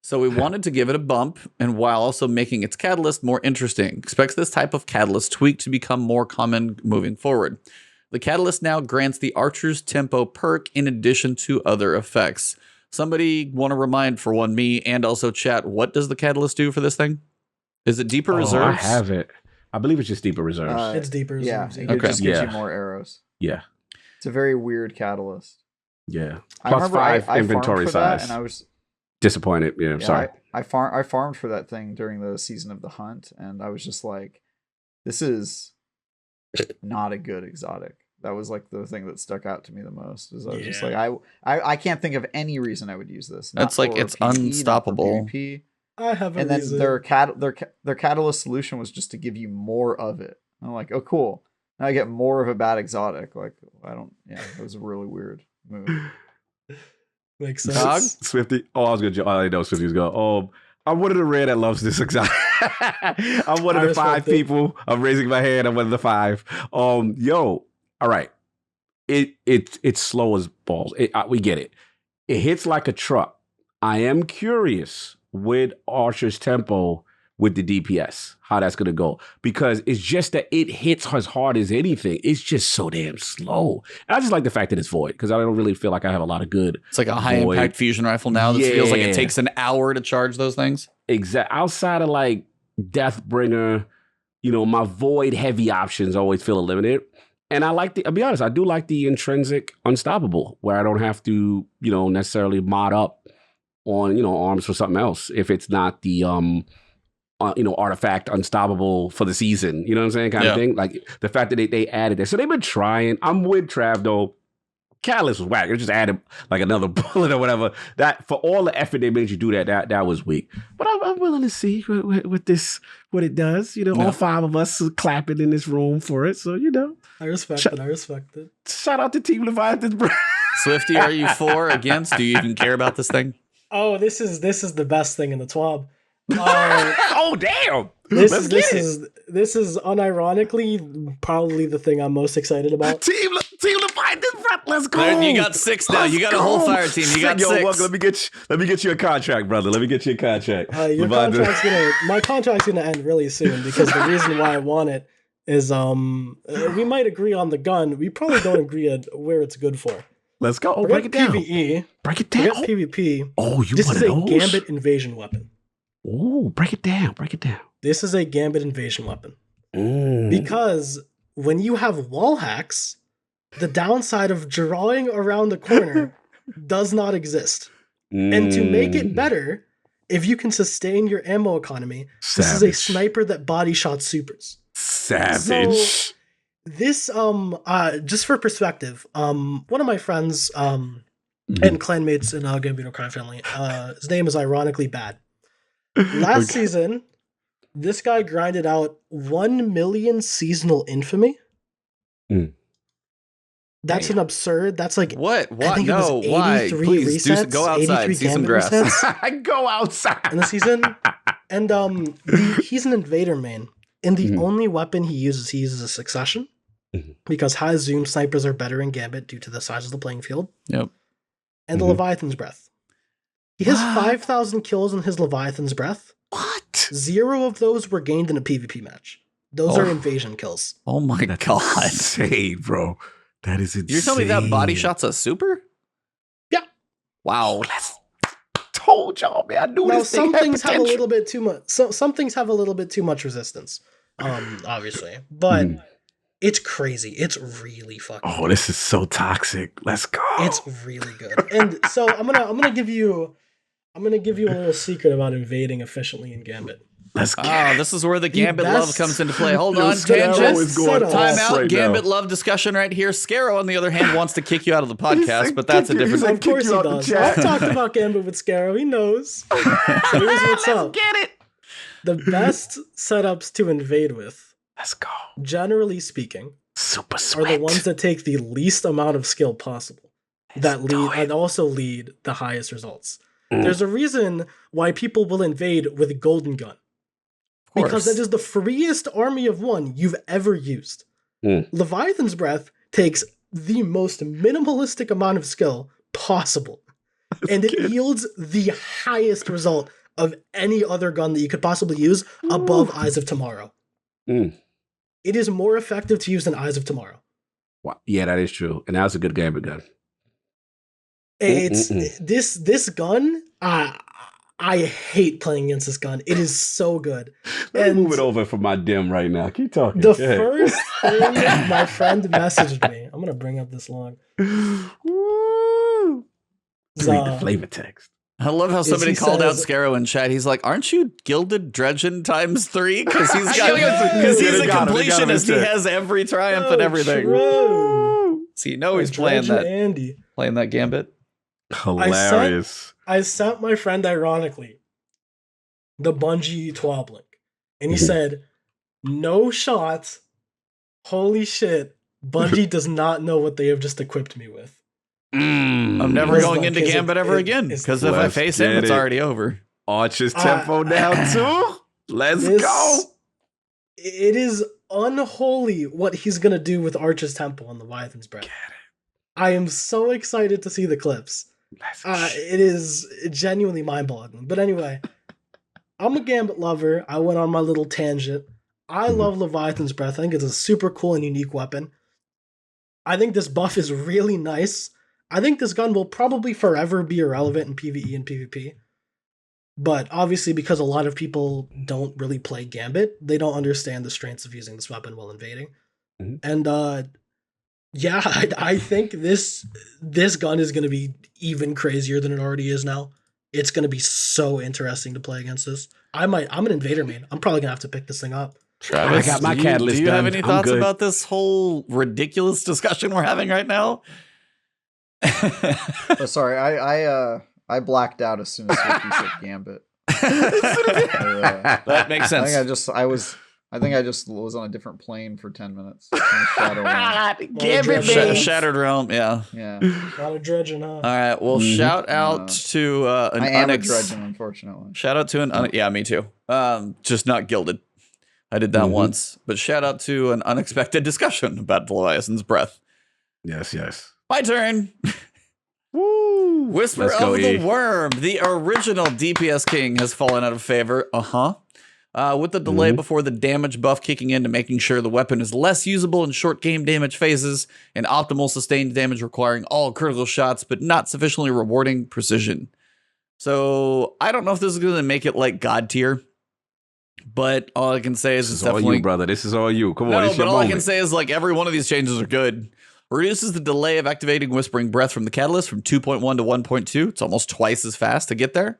[SPEAKER 2] So we wanted to give it a bump, and while also making its catalyst more interesting. Expects this type of catalyst tweak to become more common moving forward. The catalyst now grants the Archer's Tempo perk in addition to other effects. Somebody want to remind, for one, me and also chat, what does the catalyst do for this thing? Is it deeper reserves?
[SPEAKER 1] I have it. I believe it's just deeper reserves.
[SPEAKER 4] It's deeper reserves.
[SPEAKER 3] Yeah, it just gives you more arrows.
[SPEAKER 1] Yeah.
[SPEAKER 3] It's a very weird catalyst.
[SPEAKER 1] Yeah.
[SPEAKER 3] Plus
[SPEAKER 1] 5
[SPEAKER 3] I
[SPEAKER 1] inventory size.
[SPEAKER 3] and I was
[SPEAKER 1] disappointed. Yeah, I'm sorry.
[SPEAKER 3] I farmed for that thing during the season of the hunt, and I was just like, this is not a good exotic. That was like the thing that stuck out to me the most. Is I was just like, I can't think of any reason I would use this.
[SPEAKER 2] That's like it's
[SPEAKER 3] PvE,
[SPEAKER 2] unstoppable.
[SPEAKER 4] I have a
[SPEAKER 3] and
[SPEAKER 4] reason.
[SPEAKER 3] then their catalyst solution was just to give you more of it. And I'm like, oh cool. Now I get more of a bad exotic. Like it was a really weird move.
[SPEAKER 4] Makes sense.
[SPEAKER 1] Swifty. Oh, I was gonna. I know Swifty was going. Oh, I'm one of the rare that loves this exotic. I'm one of the 5 people. I'm raising my hand. I'm one of the 5. Yo. All right, it's slow as balls. We get it. It hits like a truck. I am curious with Archer's Tempo with the DPS, how that's gonna go, because it's just that it hits as hard as anything. It's just so damn slow. And I just like the fact that it's void, because I don't really feel like I have a lot of good.
[SPEAKER 2] It's like a high impact fusion rifle now. That feels like it takes an hour to charge those things.
[SPEAKER 1] Exactly. Outside of like Deathbringer, my void heavy options always feel limited. And I'll be honest, I do like the intrinsic unstoppable, where I don't have to, necessarily mod up on, arms for something else if it's not the, artifact unstoppable for the season, you know what I'm saying, kind of thing. Like the fact that they added that. So they've been trying. I'm with Trav though. Catalyst was whack. It just added like another bullet or whatever. That for all the effort they made you do that was weak. But I'm willing to see what it does. All 5 of us are clapping in this room for it. So
[SPEAKER 4] I respect it.
[SPEAKER 1] Shout out to Team Leviathan's Breath.
[SPEAKER 2] Swifty, are you for, against? Do you even care about this thing?
[SPEAKER 4] Oh, this is the best thing in the TWAB.
[SPEAKER 1] Oh damn!
[SPEAKER 4] This is unironically probably the thing I'm most excited about.
[SPEAKER 1] Team Leviathan's Breath, let's go!
[SPEAKER 2] There, you got 6 now. You got a whole fire team. You got 6.
[SPEAKER 1] Welcome. Let me get you a contract, brother. Let me get you a contract.
[SPEAKER 4] My contract's gonna end really soon, because the reason why I want it is we might agree on the gun. We probably don't agree on where it's good for.
[SPEAKER 1] Let's go. Oh, break it down.
[SPEAKER 4] PvE.
[SPEAKER 1] Break it down.
[SPEAKER 4] PvP.
[SPEAKER 1] Oh, you
[SPEAKER 4] this
[SPEAKER 1] want
[SPEAKER 4] is a Gambit invasion weapon.
[SPEAKER 1] Oh, break it down.
[SPEAKER 4] This is a Gambit invasion weapon.
[SPEAKER 1] Mm.
[SPEAKER 4] Because when you have wall hacks, the downside of drawing around the corner does not exist. And to make it better, if you can sustain your ammo economy, this is a sniper that body shot supers.
[SPEAKER 1] Savage.
[SPEAKER 4] So, this just for perspective, one of my friends and clanmates in Gambino crime family, his name is ironically Bad. Last season, this guy grinded out 1 million seasonal infamy. That's an absurd. That's like
[SPEAKER 2] what?
[SPEAKER 4] I think it was 83
[SPEAKER 2] Please
[SPEAKER 4] resets,
[SPEAKER 2] go outside,
[SPEAKER 4] 83
[SPEAKER 2] see some
[SPEAKER 4] Gambit
[SPEAKER 2] grass.
[SPEAKER 4] resets
[SPEAKER 1] Go outside
[SPEAKER 4] in the season. And he's an invader main. And the only weapon he uses a succession. Because high zoom snipers are better in Gambit due to the size of the playing field.
[SPEAKER 2] Yep.
[SPEAKER 4] And the Leviathan's Breath. He has 5,000 kills in his Leviathan's Breath.
[SPEAKER 1] What?
[SPEAKER 4] 0 of those were gained in a PvP match. Those are invasion kills.
[SPEAKER 2] Oh my god.
[SPEAKER 1] Insane, bro. That is insane.
[SPEAKER 2] You're telling me that body shot's a super?
[SPEAKER 4] Yeah.
[SPEAKER 2] Wow.
[SPEAKER 1] Told y'all, man. I knew
[SPEAKER 4] Now,
[SPEAKER 1] this
[SPEAKER 4] some
[SPEAKER 1] thing
[SPEAKER 4] things
[SPEAKER 1] had
[SPEAKER 4] have a
[SPEAKER 1] potential.
[SPEAKER 4] little bit too much. Some things have a little bit too much resistance. Obviously. But it's crazy. It's really fucking
[SPEAKER 1] Oh, this is so toxic. Let's go.
[SPEAKER 4] It's really good. And so I'm gonna give you a little secret about invading efficiently in Gambit.
[SPEAKER 1] Let's go.
[SPEAKER 2] This is where the Gambit
[SPEAKER 4] best-
[SPEAKER 2] love comes into play. Hold
[SPEAKER 1] Yo,
[SPEAKER 2] on,
[SPEAKER 1] Scarrow
[SPEAKER 2] tangent.
[SPEAKER 1] is going
[SPEAKER 4] Time
[SPEAKER 2] Time
[SPEAKER 1] off
[SPEAKER 2] out.
[SPEAKER 1] right
[SPEAKER 2] Gambit
[SPEAKER 1] now.
[SPEAKER 2] love discussion right here. Scarrow, on the other hand, wants to kick you out of the podcast,
[SPEAKER 1] said
[SPEAKER 2] but that's a
[SPEAKER 1] kick you-
[SPEAKER 2] different.
[SPEAKER 1] he's like,
[SPEAKER 4] Of course
[SPEAKER 1] kick
[SPEAKER 4] he
[SPEAKER 1] you out the
[SPEAKER 4] does.
[SPEAKER 1] chat.
[SPEAKER 4] I've talked about Gambit with Scarrow. He knows. So here's what's up.
[SPEAKER 1] Get it.
[SPEAKER 4] The best setups to invade with,
[SPEAKER 1] Let's go.
[SPEAKER 4] generally speaking,
[SPEAKER 1] Super
[SPEAKER 4] are
[SPEAKER 1] sweat.
[SPEAKER 4] the ones that take the least amount of skill possible. That lead and also lead the highest results. There's a reason why people will invade with a golden gun. Because that is the freest army of one you've ever used. Leviathan's Breath takes the most minimalistic amount of skill possible. And it yields the highest result of any other gun that you could possibly use above Eyes of Tomorrow. It is more effective to use than Eyes of Tomorrow.
[SPEAKER 1] Wow. Yeah, that is true. And that was a good gambit gun.
[SPEAKER 4] It's this gun, I hate playing against this gun. It is so good.
[SPEAKER 1] Let me move it over for my dim right now. Keep talking.
[SPEAKER 4] The first thing my friend messaged me, I'm going to bring up this log.
[SPEAKER 1] Woo! Read the flavor text.
[SPEAKER 2] I love how somebody called out Scarrow in chat. He's like, "Aren't you Gilded Dredgen ×3?" Because he's a completionist. He has every triumph and everything.
[SPEAKER 4] True.
[SPEAKER 2] So you know he's playing that gambit.
[SPEAKER 1] Hilarious.
[SPEAKER 4] I sent my friend, ironically, the Bungie TWAB link, and he said, "No shots. Holy shit! Bungie does not know what they have just equipped me with."
[SPEAKER 2] I'm never going into Gambit ever again, because if I face him, it's already over.
[SPEAKER 1] Archer's tempo down too. Let's go.
[SPEAKER 4] It is unholy what he's gonna do with Archer's tempo on Leviathan's Breath. I am so excited to see the clips. It is genuinely mind-boggling. But anyway, I'm a Gambit lover. I went on my little tangent. I love Leviathan's Breath. I think it's a super cool and unique weapon. I think this buff is really nice. I think this gun will probably forever be irrelevant in PvE and PvP. But obviously, because a lot of people don't really play Gambit, they don't understand the strengths of using this weapon while invading. And yeah, I think this gun is going to be even crazier than it already is now. It's going to be so interesting to play against this. I'm an invader main. I'm probably going to have to pick this thing up.
[SPEAKER 2] Travis,
[SPEAKER 1] I got my catalyst.
[SPEAKER 2] Do you have any thoughts about this whole ridiculous discussion we're having right now?
[SPEAKER 3] Oh, sorry, I blacked out as soon as Swifty said Gambit.
[SPEAKER 2] That makes sense.
[SPEAKER 3] I think I just was on a different plane for 10 minutes.
[SPEAKER 2] Shattered Realm, yeah.
[SPEAKER 4] A lot of dredging, huh?
[SPEAKER 2] All right, well, shout out to
[SPEAKER 3] I am a dredging, unfortunately.
[SPEAKER 2] Shout out to yeah, me too. Just not gilded. I did that once, but shout out to an unexpected discussion about Leviathan's Breath.
[SPEAKER 1] Yes.
[SPEAKER 2] My turn. Woo! Whisper of the Worm. The original DPS King has fallen out of favor. With the delay before the damage buff kicking in to making sure the weapon is less usable in short game damage phases and optimal sustained damage requiring all critical shots, but not sufficiently rewarding precision. So I don't know if this is going to make it like God tier. But all I can say is it's definitely all
[SPEAKER 1] you, brother. This is all you. Come on,
[SPEAKER 2] no, but all I can say is like every one of these changes are good. Reduces the delay of activating Whispering Breath from the catalyst from 2.1 to 1.2. It's almost twice as fast to get there.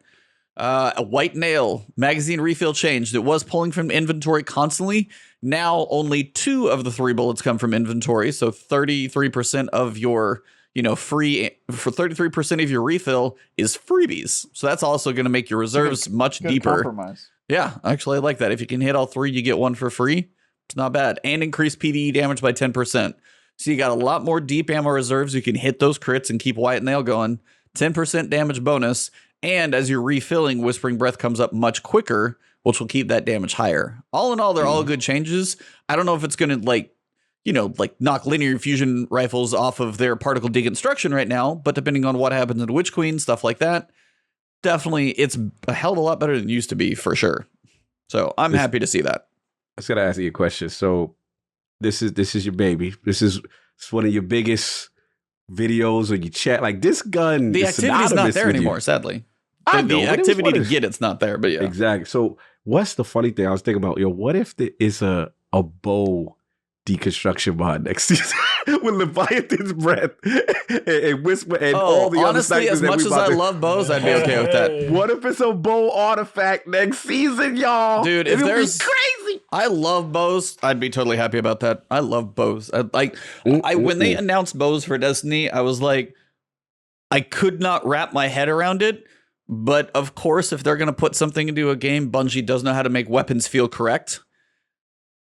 [SPEAKER 2] A White Nail magazine refill changed. It was pulling from inventory constantly. Now only 2 of the 3 bullets come from inventory. So 33% of your free for 33% of your refill is freebies. So that's also going to make your reserves much deeper.
[SPEAKER 3] Compromise.
[SPEAKER 2] Yeah, actually, I like that. If you can hit all 3, you get 1 for free. It's not bad. And increase PvE damage by 10%. So you got a lot more deep ammo reserves. You can hit those crits and keep White Nail going. 10% damage bonus. And as you're refilling, Whispering Breath comes up much quicker, which will keep that damage higher. All in all, they're all good changes. I don't know if it's going to knock linear fusion rifles off of their particle deconstruction right now, but depending on what happens in Witch Queen, stuff like that, definitely it's a hell of a lot better than it used to be for sure. So I'm happy to see that.
[SPEAKER 1] I was gonna ask you a question. So this is your baby. It's one of your biggest videos or your chat. Like this gun,
[SPEAKER 2] the activity's not there anymore, sadly. The activity to get it's not there, but yeah.
[SPEAKER 1] Exactly. So what's the funny thing? I was thinking about, what if there is a bow deconstruction mod next season with Leviathan's Breath and Whisper and all the
[SPEAKER 2] honestly,
[SPEAKER 1] other
[SPEAKER 2] as much as I love bows, I'd be okay with that.
[SPEAKER 1] What if it's a bow artifact next season, y'all?
[SPEAKER 2] Dude, if there's
[SPEAKER 1] crazy.
[SPEAKER 2] I love bows. I'd be totally happy about that. I love bows. When they announced bows for Destiny, I was like, I could not wrap my head around it. But of course, if they're going to put something into a game, Bungie does know how to make weapons feel correct.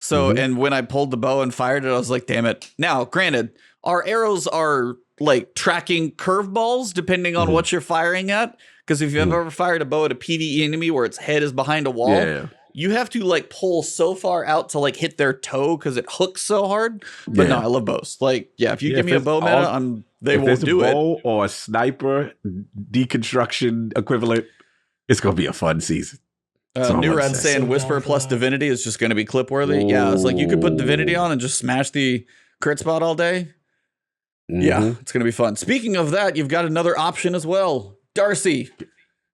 [SPEAKER 2] So, and when I pulled the bow and fired it, I was like, damn it. Now, granted, our arrows are like tracking curveballs depending on what you're firing at. Because if you've ever fired a bow at a PvE enemy where its head is behind a wall, you have to like pull so far out to like hit their toe because it hooks so hard. But no, I love bows. Like, if you give me a bow meta, they won't do it. If there's a bow
[SPEAKER 1] or a sniper deconstruction equivalent, it's gonna be a fun season.
[SPEAKER 2] New Red saying Whisper plus Divinity is just going to be clip worthy. Yeah, it's like you could put Divinity on and just smash the crit spot all day. Yeah, it's going to be fun. Speaking of that, you've got another option as well. Darcy.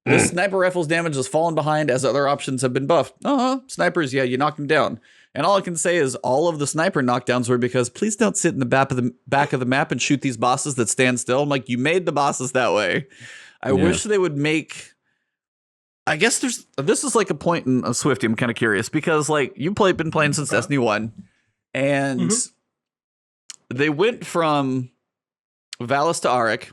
[SPEAKER 2] The sniper rifle's damage has fallen behind as other options have been buffed. Snipers, you knocked them down. And all I can say is all of the sniper knockdowns were because please don't sit in the back of the map and shoot these bosses that stand still. I'm like, you made the bosses that way. I wish they would make... I guess this is like a point in Swifty. I'm kind of curious because like been playing since Destiny 1 and they went from Valis to Arik,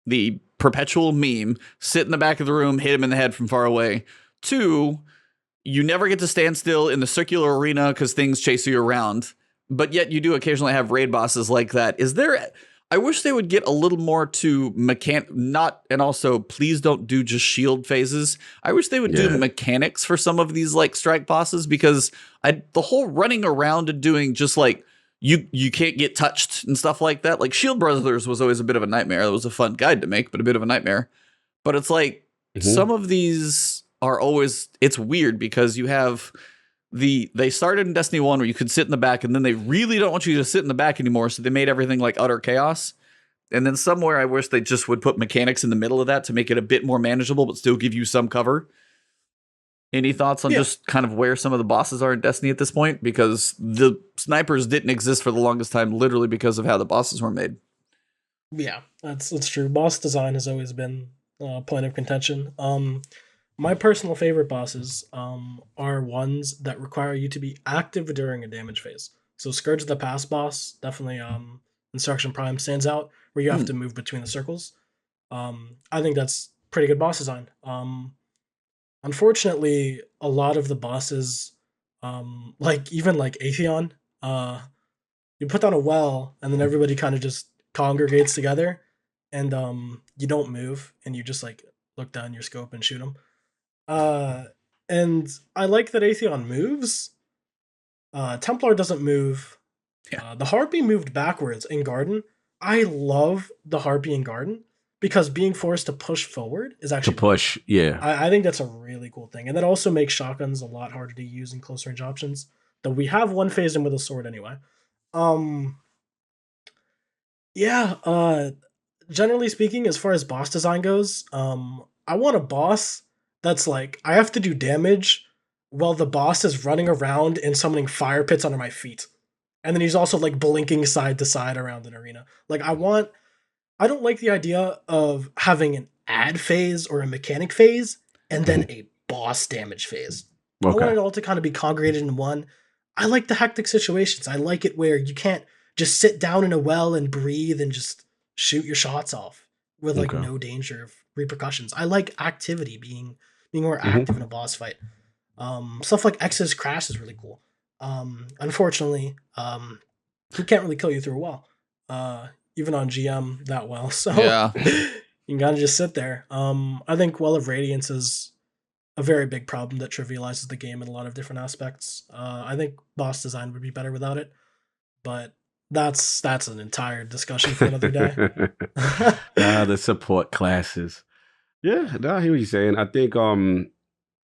[SPEAKER 2] the perpetual meme, sit in the back of the room, hit him in the head from far away, to you never get to stand still in the circular arena because things chase you around, but yet you do occasionally have raid bosses like that. I wish they would get a little more to and also please don't do just shield phases. I wish they would do mechanics for some of these like strike bosses because the whole running around and doing just like you can't get touched and stuff like that. Like Shield Brothers was always a bit of a nightmare. It was a fun guide to make, but a bit of a nightmare. But it's like some of these are always, it's weird because you have they started in Destiny 1 where you could sit in the back and then they really don't want you to sit in the back anymore. So they made everything like utter chaos. And then somewhere I wish they just would put mechanics in the middle of that to make it a bit more manageable, but still give you some cover. Any thoughts on just kind of where some of the bosses are in Destiny at this point? Because the snipers didn't exist for the longest time, literally because of how the bosses were made.
[SPEAKER 4] Yeah, that's true. Boss design has always been a point of contention. My personal favorite bosses are ones that require you to be active during a damage phase. So Scourge of the Past boss, definitely Instruction Prime stands out, where you have to move between the circles. I think that's pretty good boss design. Unfortunately, a lot of the bosses, like Atheon, you put down a well, and then everybody kind of just congregates together, and you don't move, and you just like look down your scope and shoot them. And I like that Atheon moves. Templar doesn't move. The Harpy moved backwards in Garden. I love the Harpy in Garden because being forced to push forward is actually I think that's a really cool thing, and that also makes shotguns a lot harder to use in close range options. Though we have one phased in with a sword anyway. Generally speaking, as far as boss design goes, I want a boss that's like, I have to do damage while the boss is running around and summoning fire pits under my feet. And then he's also like blinking side to side around an arena. Like I don't like the idea of having an ad phase or a mechanic phase and then a boss damage phase. I want it all to kind of be congregated in one. I like the hectic situations. I like it where you can't just sit down in a well and breathe and just shoot your shots off with like no danger of repercussions. I like activity, being more active in a boss fight. Stuff like X's Crash is really cool. Unfortunately, he can't really kill you through a wall, even on GM that well. So you gotta just sit there. I think Well of Radiance is a very big problem that trivializes the game in a lot of different aspects. I think boss design would be better without it, but that's an entire discussion for another day.
[SPEAKER 1] The support classes. Yeah, I hear what you're saying. I think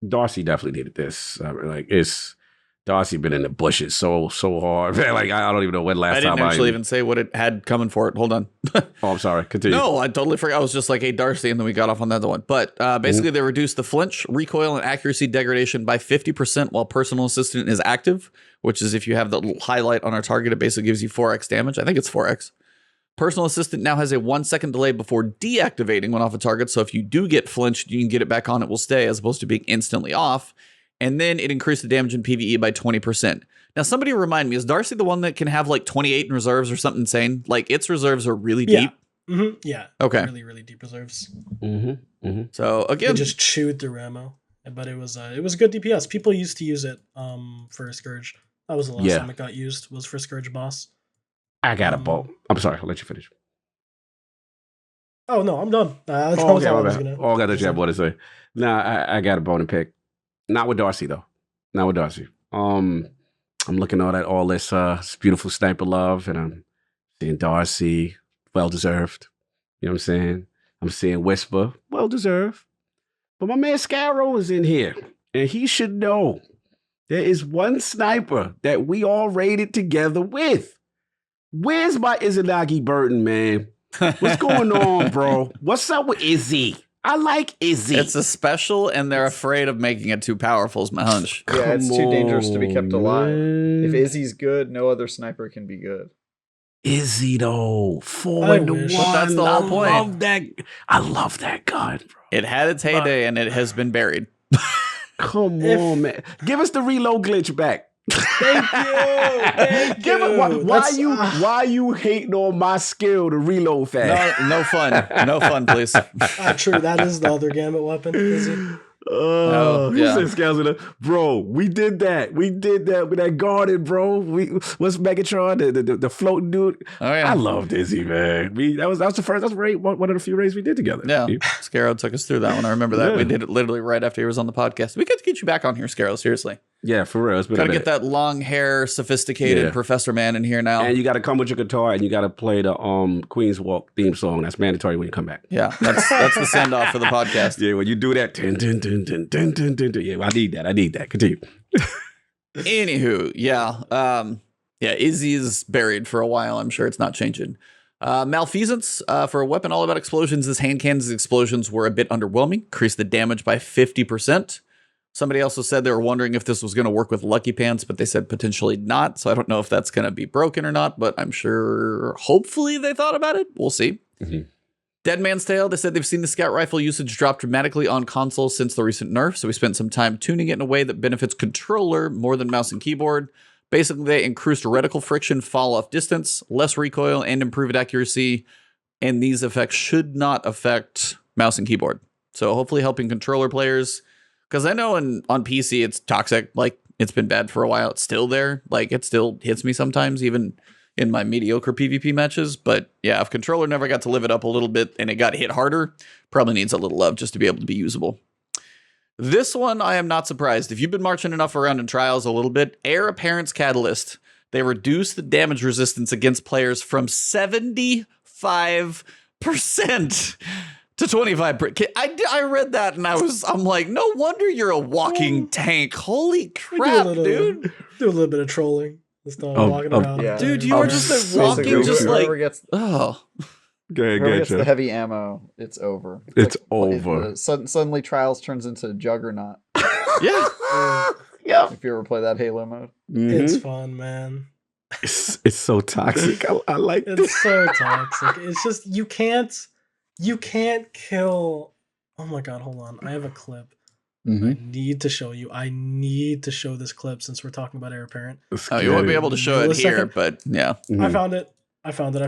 [SPEAKER 1] Darcy definitely needed this. Darcy been in the bushes so hard. Man, like I don't even know when last time I
[SPEAKER 2] didn't actually even say what it had coming for it. Hold on.
[SPEAKER 1] Oh, I'm sorry. Continue.
[SPEAKER 2] No, I totally forgot. I was just like, hey, Darcy, and then we got off on that one. But basically, they reduced the flinch, recoil, and accuracy degradation by 50% while Personal Assistant is active, which is if you have the little highlight on our target, it basically gives you 4x damage. I think it's 4x. Personal Assistant now has a 1 second delay before deactivating when off a target. So if you do get flinched, you can get it back on. It will stay as opposed to being instantly off. And then it increased the damage in PvE by 20%. Now, somebody remind me, is Darcy the one that can have like 28 in reserves or something insane? Like its reserves are really deep.
[SPEAKER 4] Yeah.
[SPEAKER 2] Okay.
[SPEAKER 4] Really, really deep reserves.
[SPEAKER 2] So again,
[SPEAKER 4] it just chewed through ammo, but it was good DPS. People used to use it for Scourge. That was the last time it got used, was for Scourge boss.
[SPEAKER 1] I got a bolt. I'm sorry, I'll let you finish.
[SPEAKER 4] Oh no, I'm done. That's
[SPEAKER 1] Oh,
[SPEAKER 4] all
[SPEAKER 1] okay,
[SPEAKER 4] I
[SPEAKER 1] my
[SPEAKER 4] was
[SPEAKER 1] bad.
[SPEAKER 4] gonna.
[SPEAKER 1] Oh, I got the jab. What to say? Nah, I got a bone to pick. Not with Darcy though. Not with Darcy. I'm looking at all this beautiful sniper love, and I'm seeing Darcy, well deserved. You know what I'm saying? I'm seeing Whisper, well deserved. But my man Scarrow is in here, and he should know there is one sniper that we all raided together with. Where's my Izanagi Burton, man? What's going on, bro? What's up with Izzy? I like Izzy.
[SPEAKER 2] It's a special, and they're afraid of making it too powerful, is my hunch.
[SPEAKER 3] Yeah, it's too dangerous to be kept alive.
[SPEAKER 1] Man.
[SPEAKER 3] If Izzy's good, no other sniper can be good.
[SPEAKER 1] Izzy, though. 4
[SPEAKER 4] I
[SPEAKER 1] to 1.
[SPEAKER 4] wish.
[SPEAKER 2] But that's the whole point.
[SPEAKER 1] I love that gun, bro.
[SPEAKER 2] It had its heyday, and it has been buried.
[SPEAKER 1] Come on, man. Give us the reload glitch back.
[SPEAKER 4] Thank you.
[SPEAKER 1] Give it, why you hating on my skill to reload fast?
[SPEAKER 2] No fun. No fun, please.
[SPEAKER 4] True, that is the other Gambit weapon. Is it?
[SPEAKER 2] Oh, yeah.
[SPEAKER 1] Said Scouts in the, bro, we did that. We did that with that garden, bro. What's Megatron, the floating dude?
[SPEAKER 2] Oh yeah,
[SPEAKER 1] I loved Izzy, man. That was the first. That's one of the few raids we did together.
[SPEAKER 2] yeah. Scarrow took us through that one. I remember that.
[SPEAKER 1] Yeah.
[SPEAKER 2] We did it literally right after he was on the podcast. We got to get you back on here, Scarrow. Seriously,
[SPEAKER 1] Yeah, for real. It's been
[SPEAKER 2] got
[SPEAKER 1] a
[SPEAKER 2] to
[SPEAKER 1] minute.
[SPEAKER 2] get that long hair, sophisticated
[SPEAKER 1] Yeah.
[SPEAKER 2] Professor Man in here now.
[SPEAKER 1] And you got to come with your guitar, and you got to play the Queen's Walk theme song. That's mandatory when you come back.
[SPEAKER 2] Yeah, that's the send off for the podcast.
[SPEAKER 1] Yeah, when you do that, dun, dun, dun, dun, dun, dun, dun, dun. Yeah, I need that. Continue.
[SPEAKER 2] Anywho, yeah, Izzy is buried for a while. I'm sure it's not changing. Malfeasance for a weapon all about explosions. His hand cannons explosions were a bit underwhelming. Increased the damage by 50%. Somebody also said they were wondering if this was going to work with Lucky Pants, but they said potentially not. So I don't know if that's going to be broken or not, but I'm sure hopefully they thought about it. We'll see.
[SPEAKER 1] Mhm.
[SPEAKER 2] Dead Man's Tale, they said they've seen the scout rifle usage drop dramatically on consoles since the recent nerf, so we spent some time tuning it in a way that benefits controller more than mouse and keyboard. Basically, they increased reticle friction, fall off distance, less recoil, and improved accuracy, and these effects should not affect mouse and keyboard. So hopefully helping controller players, because I know on PC it's toxic, like it's been bad for a while, it's still there, like it still hits me sometimes, even in my mediocre PvP matches. But yeah, if controller never got to live it up a little bit and it got hit harder, probably needs a little love just to be able to be usable. This one, I am not surprised. If you've been marching enough around in Trials a little bit, Heir Apparent's Catalyst, they reduce the damage resistance against players from 75% to 25%. I read that and I'm like, no wonder you're a walking tank. Holy crap, dude.
[SPEAKER 4] Do a little bit of trolling. Just walking around.
[SPEAKER 3] yeah.
[SPEAKER 2] Dude, you are just walking,
[SPEAKER 3] Basically,
[SPEAKER 2] just like,
[SPEAKER 3] whoever gets,
[SPEAKER 2] oh.
[SPEAKER 3] whoever gets the heavy ammo, it's over.
[SPEAKER 1] It's
[SPEAKER 3] like,
[SPEAKER 1] over.
[SPEAKER 3] Suddenly Trials turns into Juggernaut.
[SPEAKER 2] Yeah.
[SPEAKER 1] Yeah.
[SPEAKER 3] If you ever play that Halo mode.
[SPEAKER 4] It's fun, man.
[SPEAKER 1] It's so toxic. I like it.
[SPEAKER 4] It's so toxic. It's just you can't kill. Oh my god, hold on. I have a clip. I need to show you. I need to show this clip since we're talking about Heir Apparent.
[SPEAKER 2] Oh, you won't be able to show it here, but yeah.
[SPEAKER 4] I found it. I found it.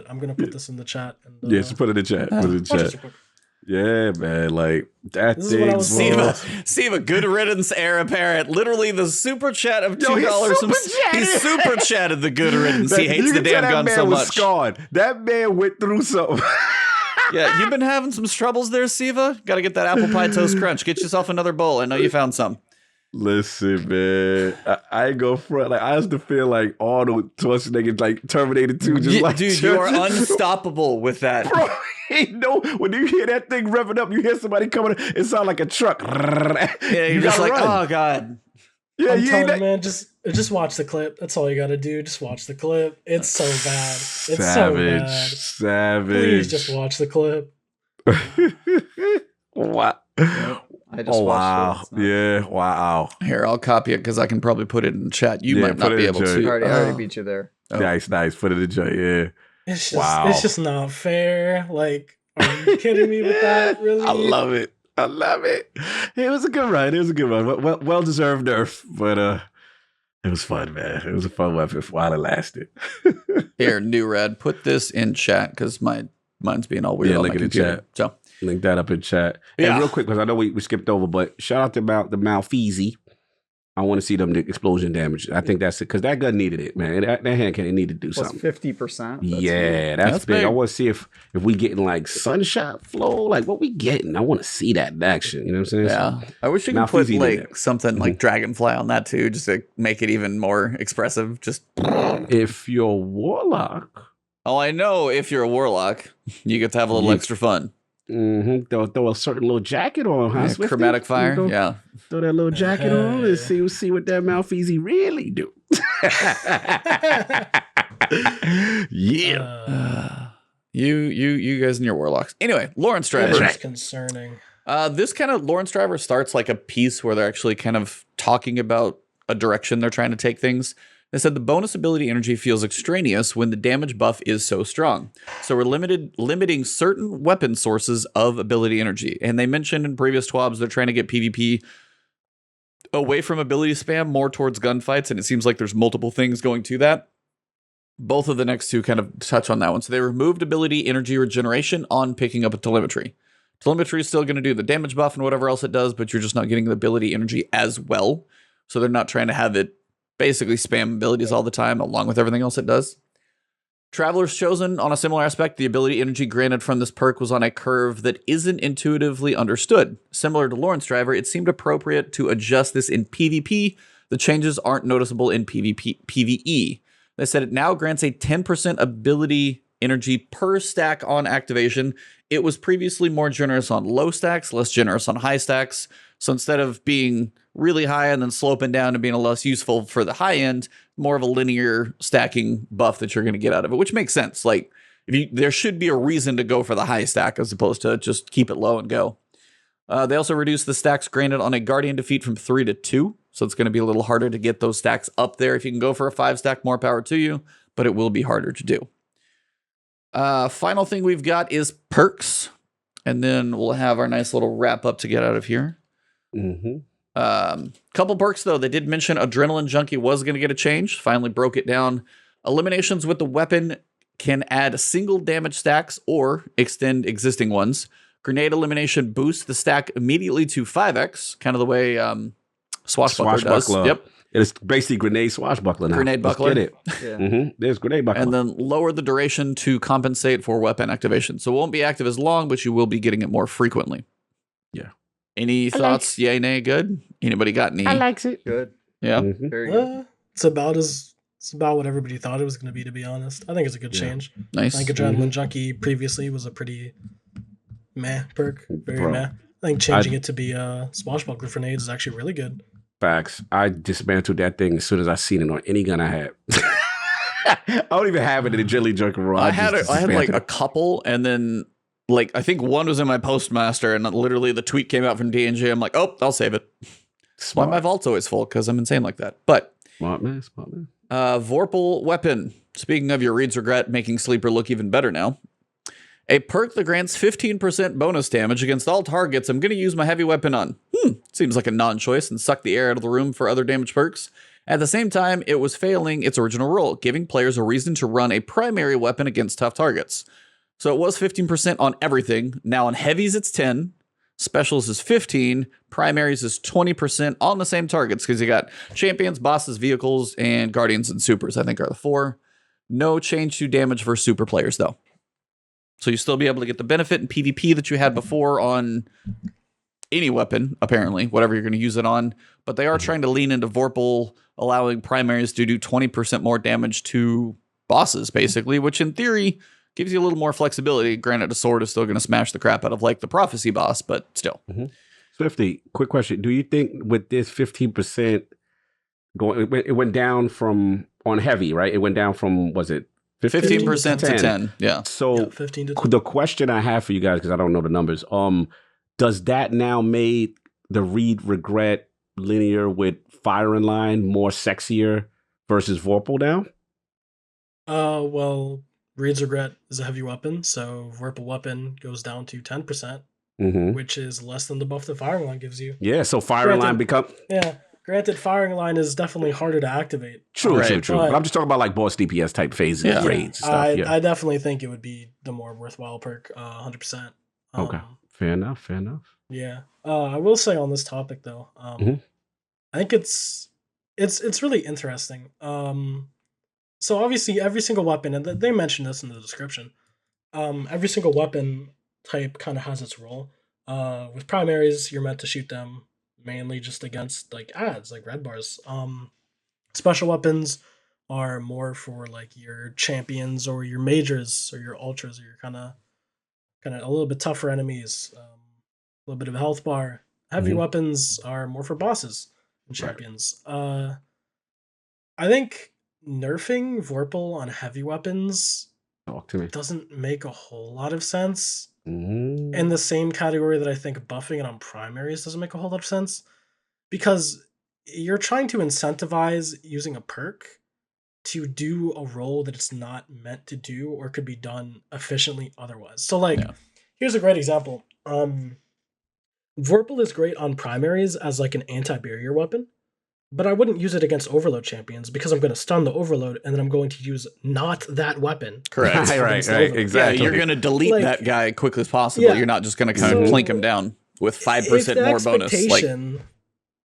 [SPEAKER 4] I'm gonna put this in the chat. And,
[SPEAKER 1] Yeah, just put it in the chat. Put it in the
[SPEAKER 4] watch this
[SPEAKER 1] chat.
[SPEAKER 4] real quick.
[SPEAKER 1] Yeah, man. Like that
[SPEAKER 4] This is what I
[SPEAKER 1] thing.
[SPEAKER 4] was
[SPEAKER 1] bro.
[SPEAKER 2] Siva, good riddance, Heir Apparent. Literally the super chat of $2. He super chatted the good riddance. He hates
[SPEAKER 1] You
[SPEAKER 2] the
[SPEAKER 1] can tell
[SPEAKER 2] damn
[SPEAKER 1] that
[SPEAKER 2] gun
[SPEAKER 1] man
[SPEAKER 2] so
[SPEAKER 1] was
[SPEAKER 2] much.
[SPEAKER 1] Scarred. That man went through something.
[SPEAKER 2] Yeah, you've been having some troubles there, Siva. Got to get that apple pie toast crunch. Get yourself another bowl. I know you found some.
[SPEAKER 1] Listen, man. I ain't go front. Like I used to feel like all the Schwarzenegger, like Terminator 2, just like
[SPEAKER 2] Dude, you are unstoppable with that.
[SPEAKER 1] Bro, ain't no. When you hear that thing revving up, you hear somebody coming. It sounds like a truck.
[SPEAKER 2] Yeah, you're just
[SPEAKER 1] gotta
[SPEAKER 2] like,
[SPEAKER 1] run.
[SPEAKER 2] oh god.
[SPEAKER 1] Yeah,
[SPEAKER 4] I'm
[SPEAKER 1] you
[SPEAKER 4] telling
[SPEAKER 1] ain't
[SPEAKER 4] you, man, just watch the clip. That's all you gotta do. Just watch the clip. It's so bad. It's so bad.
[SPEAKER 1] Savage.
[SPEAKER 4] Please just watch the clip.
[SPEAKER 1] What?
[SPEAKER 3] I just watched it.
[SPEAKER 1] Yeah. Wow.
[SPEAKER 2] Here, I'll copy it because I can probably put it in the chat. You
[SPEAKER 1] Yeah,
[SPEAKER 2] might not
[SPEAKER 1] put it
[SPEAKER 2] be
[SPEAKER 1] in
[SPEAKER 2] able
[SPEAKER 1] the
[SPEAKER 2] to.
[SPEAKER 1] chat.
[SPEAKER 3] I already beat you there.
[SPEAKER 2] Oh.
[SPEAKER 1] Nice. Put it in the chat. Yeah.
[SPEAKER 4] It's just not fair. Like, are you kidding me with that? Really?
[SPEAKER 1] I love it. It was a good run. Well deserved nerf, but it was fun, man. It was a fun weapon while it lasted.
[SPEAKER 2] Here, New Red, put this in chat because mine's being all weird
[SPEAKER 1] Yeah,
[SPEAKER 2] on
[SPEAKER 1] link
[SPEAKER 2] my
[SPEAKER 1] in the
[SPEAKER 2] computer.
[SPEAKER 1] chat.
[SPEAKER 2] So
[SPEAKER 1] Link that up in chat.
[SPEAKER 2] Yeah.
[SPEAKER 1] And real quick, because I know we skipped over, but shout out to the Malfeasy. I want to see them explosion damage. I think that's it because that gun needed it, man. That hand cannon needed to do
[SPEAKER 3] Plus
[SPEAKER 1] something.
[SPEAKER 3] 50%.
[SPEAKER 1] Yeah, that's big. I want to see if we getting like sunshot flow, like what we getting. I want to see that in action. You know what I'm saying?
[SPEAKER 2] Yeah,
[SPEAKER 1] So,
[SPEAKER 2] I wish you could put like something like Dragonfly on that too, just to make it even more expressive. Just
[SPEAKER 1] if you're Warlock.
[SPEAKER 2] Oh, I know. If you're a Warlock, you get to have a little extra fun.
[SPEAKER 1] Throw a certain little jacket on, huh?
[SPEAKER 2] Yeah, chromatic fire.
[SPEAKER 1] Throw that little jacket on and see what that mouth easy really do.
[SPEAKER 2] You guys and your Warlocks. Anyway, Lawrence Driver.
[SPEAKER 4] That's concerning.
[SPEAKER 2] This kind of Lawrence Driver starts like a piece where they're actually kind of talking about a direction they're trying to take things. They said the bonus ability energy feels extraneous when the damage buff is so strong. So we're limiting certain weapon sources of ability energy. And they mentioned in previous TWABs they're trying to get PvP away from ability spam more towards gunfights, and it seems like there's multiple things going to that. Both of the next two kind of touch on that one. So they removed ability energy regeneration on picking up a telemetry. Telemetry is still going to do the damage buff and whatever else it does, but you're just not getting the ability energy as well. So they're not trying to have it basically spam abilities all the time, along with everything else it does. Traveler's Chosen, on a similar aspect, the ability energy granted from this perk was on a curve that isn't intuitively understood. Similar to Lawrence Driver, it seemed appropriate to adjust this in PvP. The changes aren't noticeable in PvE. They said it now grants a 10% ability energy per stack on activation. It was previously more generous on low stacks, less generous on high stacks. So instead of being really high and then sloping down to being a less useful for the high end, more of a linear stacking buff that you're going to get out of it, which makes sense. Like there should be a reason to go for the high stack as opposed to just keep it low and go. They also reduced the stacks granted on a Guardian defeat from 3 to 2. So it's going to be a little harder to get those stacks up there. If you can go for a 5 stack, more power to you, but it will be harder to do. Final thing we've got is perks. And then we'll have our nice little wrap up to get out of here. Couple perks though. They did mention Adrenaline Junkie was going to get a change. Finally broke it down. Eliminations with the weapon can add single damage stacks or extend existing ones. Grenade elimination boosts the stack immediately to 5x, kind of the way Swashbuckler does. Yep.
[SPEAKER 1] It's basically grenade swashbuckler now.
[SPEAKER 2] Grenade buckler.
[SPEAKER 1] Let's get it. Yeah. There's grenade buckler.
[SPEAKER 2] And then lower the duration to compensate for weapon activation. So it won't be active as long, but you will be getting it more frequently.
[SPEAKER 1] Yeah.
[SPEAKER 2] Any thoughts? Yay, nay, good? Anybody got any?
[SPEAKER 1] I likes it.
[SPEAKER 3] Good.
[SPEAKER 2] Yeah.
[SPEAKER 3] Very good.
[SPEAKER 4] It's about what everybody thought it was going to be, to be honest. I think it's a good change.
[SPEAKER 2] Nice.
[SPEAKER 4] I think Adrenaline Junkie previously was a pretty meh perk. Very meh. I think changing it to be Swashbuckler for nades is actually really good.
[SPEAKER 1] Facts. I dismantled that thing as soon as I seen it on any gun I had. I don't even have it in the Adrenaline Junkie roll.
[SPEAKER 2] I had like a couple, and then like I think one was in my Postmaster, and literally the tweet came out from D&J. I'm like, oh, I'll save it. Smart. Why my vault's always full, because I'm insane like that. But
[SPEAKER 1] smart man.
[SPEAKER 2] Vorpal Weapon. Speaking of your Reed's Regret making Sleeper look even better now. A perk that grants 15% bonus damage against all targets I'm going to use my heavy weapon on. Seems like a non-choice and suck the air out of the room for other damage perks. At the same time, it was failing its original role, giving players a reason to run a primary weapon against tough targets. So it was 15% on everything. Now on heavies, it's 10. Specials is 15. Primaries is 20% on the same targets because you got champions, bosses, vehicles, and guardians and supers, I think are the 4. No change to damage for super players, though. So you still be able to get the benefit in PvP that you had before on any weapon, apparently, whatever you're going to use it on. But they are trying to lean into Vorpal, allowing primaries to do 20% more damage to bosses, basically, which in theory gives you a little more flexibility. Granted, a sword is still going to smash the crap out of like the Prophecy boss, but still.
[SPEAKER 1] Swifty, quick question. Do you think with this 15% going, it went down from on heavy, right? It went down from, was it
[SPEAKER 2] 15% to 10? Yeah.
[SPEAKER 1] So
[SPEAKER 4] 15 to 10.
[SPEAKER 1] The question I have for you guys, because I don't know the numbers, does that now make the Reed Regret linear with firing line more sexier versus Vorpal now?
[SPEAKER 4] Well, Reed's Regret is a heavy weapon, so Vorpal weapon goes down to 10%, which is less than the buff the firing line gives you.
[SPEAKER 1] Yeah, so firing line become...
[SPEAKER 4] Yeah, granted, firing line is definitely harder to activate.
[SPEAKER 1] True. But I'm just talking about like boss DPS type phases, raids, stuff.
[SPEAKER 4] I definitely think it would be the more worthwhile perk, 100%.
[SPEAKER 1] Okay, fair enough.
[SPEAKER 4] Yeah. I will say on this topic, though, I think it's really interesting. So obviously every single weapon, and they mentioned this in the description. Every single weapon type kind of has its role. With primaries, you're meant to shoot them mainly just against like ads, like red bars. Special weapons are more for like your champions or your majors or your ultras or your kind of a little bit tougher enemies. A little bit of a health bar. Heavy weapons are more for bosses and champions. I think nerfing Vorpal on heavy weapons
[SPEAKER 1] Talk to me.
[SPEAKER 4] doesn't make a whole lot of sense. In the same category that I think buffing it on primaries doesn't make a whole lot of sense, because you're trying to incentivize using a perk to do a role that it's not meant to do or could be done efficiently otherwise. So like, here's a great example. Vorpal is great on primaries as like an anti-barrier weapon, but I wouldn't use it against overload champions because I'm going to stun the overload and then I'm going to use not that weapon.
[SPEAKER 2] Correct.
[SPEAKER 1] right, exactly.
[SPEAKER 2] Yeah, you're going to delete
[SPEAKER 4] Like,
[SPEAKER 2] that guy quickly as possible. You're not just going to kind of plink him down with 5% more bonus. Like,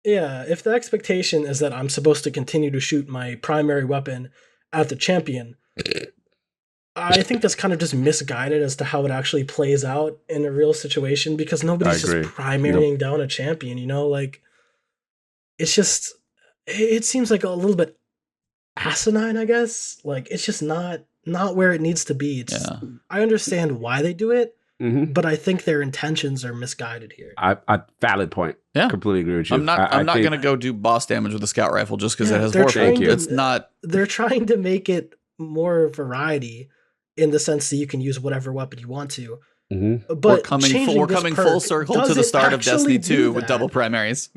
[SPEAKER 4] yeah, if the expectation is that I'm supposed to continue to shoot my primary weapon at the champion, I think that's kind of just misguided as to how it actually plays out in a real situation, because nobody's just primarying down a champion, you know? Like, it's just, it seems like a little bit asinine, I guess. Like, it's just not where it needs to be. It's I understand why they do it, but I think their intentions are misguided here.
[SPEAKER 1] Valid point.
[SPEAKER 2] Yeah,
[SPEAKER 1] completely agree with you.
[SPEAKER 2] I'm not going to go do boss damage with a scout rifle just because it has Vorpal. It's not.
[SPEAKER 4] They're trying to make it more variety in the sense that you can use whatever weapon you want to. But
[SPEAKER 2] we're coming full circle to the start of Destiny 2 with double primaries.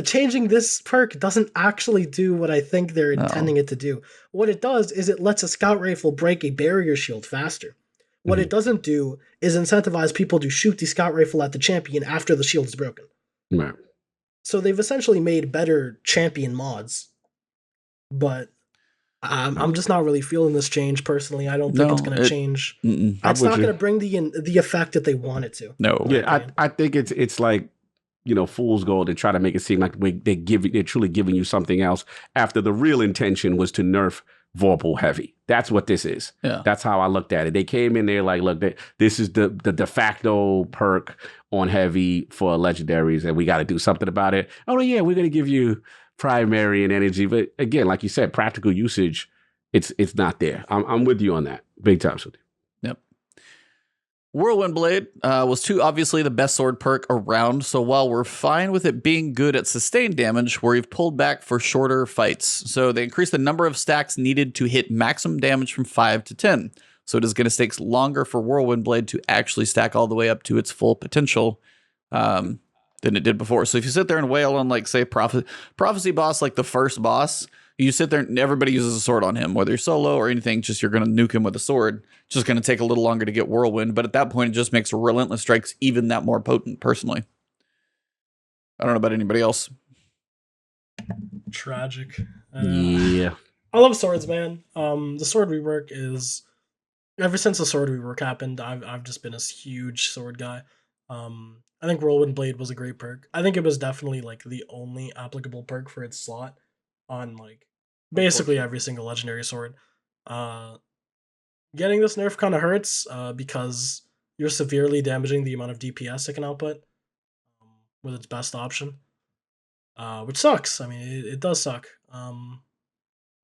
[SPEAKER 4] Changing this perk doesn't actually do what I think they're intending it to do. What it does is it lets a scout rifle break a barrier shield faster. What it doesn't do is incentivize people to shoot the scout rifle at the champion after the shield is broken.
[SPEAKER 1] Right.
[SPEAKER 4] So they've essentially made better champion mods, but I'm just not really feeling this change personally. I don't think it's going to change. It's not going to bring the effect that they want it to.
[SPEAKER 2] No.
[SPEAKER 1] Yeah, I think it's like, you know, fool's gold to try to make it seem like they're truly giving you something else after the real intention was to nerf Vorpal heavy. That's what this is.
[SPEAKER 2] Yeah.
[SPEAKER 1] That's how I looked at it. They came in there like, look, this is the de facto perk on heavy for legendaries, and we got to do something about it. Oh yeah, we're going to give you primary and energy, but again, like you said, practical usage, it's not there. I'm with you on that, big time.
[SPEAKER 2] Yep. Whirlwind Blade was obviously the best sword perk around, so while we're fine with it being good at sustained damage, we've pulled back for shorter fights. So they increased the number of stacks needed to hit maximum damage from 5 to 10. So it is going to take longer for Whirlwind Blade to actually stack all the way up to its full potential than it did before. So if you sit there and wail on, like, say, Prophecy boss, like the first boss, you sit there and everybody uses a sword on him, whether you're solo or anything, just you're going to nuke him with a sword. It's just going to take a little longer to get Whirlwind, but at that point, it just makes Relentless Strikes even that more potent, personally. I don't know about anybody else.
[SPEAKER 4] Tragic.
[SPEAKER 1] Yeah.
[SPEAKER 4] I love swords, man. The sword rework is... Ever since the sword rework happened, I've just been a huge sword guy. I think Whirlwind Blade was a great perk. I think it was definitely like the only applicable perk for its slot on like basically every single legendary sword. Getting this nerf kind of hurts because you're severely damaging the amount of DPS it can output with its best option, which sucks. I mean, it does suck.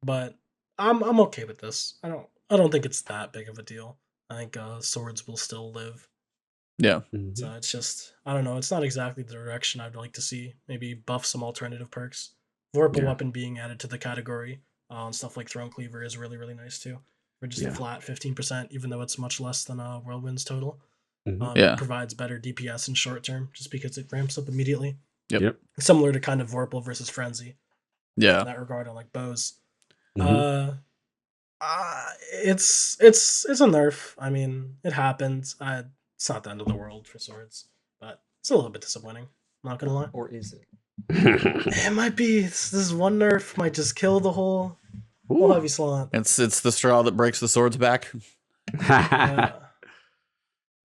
[SPEAKER 4] But I'm okay with this. I don't think it's that big of a deal. I think swords will still live.
[SPEAKER 2] Yeah.
[SPEAKER 4] So it's just, I don't know. It's not exactly the direction I'd like to see. Maybe buff some alternative perks. Vorpal weapon being added to the category and stuff like Throne Cleaver is really, really nice too. For just a flat 15%, even though it's much less than Whirlwind's total. It provides better DPS in short term just because it ramps up immediately.
[SPEAKER 2] Yep.
[SPEAKER 4] Similar to kind of Vorpal versus Frenzy.
[SPEAKER 2] Yeah.
[SPEAKER 4] In that regard on like bows. It's a nerf. I mean, it happened. It's not the end of the world for swords, but it's a little bit disappointing. Not gonna lie.
[SPEAKER 3] Or is it?
[SPEAKER 4] It might be. This one nerf might just kill the whole heavy slot.
[SPEAKER 2] It's the straw that breaks the sword's back.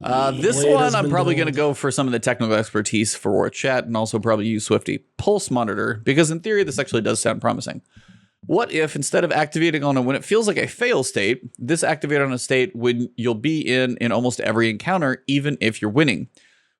[SPEAKER 2] This
[SPEAKER 4] Blade
[SPEAKER 2] one,
[SPEAKER 4] has
[SPEAKER 2] I'm
[SPEAKER 4] been
[SPEAKER 2] probably going to
[SPEAKER 4] dulled.
[SPEAKER 2] go for some of the technical expertise for chat and also probably use Swifty Pulse Monitor, because in theory, this actually does sound promising. What if instead of activating on when it feels like a fail state, this activated on a state when you'll be in almost every encounter, even if you're winning?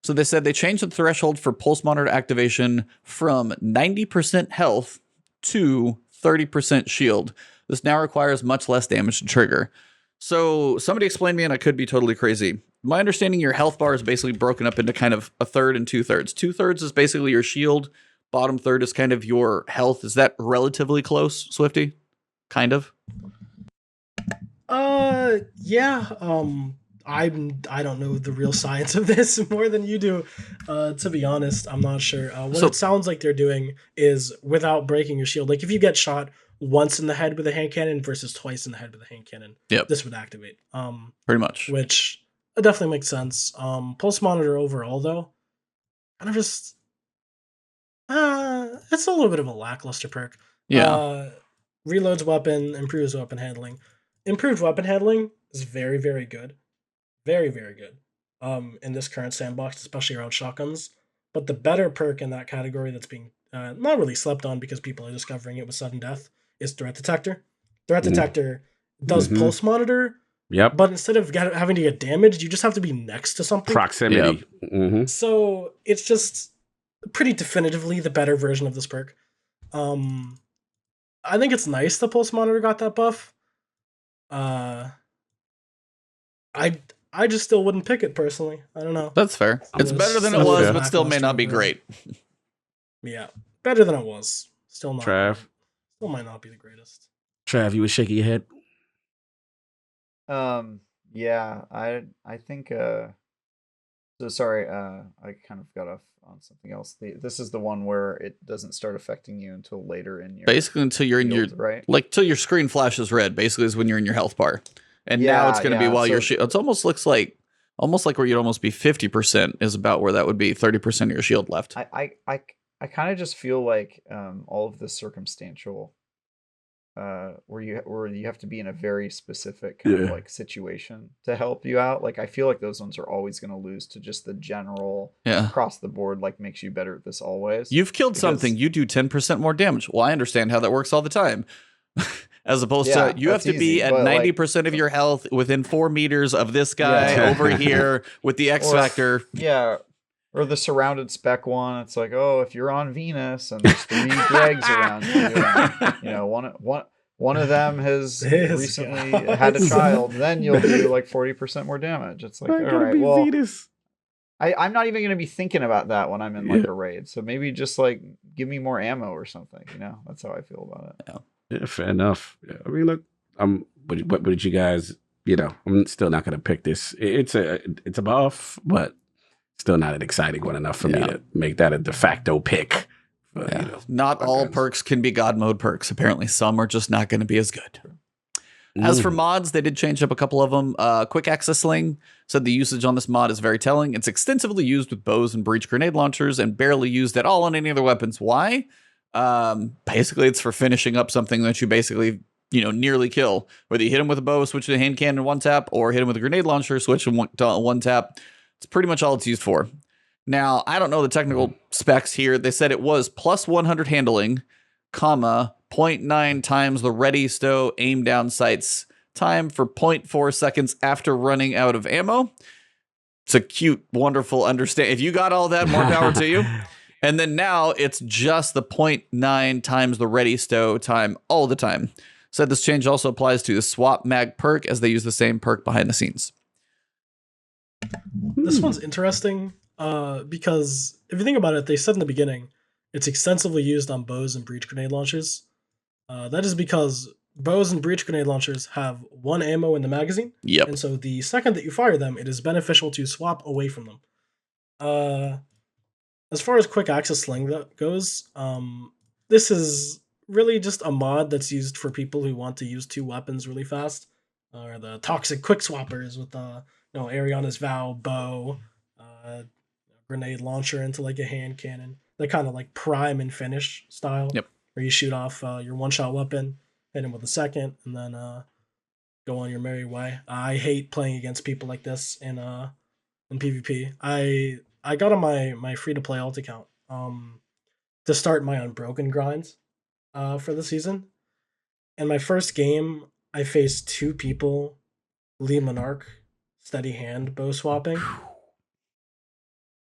[SPEAKER 2] So they said they changed the threshold for Pulse Monitor activation from 90% health to 30% shield. This now requires much less damage to trigger. So somebody explain to me, and I could be totally crazy. My understanding, your health bar is basically broken up into kind of a third and 2/3. 2/3 is basically your shield. Bottom third is kind of your health. Is that relatively close, Swifty? Kind of.
[SPEAKER 4] Yeah. I don't know the real science of this more than you do. To be honest, I'm not sure. What it sounds like they're doing is without breaking your shield. Like if you get shot once in the head with a hand cannon versus twice in the head with a hand cannon, this would activate.
[SPEAKER 2] Pretty much.
[SPEAKER 4] Which definitely makes sense. Pulse Monitor overall though, kind of just it's a little bit of a lackluster perk.
[SPEAKER 2] Yeah.
[SPEAKER 4] Reloads weapon, improves weapon handling. Improved weapon handling is very, very good. Very, very good. In this current sandbox, especially around shotguns. But the better perk in that category that's being not really slept on because people are discovering it with sudden death is Threat Detector. Threat Detector does Pulse Monitor.
[SPEAKER 1] Yep.
[SPEAKER 4] But instead of having to get damaged, you just have to be next to something.
[SPEAKER 1] Proximity.
[SPEAKER 2] Yep.
[SPEAKER 4] So it's just pretty definitively the better version of this perk. I think it's nice the Pulse Monitor got that buff. I just still wouldn't pick it personally. I don't know.
[SPEAKER 2] That's fair. It's better than it was, but still may not be great.
[SPEAKER 4] Yeah, better than it was. Still not.
[SPEAKER 1] Trav.
[SPEAKER 4] Still might not be the greatest.
[SPEAKER 1] Trav, you was shaking your head.
[SPEAKER 3] Yeah, I think so sorry, I kind of got off on something else. This is the one where it doesn't start affecting you until later in your
[SPEAKER 2] basically until you're in your
[SPEAKER 3] right?
[SPEAKER 2] Like till your screen flashes red, basically is when you're in your health bar. And now it's going to be while you're it almost looks like where you'd almost be 50% is about where that would be 30% of your shield left.
[SPEAKER 3] I kind of just feel like all of this circumstantial where you have to be in a very specific kind of like situation to help you out. Like I feel like those ones are always going to lose to just the general across the board, like makes you better at this always.
[SPEAKER 2] You've killed something, you do 10% more damage. Well, I understand how that works all the time. As opposed to you have to be at 90% of your health within 4 meters of this guy over here with the X factor.
[SPEAKER 3] Yeah. Or the surrounded spec one. It's like, oh, if you're on Venus and there's 3 Gregs around you, and, you know, one of them has recently had a child, then you'll do like 40% more damage. It's like, all right, well, Venus. I'm not even going to be thinking about that when I'm in like a raid. So maybe just like give me more ammo or something. You know, that's how I feel about it.
[SPEAKER 1] Yeah, fair enough. Yeah, I mean, look, what did you guys? You know, I'm still not going to pick this. It's a buff, but still not an exciting one enough for me to make that a de facto pick. But, you know,
[SPEAKER 2] not all perks can be God mode perks. Apparently, some are just not going to be as good. As for mods, they did change up a couple of them. Quick Access Sling said the usage on this mod is very telling. It's extensively used with bows and breach grenade launchers and barely used at all on any other weapons. Why? Basically, it's for finishing up something that you basically, nearly kill. Whether you hit him with a bow, switch to a hand cannon 1 tap, or hit him with a grenade launcher, switch to 1 tap. It's pretty much all it's used for. Now, I don't know the technical specs here. They said it was plus 100 handling, 0.9 times the ready stow aim down sights time for 0.4 seconds after running out of ammo. It's a cute, wonderful understand. If you got all that, more power to you. And then now it's just the 0.9 times the ready stow time all the time. Said this change also applies to the swap mag perk as they use the same perk behind the scenes.
[SPEAKER 4] This one's interesting because if you think about it, they said in the beginning it's extensively used on bows and breach grenade launchers. That is because bows and breach grenade launchers have 1 ammo in the magazine.
[SPEAKER 2] Yep.
[SPEAKER 4] And so the second that you fire them, it is beneficial to swap away from them. As far as quick access sling goes, this is really just a mod that's used for people who want to use 2 weapons really fast, or the toxic quick swappers with Ariana's Vow bow, grenade launcher into like a hand cannon, that kind of like prime and finish style.
[SPEAKER 2] Yep.
[SPEAKER 4] Where you shoot off your 1-shot weapon, hit him with a second, and then go on your merry way. I hate playing against people like this in in PvP. I got on my free to play alt account to start my unbroken grinds for the season. In my first game, I faced 2 people, Lee Monarch, steady hand bow swapping.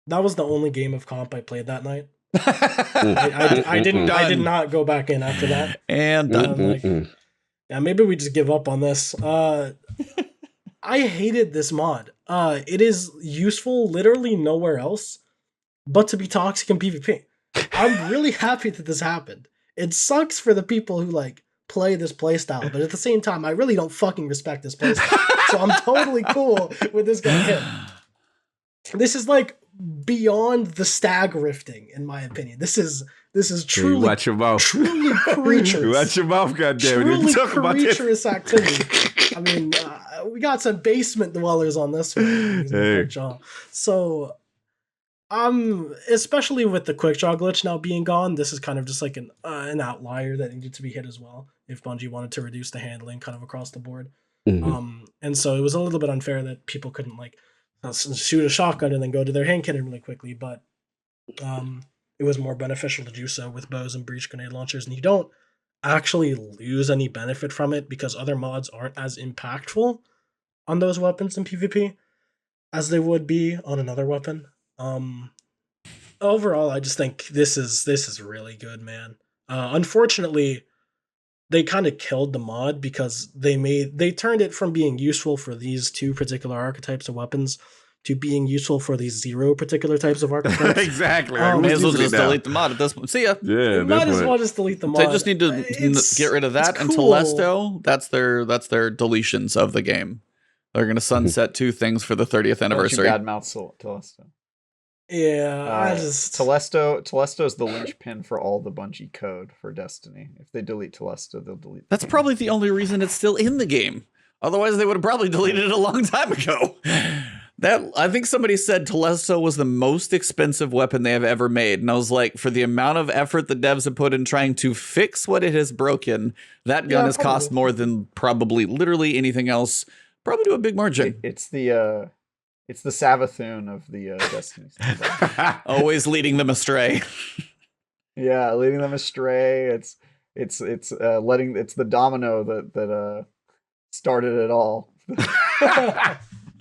[SPEAKER 4] That was the only game of comp I played that night. I did not go back in after that.
[SPEAKER 2] And done.
[SPEAKER 4] Like, yeah, maybe we just give up on this. I hated this mod. It is useful literally nowhere else but to be toxic in PvP. I'm really happy that this happened. It sucks for the people who like play this playstyle, but at the same time, I really don't fucking respect this playstyle. So I'm totally cool with this guy hit. This is like beyond the stag rifting, in my opinion. This is truly,
[SPEAKER 1] hey, watch your mouth.
[SPEAKER 4] Truly creatures.
[SPEAKER 1] Watch your mouth, goddammit.
[SPEAKER 4] Truly creaturous activity. I mean, we got some basement dwellers on this one.
[SPEAKER 1] Hey.
[SPEAKER 4] So, especially with the quick draw glitch now being gone, this is kind of just like an outlier that needed to be hit as well. If Bungie wanted to reduce the handling kind of across the board, and so it was a little bit unfair that people couldn't like shoot a shotgun and then go to their hand cannon really quickly, but it was more beneficial to do so with bows and breach grenade launchers, and you don't actually lose any benefit from it because other mods aren't as impactful on those weapons in PvP as they would be on another weapon. Overall, I just think this is really good, man. Unfortunately, they kind of killed the mod because they turned it from being useful for these 2 particular archetypes of weapons to being useful for these 0 particular types of archetypes.
[SPEAKER 1] Exactly.
[SPEAKER 2] May as well just delete the mod at this point. See ya.
[SPEAKER 1] Yeah,
[SPEAKER 4] might as well just delete the mod.
[SPEAKER 2] They just need to get rid of that. And Telesto, that's their deletions of the game. They're going to sunset 2 things for the 30th anniversary.
[SPEAKER 3] Don't you badmouth Telesto.
[SPEAKER 4] Yeah,
[SPEAKER 3] Telesto is the linchpin for all the Bungie code for Destiny. If they delete Telesto, they'll delete.
[SPEAKER 2] That's probably the only reason it's still in the game. Otherwise, they would have probably deleted it a long time ago. I think somebody said Telesto was the most expensive weapon they have ever made, and I was like, for the amount of effort the devs have put in trying to fix what it has broken, that gun has cost more than probably literally anything else. Probably to a big margin.
[SPEAKER 3] It's the Savathun of the Destiny.
[SPEAKER 2] Always leading them astray.
[SPEAKER 3] Yeah, leading them astray. It's the domino that started it all.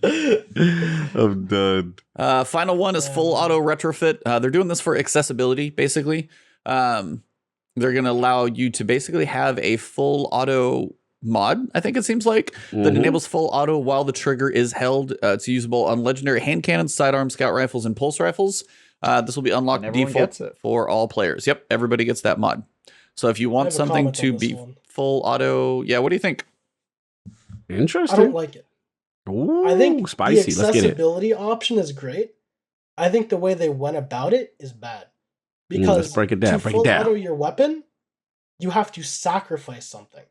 [SPEAKER 1] I'm done.
[SPEAKER 2] Final one is full auto retrofit. They're doing this for accessibility, basically. They're going to allow you to basically have a full auto mod, I think it seems like, that enables full auto while the trigger is held. It's usable on legendary hand cannons, sidearms, scout rifles, and pulse rifles. This will be unlocked default for all players. Yep, everybody gets that mod. So if you want something to be full auto, what do you think?
[SPEAKER 1] Interesting.
[SPEAKER 4] I don't like it.
[SPEAKER 1] Ooh,
[SPEAKER 4] I think
[SPEAKER 1] spicy.
[SPEAKER 4] The accessibility option is great. I think the way they went about it is bad. Because
[SPEAKER 1] let's break it down.
[SPEAKER 4] To full auto your weapon, you have to sacrifice something.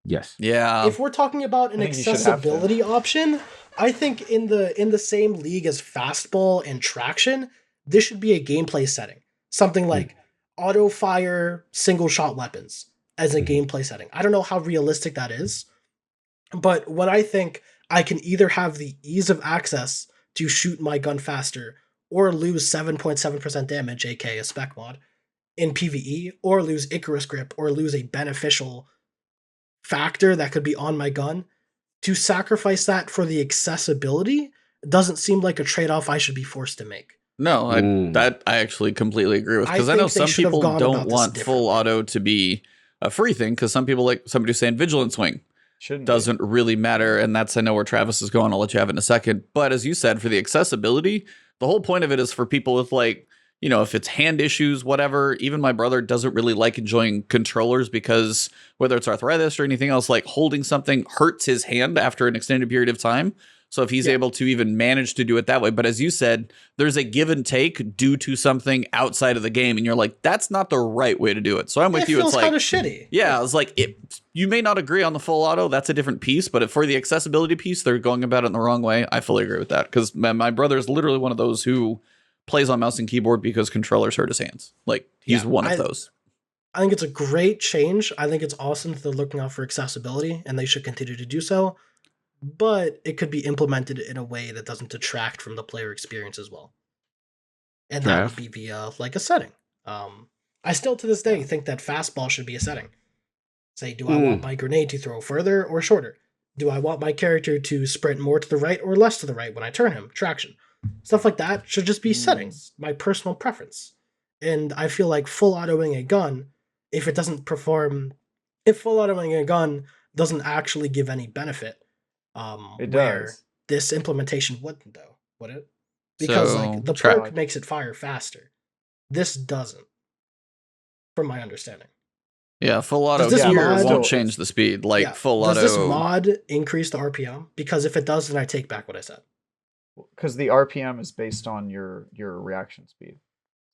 [SPEAKER 1] Yes.
[SPEAKER 2] Yeah.
[SPEAKER 4] If we're talking about an accessibility option, I think in the same league as fastball and traction, this should be a gameplay setting. Something like auto fire single shot weapons as a gameplay setting. I don't know how realistic that is, but when I think I can either have the ease of access to shoot my gun faster or lose 7.7% damage, aka a spec mod, in PvE, or lose Icarus grip, or lose a beneficial factor that could be on my gun, to sacrifice that for the accessibility doesn't seem like a trade-off I should be forced to make.
[SPEAKER 2] No, I actually completely agree with, because I know some people don't want full auto to be a free thing, because some people, like somebody who's saying Vigilant Swing doesn't really matter, and that's, I know where Travis is going, I'll let you have it in a second. But as you said, for the accessibility, the whole point of it is for people with, like, you know, if it's hand issues, whatever. Even my brother doesn't really like enjoying controllers because whether it's arthritis or anything else, like holding something hurts his hand after an extended period of time. So if he's able to even manage to do it that way. But as you said, there's a give and take due to something outside of the game. And you're like, that's not the right way to do it. So I'm with you. It's like,
[SPEAKER 4] kind of shitty.
[SPEAKER 2] Yeah, it's like, you may not agree on the full auto. That's a different piece. But for the accessibility piece, they're going about it in the wrong way. I fully agree with that. Because my brother is literally one of those who plays on mouse and keyboard because controllers hurt his hands. Like, he's one of those.
[SPEAKER 4] I think it's a great change. I think it's awesome that they're looking out for accessibility, and they should continue to do so. but it could be implemented in a way that doesn't detract from the player experience as well. And that would be via like a setting. I still to this day think that fastball should be a setting. Say, do I want my grenade to throw further or shorter? Do I want my character to sprint more to the right or less to the right when I turn him? Traction. Stuff like that should just be settings, my personal preference. And I feel like full autoing a gun, if full autoing a gun doesn't actually give any benefit,
[SPEAKER 3] It
[SPEAKER 4] where
[SPEAKER 3] does.
[SPEAKER 4] this implementation wouldn't, though, would it? Because like the perk makes it fire faster. This doesn't, from my understanding.
[SPEAKER 2] Yeah, full auto here won't change the speed. Like full auto.
[SPEAKER 4] Does this mod increase the RPM? Because if it does, then I take back what I said.
[SPEAKER 3] Because the RPM is based on your reaction speed.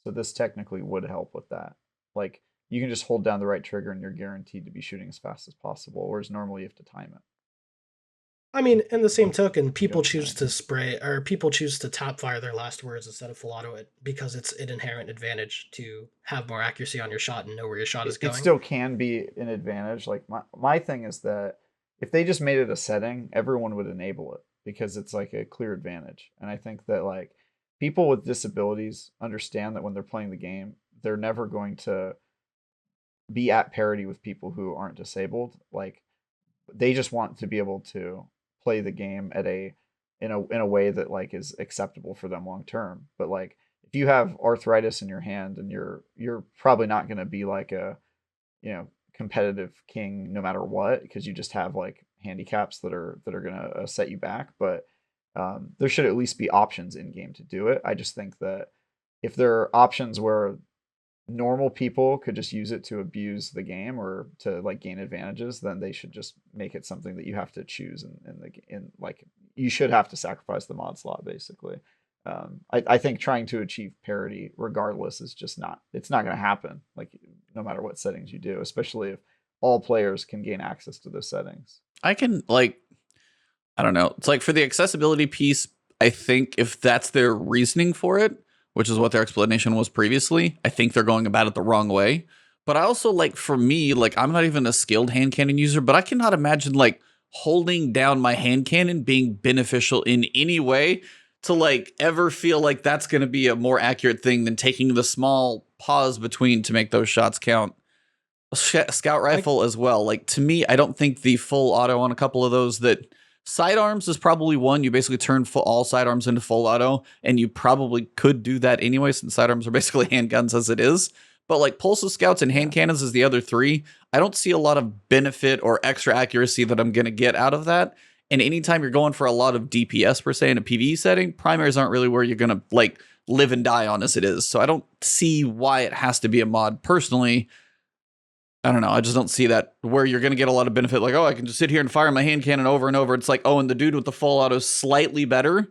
[SPEAKER 3] So this technically would help with that. Like, you can just hold down the right trigger and you're guaranteed to be shooting as fast as possible, whereas normally you have to time it.
[SPEAKER 4] I mean, in the same token, people choose to top fire their last words instead of full auto it because it's an inherent advantage to have more accuracy on your shot and know where your shot is going.
[SPEAKER 3] It still can be an advantage. Like my thing is that if they just made it a setting, everyone would enable it because it's like a clear advantage. And I think that like people with disabilities understand that when they're playing the game, they're never going to be at parity with people who aren't disabled. Like they just want to be able to play the game at in a way that like is acceptable for them long term. But like if you have arthritis in your hand and you're probably not going to be like a competitive king no matter what, because you just have like handicaps that are going to set you back. But there should at least be options in game to do it. I just think that if there are options where normal people could just use it to abuse the game or to like gain advantages, then they should just make it something that you have to choose in like you should have to sacrifice the mod slot basically. I think trying to achieve parity regardless is just not going to happen, like no matter what settings you do, especially if all players can gain access to those settings.
[SPEAKER 2] I can like, I don't know. It's like for the accessibility piece, I think if that's their reasoning for it, which is what their explanation was previously, I think they're going about it the wrong way. But I also like, for me, like I'm not even a skilled hand cannon user, but I cannot imagine like holding down my hand cannon being beneficial in any way to like ever feel like that's going to be a more accurate thing than taking the small pause between to make those shots count. Scout rifle as well. Like to me, I don't think the full auto on a couple of those that sidearms is probably one. You basically turn all sidearms into full auto, and you probably could do that anyway since sidearms are basically handguns as it is. But like pulses, scouts, and hand cannons is the other three. I don't see a lot of benefit or extra accuracy that I'm going to get out of that. And anytime you're going for a lot of DPS per se in a PvE setting, primaries aren't really where you're going to like live and die on as it is. So I don't see why it has to be a mod personally. I don't know. I just don't see that where you're going to get a lot of benefit. Like, oh, I can just sit here and fire my hand cannon over and over. It's like, oh, and the dude with the full auto is slightly better.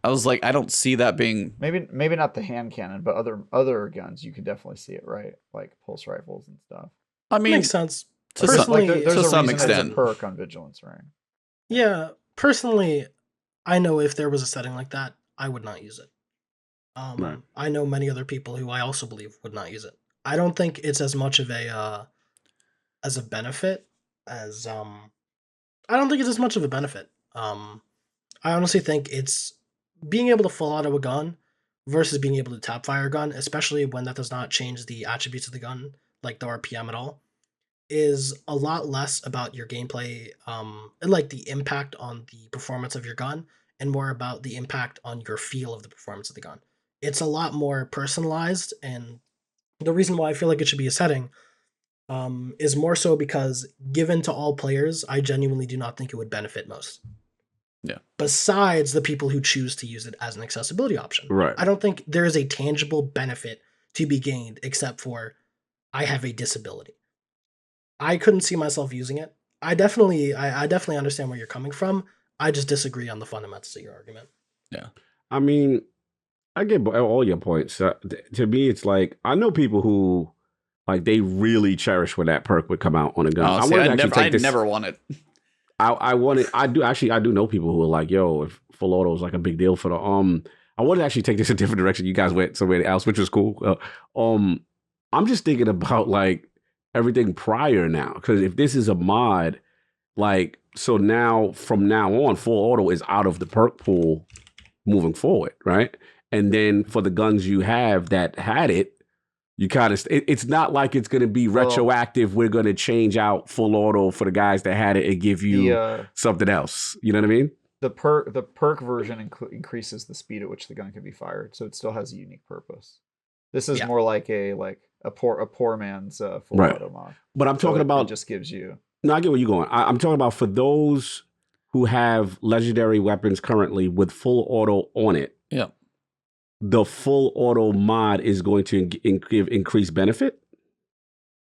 [SPEAKER 2] I was like, I don't see that being...
[SPEAKER 3] Maybe not the hand cannon, but other guns, you could definitely see it, right? Like pulse rifles and stuff.
[SPEAKER 2] I mean...
[SPEAKER 4] Makes sense.
[SPEAKER 3] Personally,
[SPEAKER 2] like to some extent.
[SPEAKER 3] There's a perk on vigilance, right?
[SPEAKER 4] Yeah, personally, I know if there was a setting like that, I would not use it. Right. I know many other people who I also believe would not use it. I don't think it's as much of a benefit as I don't think it's as much of a benefit. I honestly think it's being able to full auto a gun versus being able to tap fire a gun, especially when that does not change the attributes of the gun, like the RPM at all, is a lot less about your gameplay and like the impact on the performance of your gun and more about the impact on your feel of the performance of the gun. It's a lot more personalized, and the reason why I feel like it should be a setting is more so because given to all players, I genuinely do not think it would benefit most.
[SPEAKER 2] Yeah.
[SPEAKER 4] Besides the people who choose to use it as an accessibility option.
[SPEAKER 1] Right.
[SPEAKER 4] I don't think there is a tangible benefit to be gained except for I have a disability. I couldn't see myself using it. I definitely understand where you're coming from. I just disagree on the fundamentals of your argument.
[SPEAKER 2] Yeah.
[SPEAKER 1] I mean, I get all your points. To me, it's like, I know people who, like, they really cherish when that perk would come out on a gun.
[SPEAKER 2] I never want it.
[SPEAKER 1] I do know people who are like, yo, if full auto is like a big deal for the, I wanted to actually take this a different direction. You guys went somewhere else, which was cool. I'm just thinking about like everything prior now. Cause if this is a mod, like, so now from now on, full auto is out of the perk pool moving forward, right? And then for the guns you have that had it, you kind of, it's not like it's going to be retroactive. We're going to change out full auto for the guys that had it and give you something else. You know what I mean?
[SPEAKER 3] The perk version increases the speed at which the gun can be fired, so it still has a unique purpose. This is more like a poor man's full auto mod.
[SPEAKER 1] But I'm talking about,
[SPEAKER 3] it just gives you.
[SPEAKER 1] No, I get where you're going. I'm talking about for those who have legendary weapons currently with full auto on it.
[SPEAKER 2] Yeah.
[SPEAKER 1] The full auto mod is going to give increased benefit?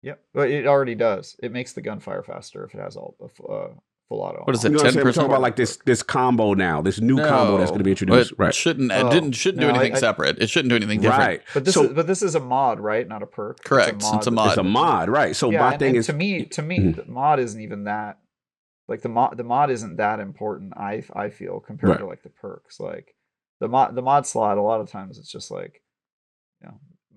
[SPEAKER 3] Yep. But it already does. It makes the gunfire faster if it has all the full auto.
[SPEAKER 2] What is it?
[SPEAKER 1] You know
[SPEAKER 2] 10%?
[SPEAKER 1] We're talking about like this combo now, this new combo that's going to be introduced.
[SPEAKER 2] It shouldn't do anything separate. It shouldn't do anything different.
[SPEAKER 1] Right.
[SPEAKER 3] But this is a mod, right? Not a perk.
[SPEAKER 2] Correct. It's a mod.
[SPEAKER 1] It's a mod, right? So my thing is,
[SPEAKER 3] to me, the mod isn't even that. Like the mod isn't that important. I feel compared to like the perks. Like the mod slot, a lot of times it's just like,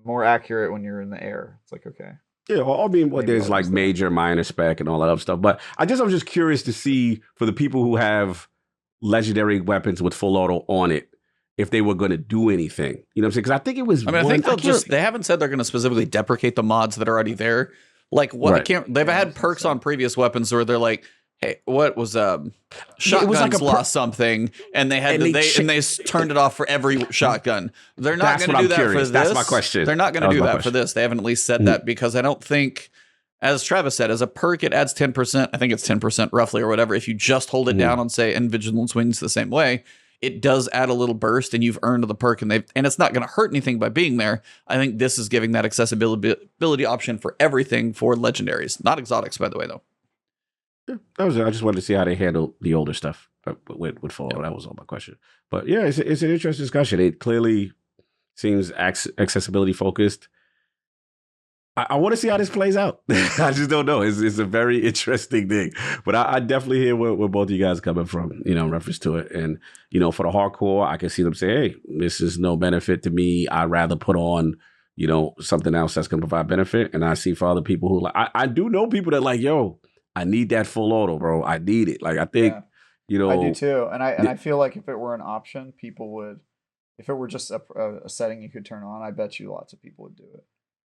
[SPEAKER 3] more accurate when you're in the air. It's like, okay.
[SPEAKER 1] Yeah, well, I mean, there's like major, minor spec and all that other stuff. But I'm just curious to see for the people who have legendary weapons with full auto on it, if they were going to do anything. You know what I'm saying? Because I think it was.
[SPEAKER 2] I mean, I think they haven't said they're going to specifically deprecate the mods that are already there. Like what? They've had perks on previous weapons where they're like, hey, what was shotguns lost something, and they had they turned it off for every shotgun. They're not going to do that for this.
[SPEAKER 1] That's my question.
[SPEAKER 2] They're not going to do that for this. They haven't at least said that, because I don't think, as Travis said, as a perk it adds 10%. I think it's 10% roughly or whatever. If you just hold it down on, say, and Vigilance Wings the same way, it does add a little burst, and you've earned the perk, and it's not going to hurt anything by being there. I think this is giving that accessibility option for everything for legendaries, not exotics, by the way, though.
[SPEAKER 1] Yeah, I just wanted to see how they handle the older stuff with full auto. That was all my question. But yeah, it's an interesting discussion. It clearly seems accessibility focused. I want to see how this plays out. I just don't know. It's a very interesting thing. But I definitely hear where both of you guys are coming from, in reference to it. And, for the hardcore, I can see them say, hey, this is no benefit to me. I'd rather put on, something else that's going to provide benefit. And I see for other people who I do know people that like, yo, I need that full auto, bro. I need it. Like, I think,
[SPEAKER 3] I do too. And I feel like if it were an option, people would, if it were just a setting you could turn on, I bet you lots of people would do it.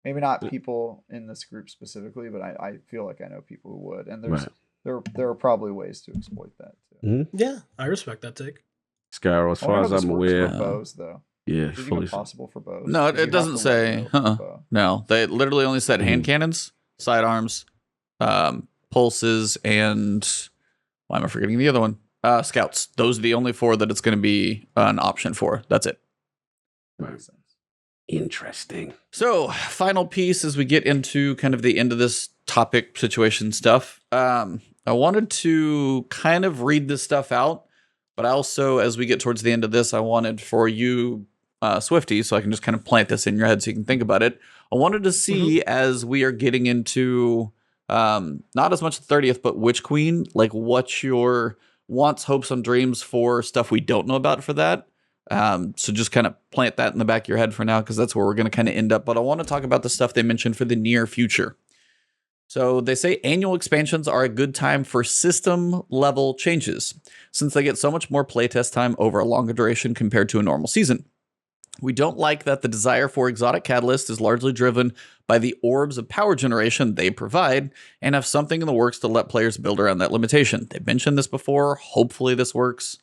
[SPEAKER 3] Maybe not people in this group specifically, but I feel like I know people who would. And there are probably ways to exploit that too.
[SPEAKER 4] Mm-hmm. Yeah, I respect that take.
[SPEAKER 1] Scarrow, as far as I'm aware.
[SPEAKER 3] For bows, though.
[SPEAKER 1] Yeah,
[SPEAKER 3] is it even possible for bows?
[SPEAKER 2] No, it doesn't say. No, they literally only said hand cannons, sidearms, pulses, and why am I forgetting the other one? Scouts. Those are the only 4 that it's going to be an option for. That's it.
[SPEAKER 3] Makes sense.
[SPEAKER 1] Interesting.
[SPEAKER 2] So, final piece as we get into kind of the end of this topic situation stuff. I wanted to kind of read this stuff out, but also as we get towards the end of this, I wanted for you, Swifty, so I can just kind of plant this in your head so you can think about it. I wanted to see as we are getting into not as much the 30th, but Witch Queen, like what's your wants, hopes, and dreams for stuff we don't know about for that. So just kind of plant that in the back of your head for now, because that's where we're going to kind of end up. But I want to talk about the stuff they mentioned for the near future. So they say annual expansions are a good time for system level changes, since they get so much more playtest time over a longer duration compared to a normal season. We don't like that the desire for exotic catalyst is largely driven by the orbs of power generation they provide, and have something in the works to let players build around that limitation. They've mentioned this before. Hopefully this works.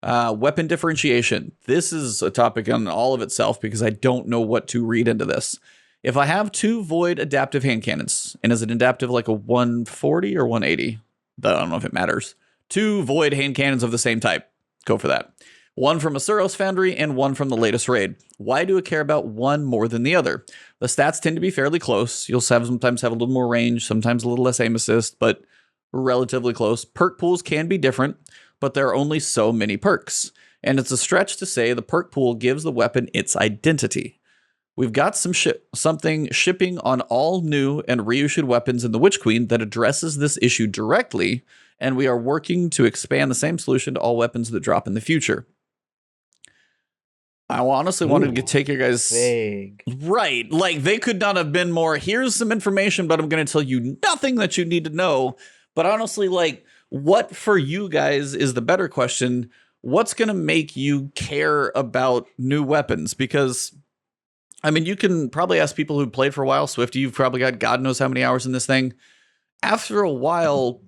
[SPEAKER 2] Weapon differentiation. This is a topic in all of itself because I don't know what to read into this. If I have 2 void adaptive hand cannons, and is it adaptive like a 140 or 180? I don't know if it matters. 2 void hand cannons of the same type. Go for that. One from a Suros Foundry and one from the latest raid. Why do I care about one more than the other? The stats tend to be fairly close. You'll sometimes have a little more range, sometimes a little less aim assist, but relatively close. Perk pools can be different, but there are only so many perks. And it's a stretch to say the perk pool gives the weapon its identity. We've got something shipping on all new and reissued weapons in the Witch Queen that addresses this issue directly, and we are working to expand the same solution to all weapons that drop in the future. I honestly wanted to take your guys
[SPEAKER 3] vague.
[SPEAKER 2] Right. Like they could not have been more, here's some information, but I'm going to tell you nothing that you need to know. But honestly, like what for you guys is the better question? What's going to make you care about new weapons? Because, I mean, you can probably ask people who played for a while. Swifty, you've probably got God knows how many hours in this thing. After a while,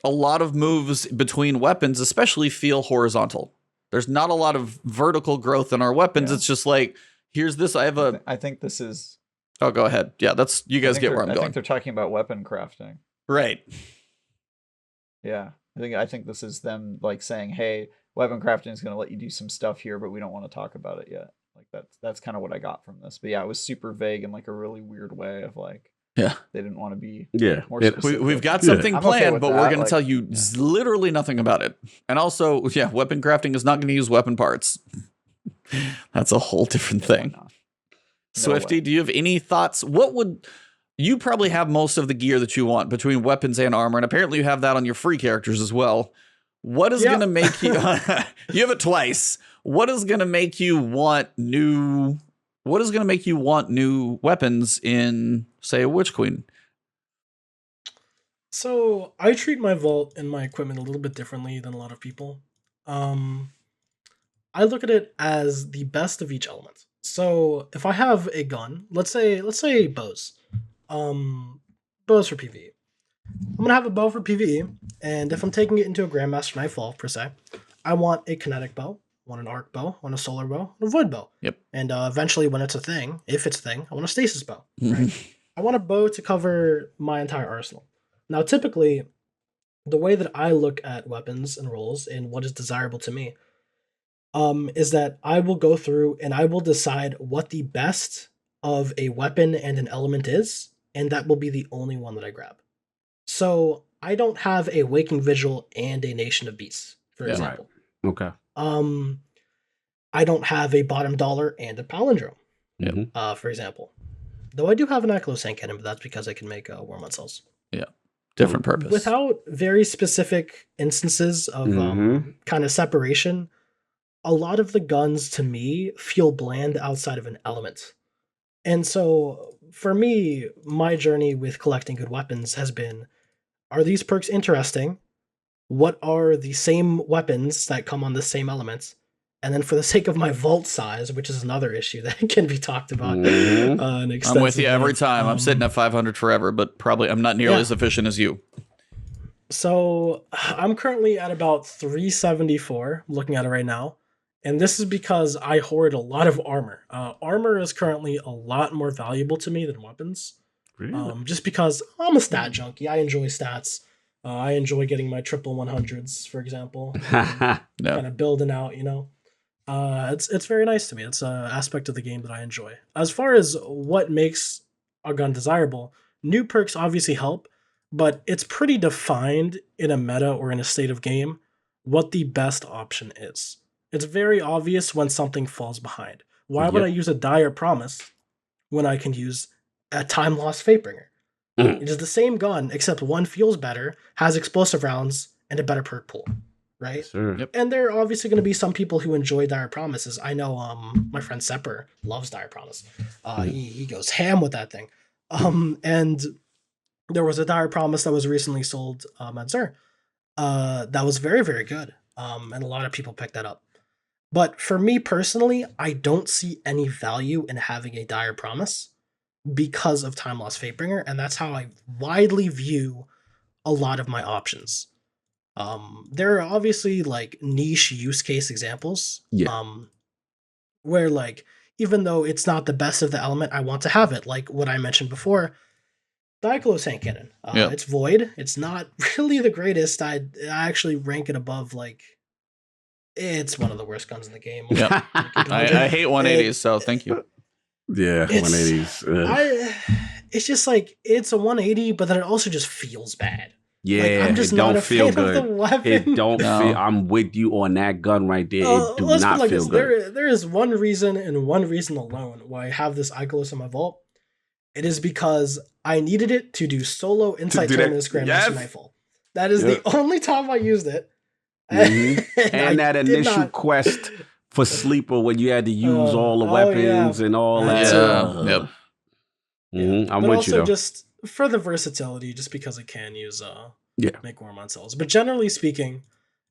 [SPEAKER 2] a lot of moves between weapons especially feel horizontal. There's not a lot of vertical growth in our weapons. It's just like, here's this.
[SPEAKER 3] I think this is...
[SPEAKER 2] Oh, go ahead. Yeah, that's you guys get where I'm going.
[SPEAKER 3] I think they're talking about weapon crafting.
[SPEAKER 2] Right.
[SPEAKER 3] Yeah. I think this is them like saying, hey, weapon crafting is going to let you do some stuff here, but we don't want to talk about it yet. Like that's kind of what I got from this. But yeah, it was super vague in like a really weird way of like,
[SPEAKER 2] yeah,
[SPEAKER 3] they didn't want to be more
[SPEAKER 2] specific. We've got something planned,
[SPEAKER 3] okay,
[SPEAKER 2] but we're going to tell you literally nothing about it. And also, yeah, weapon crafting is not going to use weapon parts. That's a whole different thing. No Swifty, do you have any thoughts? What would you probably have most of the gear that you want between weapons and armor, and apparently you have that on your free characters as well. What is going to make you? You have it twice. What is going to make you want new? What is going to make you want new weapons in, say, a Witch Queen?
[SPEAKER 4] So I treat my vault and my equipment a little bit differently than a lot of people. I look at it as the best of each element. So if I have a gun, let's say bows, bows for PvE. I'm gonna have a bow for PvE, and if I'm taking it into a Grandmaster Nightfall per se, I want a kinetic bow, I want an arc bow, I want a solar bow, and a void bow.
[SPEAKER 2] Yep.
[SPEAKER 4] And eventually, when it's a thing, if it's a thing, I want a stasis bow. Right? I want a bow to cover my entire arsenal. Now, typically, the way that I look at weapons and roles and what is desirable to me, is that I will go through and I will decide what the best of a weapon and an element is, and that will be the only one that I grab. So I don't have a Waking Vigil and a Nation of Beasts, for example.
[SPEAKER 1] Right. Okay.
[SPEAKER 4] I don't have a Bottom Dollar and a Palindrome, for example. Though I do have an Echo Sand Cannon, but that's because I can make Wormwood cells.
[SPEAKER 2] Yeah. Different purpose.
[SPEAKER 4] Without very specific instances of kind of separation, a lot of the guns to me feel bland outside of an element. And so for me, my journey with collecting good weapons has been, are these perks interesting? What are the same weapons that come on the same elements? And then for the sake of my vault size, which is another issue that can be talked about.
[SPEAKER 2] I'm with you every time. I'm sitting at 500 forever, but probably I'm not nearly as efficient as you.
[SPEAKER 4] So I'm currently at about 374, looking at it right now. And this is because I hoard a lot of armor. Armor is currently a lot more valuable to me than weapons.
[SPEAKER 1] Really?
[SPEAKER 4] Just because I'm a stat junkie. I enjoy stats. I enjoy getting my triple 100s, for example. Kind of building out, you know. It's very nice to me. It's an aspect of the game that I enjoy. As far as what makes a gun desirable, new perks obviously help, but it's pretty defined in a meta or in a state of game what the best option is. It's very obvious when something falls behind. Why would I use a Dire Promise when I can use a Time Lost Fatebringer? It is the same gun, except one feels better, has explosive rounds, and a better perk pool, right?
[SPEAKER 1] Sure. Yep.
[SPEAKER 4] And there are obviously going to be some people who enjoy Dire Promises. I know my friend Sepper loves Dire Promise. He goes ham with that thing. And there was a Dire Promise that was recently sold at Xur. That was very, very good. And a lot of people picked that up. But for me personally, I don't see any value in having a Dire Promise because of Time Lost Fatebringer, and that's how I widely view a lot of my options. There are obviously like niche use case examples, where like even though it's not the best of the element, I want to have it. Like what I mentioned before, the Iclos Hand Cannon. It's void. It's not really the greatest. I actually rank it above like. It's one of the worst guns in the game.
[SPEAKER 2] Yeah. I hate 180s, so thank you.
[SPEAKER 1] Yeah, 180s.
[SPEAKER 4] It's just like, it's a 180, but then it also just feels bad.
[SPEAKER 1] Yeah,
[SPEAKER 4] like, I'm just not a fan of the weapon.
[SPEAKER 1] It don't feel. I'm with you on that gun right there. It do not feel good.
[SPEAKER 4] There is one reason and one reason alone why I have this Icolos in my vault. It is because I needed it to do solo Insight Terminus Grandmaster Nightfall. That is the only time I used it.
[SPEAKER 1] And that initial quest for Sleeper when you had to use all the weapons and all that. I'm
[SPEAKER 4] but
[SPEAKER 1] with
[SPEAKER 4] also
[SPEAKER 1] you though.
[SPEAKER 4] Just for the versatility, just because I can use make War on Cells. But generally speaking,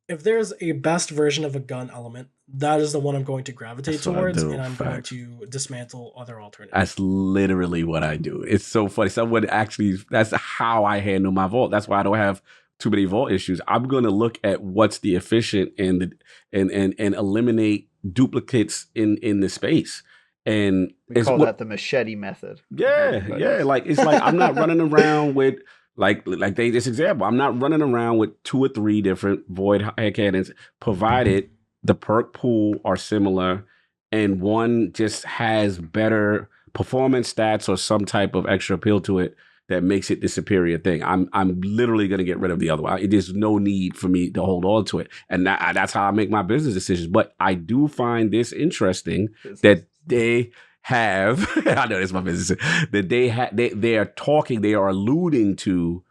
[SPEAKER 4] if there's a best version of a gun element, that is the one I'm going to gravitate towards, and I'm going to dismantle other alternatives.
[SPEAKER 1] That's literally what I do. It's so funny. That's how I handle my vault. That's why I don't have too many vault issues. I'm going to look at what's the efficient and eliminate duplicates in the space. And
[SPEAKER 3] we call that the machete method.
[SPEAKER 1] Yeah. Like, it's like I'm not running around with this example. I'm not running around with 2 or 3 different void head cannons, provided the perk pool are similar and one just has better performance stats or some type of extra appeal to it that makes it the superior thing. I'm literally going to get rid of the other one. There's no need for me to hold on to it. And that's how I make my business decisions. But I do find this interesting that they have, I know this is my business, that they are alluding to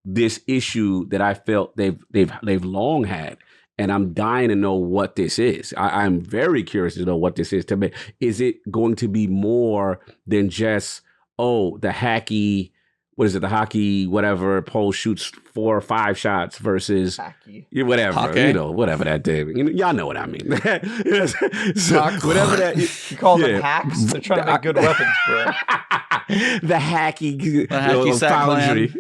[SPEAKER 1] this issue that I felt they've long had. And I'm dying to know what this is. I'm very curious to know what this is. To me, is it going to be more than just, the hacky, the hockey, whatever, pole shoots 4 or 5 shots versus whatever,
[SPEAKER 2] hockey.
[SPEAKER 1] Whatever that did. Y'all know what I mean. So, whatever that
[SPEAKER 3] you call them hacks. They're trying to make good weapons, bro.
[SPEAKER 1] The hacky foundry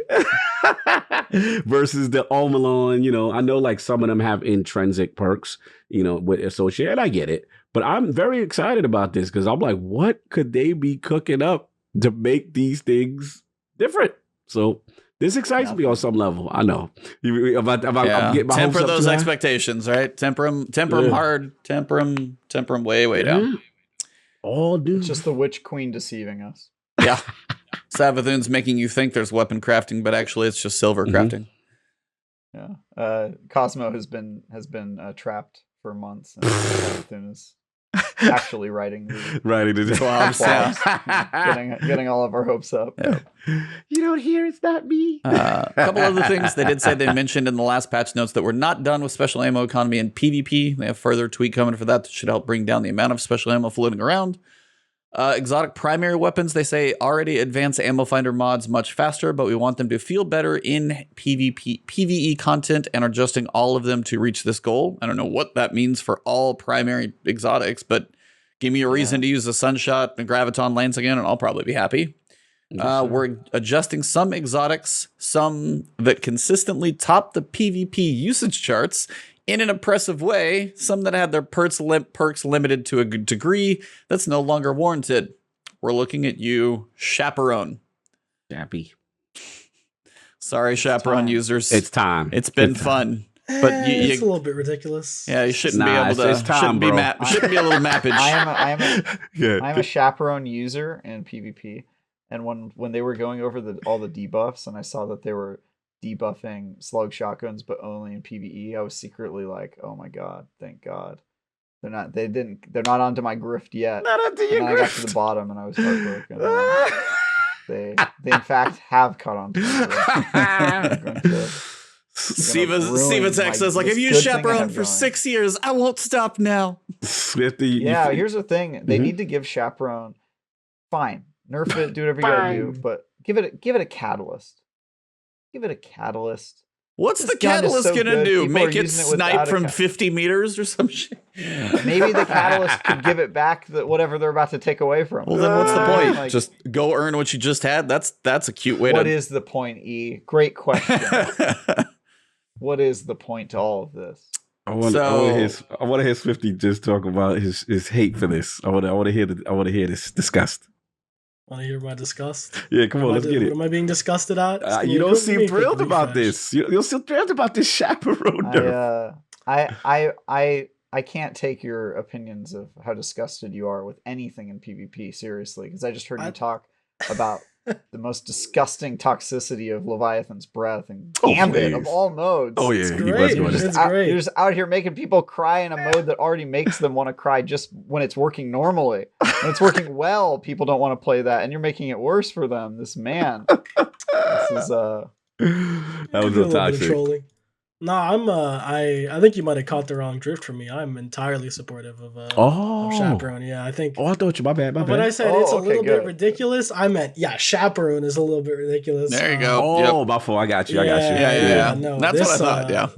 [SPEAKER 1] versus the Omelon. I know like some of them have intrinsic perks, with associated. And I get it, but I'm very excited about this because I'm like, what could they be cooking up to make these things different? So this excites me on some level. I know. I'm getting my
[SPEAKER 2] temper
[SPEAKER 1] hopes
[SPEAKER 2] those
[SPEAKER 1] up
[SPEAKER 2] expectations, right? Temper them hard. Temper them way down.
[SPEAKER 1] All dude.
[SPEAKER 3] It's just the Witch Queen deceiving us.
[SPEAKER 2] Yeah. Savathun's making you think there's weapon crafting, but actually it's just silver crafting.
[SPEAKER 3] Yeah. Cosmo has been trapped for months, and Savathun is actually writing the TWAB, getting all of our hopes up.
[SPEAKER 2] Yeah.
[SPEAKER 1] You don't hear it's not me.
[SPEAKER 2] A couple other things they did say they mentioned in the last patch notes that we're not done with special ammo economy in PvP. They have further tweak coming for that should help bring down the amount of special ammo floating around. Exotic primary weapons, they say, already advance ammo finder mods much faster, but we want them to feel better in PvE content and are adjusting all of them to reach this goal. I don't know what that means for all primary exotics, but give me a reason to use the Sunshot and Graviton Lance again, and I'll probably be happy. We're adjusting some exotics, some that consistently top the PvP usage charts in an oppressive way, some that had their perks limited to a good degree that's no longer warranted. We're looking at you, Chaperone.
[SPEAKER 1] Chappy.
[SPEAKER 2] Sorry, Chaperone users.
[SPEAKER 1] It's time.
[SPEAKER 2] It's been fun. But
[SPEAKER 4] it's a little bit ridiculous.
[SPEAKER 2] Yeah, you shouldn't be able to. Shouldn't be a little mappage.
[SPEAKER 3] I am a Chaperone user in PvP, and when they were going over all the debuffs, and I saw that they were debuffing slug shotguns, but only in PvE, I was secretly like, "Oh my god, thank God, they're not onto my grift yet."
[SPEAKER 1] Not onto your grift.
[SPEAKER 3] I got to the bottom, and I was heartbroken. They in fact have caught on to me.
[SPEAKER 2] Siva Tech says, like, I've used Chaperone for 6 years. I won't stop now.
[SPEAKER 1] Swifty.
[SPEAKER 3] Yeah, here's the thing. They need to give Chaperone, fine, nerf it, do whatever you gotta do, but give it a catalyst. Give it a catalyst.
[SPEAKER 2] What's the catalyst gonna do? Make it snipe from 50 meters or some shit?
[SPEAKER 3] Maybe the catalyst could give it back whatever they're about to take away from it.
[SPEAKER 2] Well, then what's the point? Like, just go earn what you just had? That's a cute way to...
[SPEAKER 3] What is the point, E? Great question. What is the point to all of this?
[SPEAKER 1] I want to hear Swifty just talk about his hate for this. I want to hear this disgust.
[SPEAKER 4] Want to hear my disgust?
[SPEAKER 1] Yeah, come on, let's get it.
[SPEAKER 4] What am I being disgusted at?
[SPEAKER 1] You don't seem thrilled about this. You'll seem thrilled about this Chaperone nerf.
[SPEAKER 3] I can't take your opinions of how disgusted you are with anything in PvP seriously, because I just heard you talk about the most disgusting toxicity of Leviathan's breath and Gambit of all modes.
[SPEAKER 1] Oh yeah,
[SPEAKER 4] it's great.
[SPEAKER 3] You're just out here making people cry in a mode that already makes them want to cry just when it's working normally. When it's working well, people don't want to play that, and you're making it worse for them. This man. This is
[SPEAKER 1] that was a toxic.
[SPEAKER 4] No, I think you might have caught the wrong drift from me. I'm entirely supportive of
[SPEAKER 1] Oh,
[SPEAKER 4] Chaperone. Yeah, I think
[SPEAKER 1] I thought you. My bad. My
[SPEAKER 4] when I
[SPEAKER 1] bad.
[SPEAKER 4] said it's a
[SPEAKER 3] Okay,
[SPEAKER 4] little bit
[SPEAKER 3] good.
[SPEAKER 4] ridiculous, I meant Chaperone is a little bit ridiculous.
[SPEAKER 2] There you go.
[SPEAKER 1] Oh,
[SPEAKER 2] Yep.
[SPEAKER 1] my fault. I got you. I got you.
[SPEAKER 2] Yeah.
[SPEAKER 4] No,
[SPEAKER 2] That's
[SPEAKER 4] this,
[SPEAKER 2] what I thought. Yeah.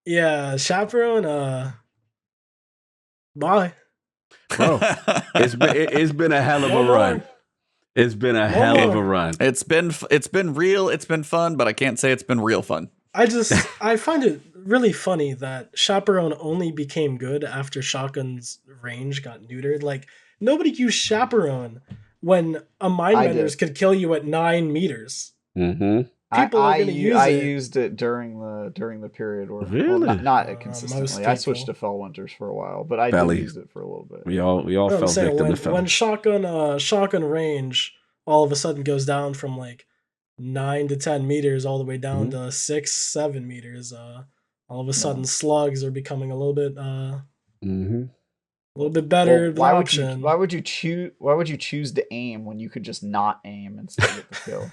[SPEAKER 4] Yeah, Chaperone. Bye.
[SPEAKER 1] Bro, it's been a hell of
[SPEAKER 4] No
[SPEAKER 1] a run.
[SPEAKER 4] more.
[SPEAKER 1] It's been a
[SPEAKER 4] No
[SPEAKER 1] hell of
[SPEAKER 4] more.
[SPEAKER 1] a run.
[SPEAKER 2] It's been real. It's been fun, but I can't say it's been real fun.
[SPEAKER 4] I find it really funny that Chaperone only became good after Shotgun's range got neutered. Like, nobody used Chaperone when a Mind
[SPEAKER 3] I
[SPEAKER 4] Benders
[SPEAKER 3] did.
[SPEAKER 4] could kill you at 9 meters.
[SPEAKER 1] Mm-hmm.
[SPEAKER 4] People are gonna use
[SPEAKER 3] I
[SPEAKER 4] it.
[SPEAKER 3] used it during the period where
[SPEAKER 1] Really?
[SPEAKER 3] not
[SPEAKER 4] most
[SPEAKER 3] consistently. I switched to
[SPEAKER 4] people.
[SPEAKER 3] Fellwinters for a while, but I
[SPEAKER 1] Belly.
[SPEAKER 3] did use it for a little bit.
[SPEAKER 1] We all
[SPEAKER 4] No, I'm
[SPEAKER 1] fell
[SPEAKER 4] saying
[SPEAKER 1] victim to
[SPEAKER 4] when
[SPEAKER 1] Fel.
[SPEAKER 4] shotgun range all of a sudden goes down from like 9 to 10 meters all the way down to 6-7 meters. All of a sudden slugs are becoming a little bit
[SPEAKER 1] Mm-hmm.
[SPEAKER 4] better
[SPEAKER 3] Well,
[SPEAKER 4] of an option.
[SPEAKER 3] why would you choose to aim when you could just not aim and still get the kill?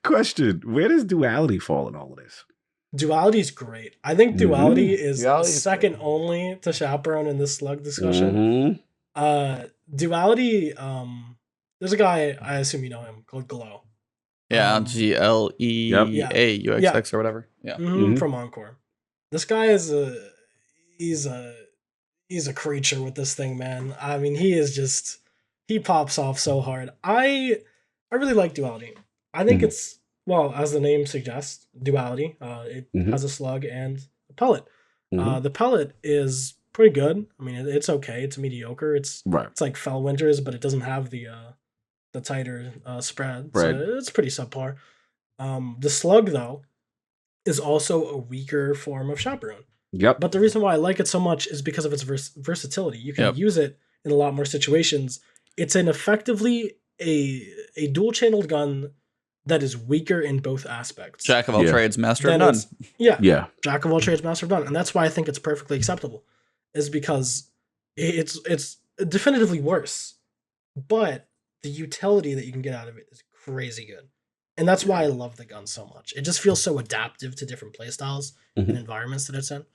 [SPEAKER 1] Question: where does duality fall in all of this?
[SPEAKER 4] Duality is great. I think duality is
[SPEAKER 3] Duality is
[SPEAKER 4] second
[SPEAKER 3] great.
[SPEAKER 4] only to Chaperone in this slug discussion. Duality, there's a guy, I assume you know him, called Glow.
[SPEAKER 2] Yeah, GLEAUXX or whatever. Yeah.
[SPEAKER 4] From Encore. This guy is he's a creature with this thing, man. I mean, he pops off so hard. I really like duality. I think it's, well, as the name suggests, duality. It has a slug and a pellet. The pellet is pretty good. I mean, it's okay. It's mediocre. It's like Fellwinters, but it doesn't have the tighter spread. So it's pretty subpar. The slug, though, is also a weaker form of Chaperone.
[SPEAKER 1] Yep.
[SPEAKER 4] But the reason why I like it so much is because of its versatility. You can use it in a lot more situations. It's an effectively a dual-channeled gun that is weaker in both aspects.
[SPEAKER 2] Jack of all trades, master of none.
[SPEAKER 4] Yeah. Jack of all trades, master of none. And that's why I think it's perfectly acceptable. Is because it's definitively worse. But the utility that you can get out of it is crazy good. And that's why I love the gun so much. It just feels so adaptive to different playstyles and environments that it's in.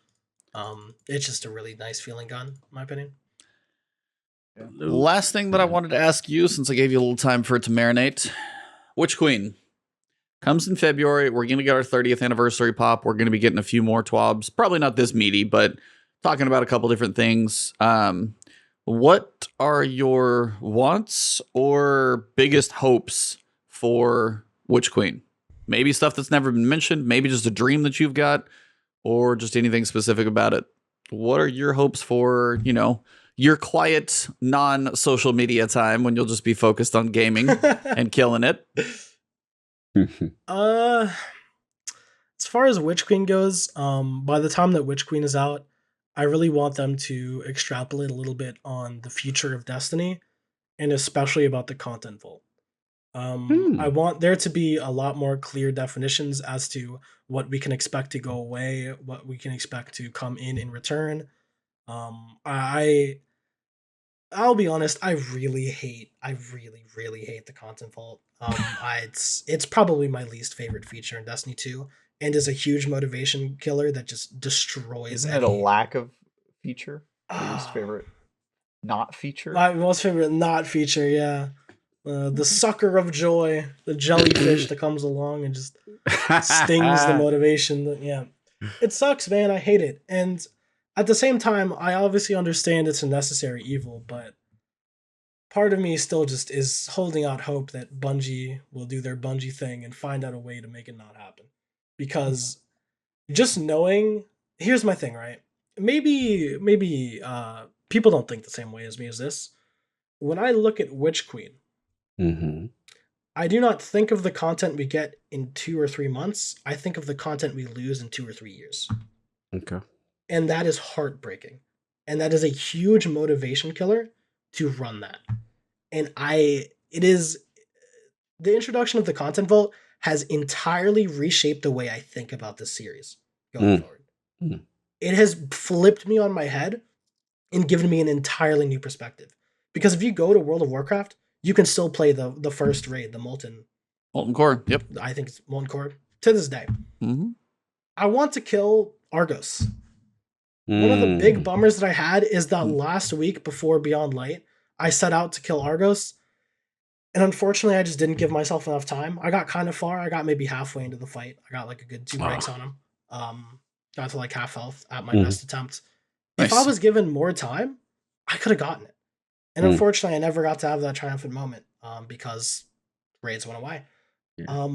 [SPEAKER 4] It's just a really nice feeling gun, in my opinion.
[SPEAKER 2] Last thing that I wanted to ask you, since I gave you a little time for it to marinate. Witch Queen comes in February. We're going to get our 30th anniversary pop. We're going to be getting a few more TWABs. Probably not this meaty, but talking about a couple different things. What are your wants or biggest hopes for Witch Queen? Maybe stuff that's never been mentioned, maybe just a dream that you've got, or just anything specific about it. What are your hopes for, your quiet, non-social media time when you'll just be focused on gaming and killing it?
[SPEAKER 4] As far as Witch Queen goes, by the time that Witch Queen is out, I really want them to extrapolate a little bit on the future of Destiny, and especially about the content vault. I want there to be a lot more clear definitions as to what we can expect to go away, what we can expect to come in return. I'll be honest, I really hate the content vault. It's probably my least favorite feature in Destiny 2, and is a huge motivation killer that just destroys.
[SPEAKER 3] Isn't it a lack of feature? Least favorite not feature?
[SPEAKER 4] My most favorite not feature, yeah. The sucker of joy, the jellyfish that comes along and just stings the motivation. Yeah. It sucks, man. I hate it. And at the same time, I obviously understand it's a necessary evil, but part of me still just is holding out hope that Bungie will do their Bungie thing and find out a way to make it not happen. Because just knowing, here's my thing, right? Maybe people don't think the same way as me as this. When I look at Witch Queen, I do not think of the content we get in 2 or 3 months. I think of the content we lose in 2 or 3 years.
[SPEAKER 1] Okay.
[SPEAKER 4] And that is heartbreaking. And that is a huge motivation killer to run that. And it is, the introduction of the content vault has entirely reshaped the way I think about this series going forward. It has flipped me on my head and given me an entirely new perspective. Because if you go to World of Warcraft, you can still play the first raid, the Molten
[SPEAKER 2] Core. Yep.
[SPEAKER 4] I think it's Molten Core. to this day, I want to kill Argos. One of the big bummers that I had is that last week before Beyond Light, I set out to kill Argos. And unfortunately, I just didn't give myself enough time. I got kind of far. I got maybe halfway into the fight. I got like a good 2 breaks on him. Got to like half health at my best attempt. Nice. If I was given more time, I could have gotten it. And unfortunately, I never got to have that triumphant moment because raids went away. Yeah.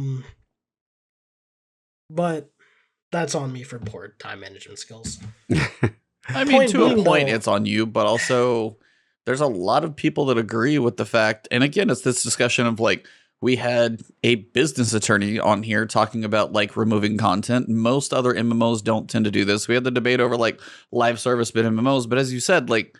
[SPEAKER 4] But that's on me for poor time management skills.
[SPEAKER 2] I mean, to a point, it's on you, but also there's a lot of people that agree with the fact. And again, it's this discussion of like, we had a business attorney on here talking about like removing content. Most other MMOs don't tend to do this. We had the debate over like live service bit MMOs, but as you said, like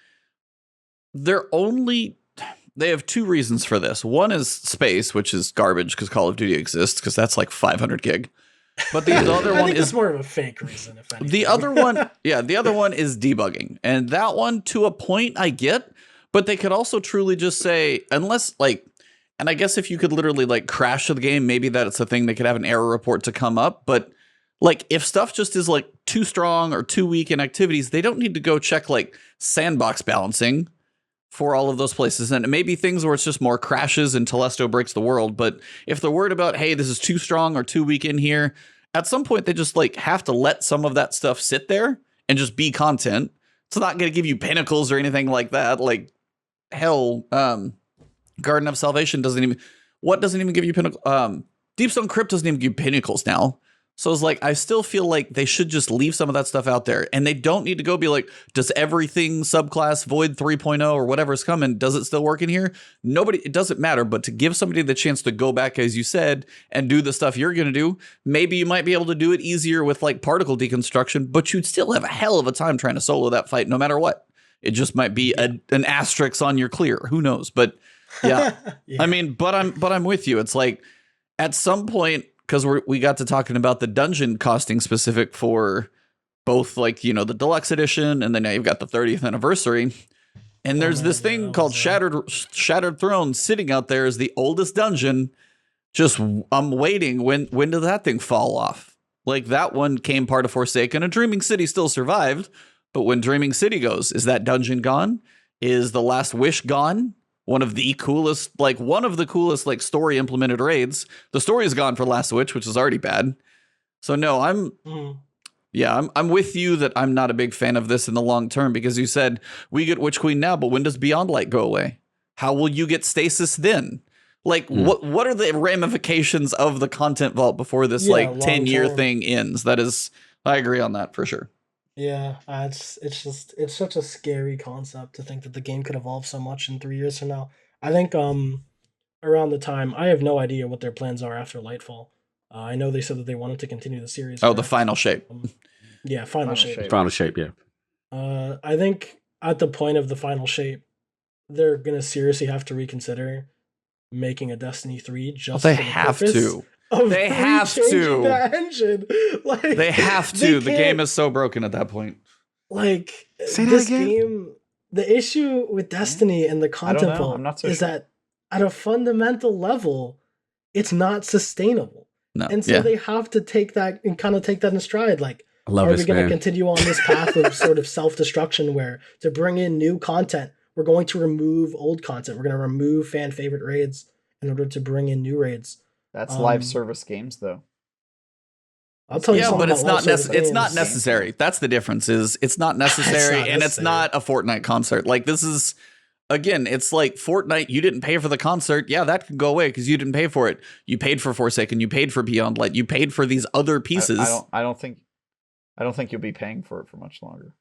[SPEAKER 2] they have 2 reasons for this. One is space, which is garbage because Call of Duty exists because that's like 500 gig. But the other one is
[SPEAKER 4] more of a fake reason. If anything.
[SPEAKER 2] The other one is debugging, and that one to a point I get, but they could also truly just say unless like, and I guess if you could literally like crash the game, maybe that's a thing. They could have an error report to come up, but like if stuff just is like too strong or too weak in activities, they don't need to go check like sandbox balancing for all of those places. And it may be things where it's just more crashes and Telesto breaks the world. But if they're worried about, hey, this is too strong or too weak in here, at some point they just like have to let some of that stuff sit there and just be content. It's not going to give you pinnacles or anything like that. Like hell, Garden of Salvation doesn't even give you pinnacle. Deepstone Crypt doesn't even give you pinnacles now. So it's like, I still feel like they should just leave some of that stuff out there, and they don't need to go be like, does everything subclass Void 3.0 or whatever's coming, does it still work in here? It doesn't matter, but to give somebody the chance to go back, as you said, and do the stuff you're going to do, maybe you might be able to do it easier with like particle deconstruction, but you'd still have a hell of a time trying to solo that fight no matter what. It just might be an asterisk on your clear. Who knows? But yeah, I mean, but I'm with you. It's like at some point, because we got to talking about the dungeon costing specific for both, like, you know, the deluxe edition, and then now you've got the 30th anniversary. And there's this thing called Shattered Throne sitting out there as the oldest dungeon. Just I'm waiting. When did that thing fall off? Like that one came part of Forsaken, and Dreaming City still survived. But when Dreaming City goes, is that dungeon gone? Is the Last Wish gone? One of the coolest like story implemented raids. The story is gone for Last Witch, which is already bad. So no, I'm with you that I'm not a big fan of this in the long term, because you said we get Witch Queen now, but when does Beyond Light go away? How will you get Stasis then? Like what are the ramifications of the content vault before this like 10-year thing ends? I agree on that for sure.
[SPEAKER 4] Yeah, it's such a scary concept to think that the game could evolve so much in 3 years from now. I think around the time, I have no idea what their plans are after Lightfall. I know they said that they wanted to continue the series.
[SPEAKER 2] Oh, the final shape.
[SPEAKER 4] Yeah, final shape.
[SPEAKER 1] Final shape, yeah.
[SPEAKER 4] I think at the point of the final shape, they're gonna seriously have to reconsider making a Destiny 3 just
[SPEAKER 2] they have to. They have to.
[SPEAKER 4] The engine. Like,
[SPEAKER 2] they have to. The game is so broken at that point.
[SPEAKER 4] Like this game, the issue with Destiny and the content vault is that at a fundamental level, it's not sustainable.
[SPEAKER 2] No.
[SPEAKER 4] And so they have to take that in stride. Like, are we going to continue on this path of sort of self-destruction where to bring in new content, we're going to remove old content. We're going to remove fan favorite raids in order to bring in new raids.
[SPEAKER 3] That's live service games, though.
[SPEAKER 4] I'll tell you
[SPEAKER 2] yeah,
[SPEAKER 4] something.
[SPEAKER 2] But it's not necessary. That's the difference. Is it's not necessary, and it's not a Fortnite concert. Like this is, again, it's like Fortnite. You didn't pay for the concert. Yeah, that can go away because you didn't pay for it. You paid for Forsaken. You paid for Beyond Light. You paid for these other pieces.
[SPEAKER 3] I don't think you'll be paying for it for much longer.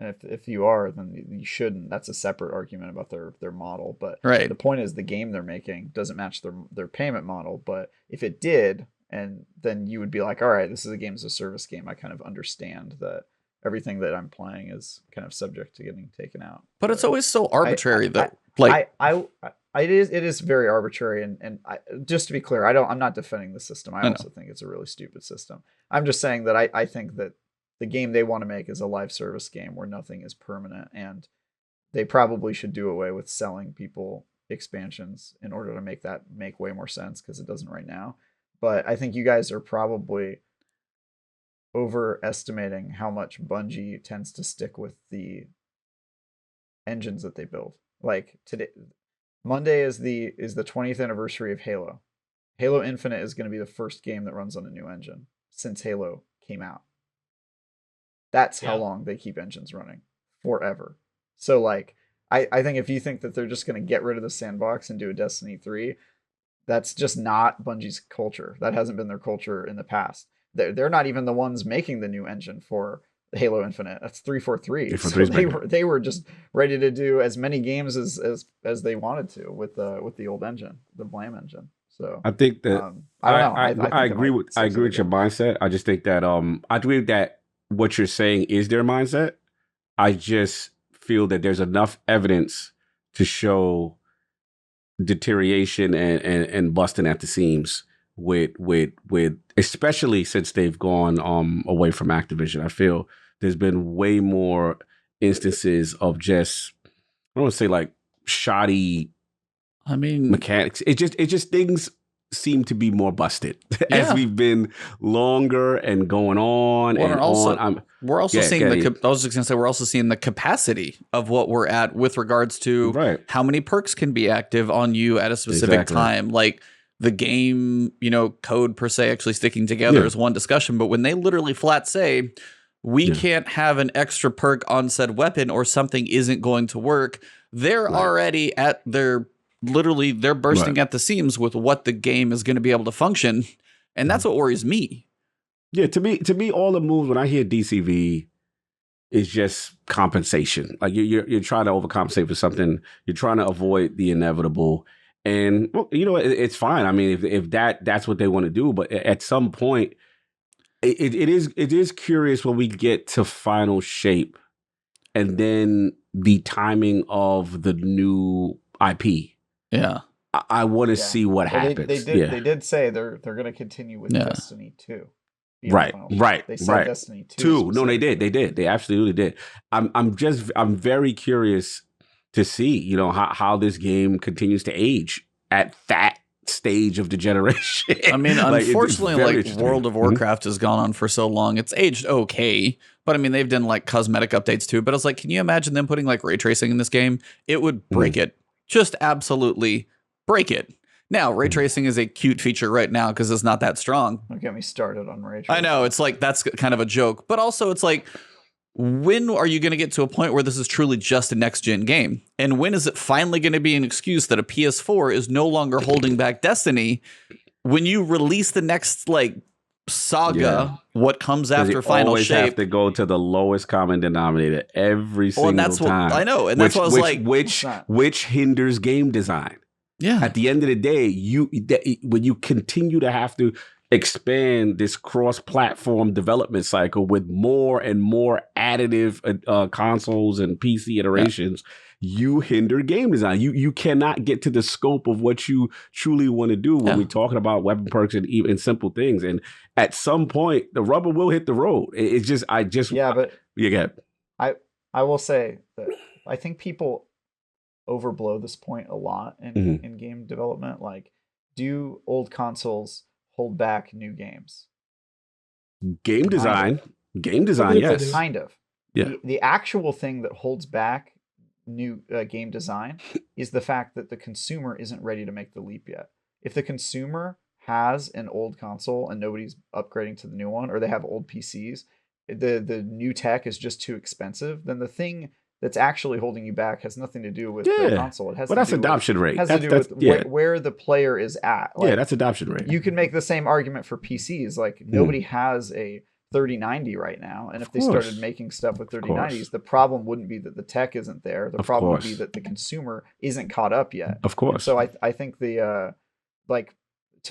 [SPEAKER 3] And if you are, then you shouldn't. That's a separate argument about their model. But the point is the game they're making doesn't match their payment model. But if it did, and then you would be like, all right, this is a game as a service game. I kind of understand that everything that I'm playing is kind of subject to getting taken out.
[SPEAKER 2] But it's always so arbitrary though.
[SPEAKER 3] It is very arbitrary. And just to be clear, I'm not defending the system. I also think it's a really stupid system. I'm just saying that I think that the game they want to make is a live service game where nothing is permanent, and they probably should do away with selling people expansions in order to make that make way more sense, because it doesn't right now. but I think you guys are probably overestimating how much Bungie tends to stick with the engines that they build. Like today, Monday is the 20th anniversary of Halo. Halo Infinite is going to be the first game that runs on a new engine since Halo came out. That's how long they keep engines running, forever. So like, I think if you think that they're just going to get rid of the sandbox and do a Destiny 3, that's just not Bungie's culture. That hasn't been their culture in the past. They're not even the ones making the new engine for Halo Infinite. That's 343. So they were just ready to do as many games as they wanted to with the old engine, the Blam engine. So
[SPEAKER 1] I think that
[SPEAKER 3] I don't know.
[SPEAKER 1] I agree with your mindset. I just think that I agree that what you're saying is their mindset. I just feel that there's enough evidence to show deterioration and busting at the seams with especially since they've gone away from Activision. I feel there's been way more instances of just, I don't want to say like shoddy mechanics. It just things seem to be more busted as we've been longer and going on on.
[SPEAKER 2] We're also seeing I was just gonna say we're also seeing the capacity of what we're at with regards to how many perks can be active on you at a specific time. Like the game, code per se actually sticking together is one discussion, but when they literally flat say we can't have an extra perk on said weapon or something isn't going to work, they're already at their they're bursting at the seams with what the game is going to be able to function, and that's what worries me.
[SPEAKER 1] Yeah, to me, all the moves when I hear DCV is just compensation. Like you're trying to overcompensate for something. You're trying to avoid the inevitable, and it's fine. I mean, if that's what they want to do, but at some point, it is curious when we get to final shape, and then the timing of the new IP.
[SPEAKER 2] Yeah,
[SPEAKER 1] I want to see what happens.
[SPEAKER 3] They did say they're going to continue with Destiny 2.
[SPEAKER 1] Right.
[SPEAKER 3] They said Destiny 2.
[SPEAKER 1] No, they did. They absolutely did. I'm very curious to see, how this game continues to age at that stage of the generation.
[SPEAKER 2] I mean, unfortunately, World of Warcraft has gone on for so long. It's aged okay, but I mean, they've done like cosmetic updates too. But I was like, can you imagine them putting like ray tracing in this game? It would break it. Just absolutely break it. Now, ray tracing is a cute feature right now because it's not that strong.
[SPEAKER 3] Don't get me started on ray tracing.
[SPEAKER 2] I know, it's like that's kind of a joke. But also, it's like, when are you going to get to a point where this is truly just a next-gen game? And when is it finally going to be an excuse that a PS4 is no longer holding back Destiny? When you release the next, saga, what comes after Final Shape?
[SPEAKER 1] You have to go to the lowest common denominator every single time.
[SPEAKER 2] I know, and that's what I was like.
[SPEAKER 1] Which hinders game design.
[SPEAKER 2] Yeah.
[SPEAKER 1] At the end of the day, when you continue to have to expand this cross-platform development cycle with more and more additive consoles and PC iterations, you hinder game design. You cannot get to the scope of what you truly want to do when we're talking about weapon perks and even simple things. And at some point, the rubber will hit the road.
[SPEAKER 3] I will say that I think people overblow this point a lot in game development. Like, do old consoles hold back new games?
[SPEAKER 1] Game design, yes.
[SPEAKER 3] Kind of.
[SPEAKER 1] Yeah.
[SPEAKER 3] The actual thing that holds back new game design is the fact that the consumer isn't ready to make the leap yet. If the consumer has an old console and nobody's upgrading to the new one, or they have old PCs, the new tech is just too expensive, then the thing that's actually holding you back has nothing to do with the console. It has
[SPEAKER 1] that's adoption rate.
[SPEAKER 3] It has to do with where the player is at.
[SPEAKER 1] Like, that's adoption rate.
[SPEAKER 3] You can make the same argument for PCs. Like, nobody has a 3090 right now, and if they started making stuff with 3090s, the problem wouldn't be that the tech isn't there. The problem would be that the consumer isn't caught up yet.
[SPEAKER 1] Of course.
[SPEAKER 3] And so I think to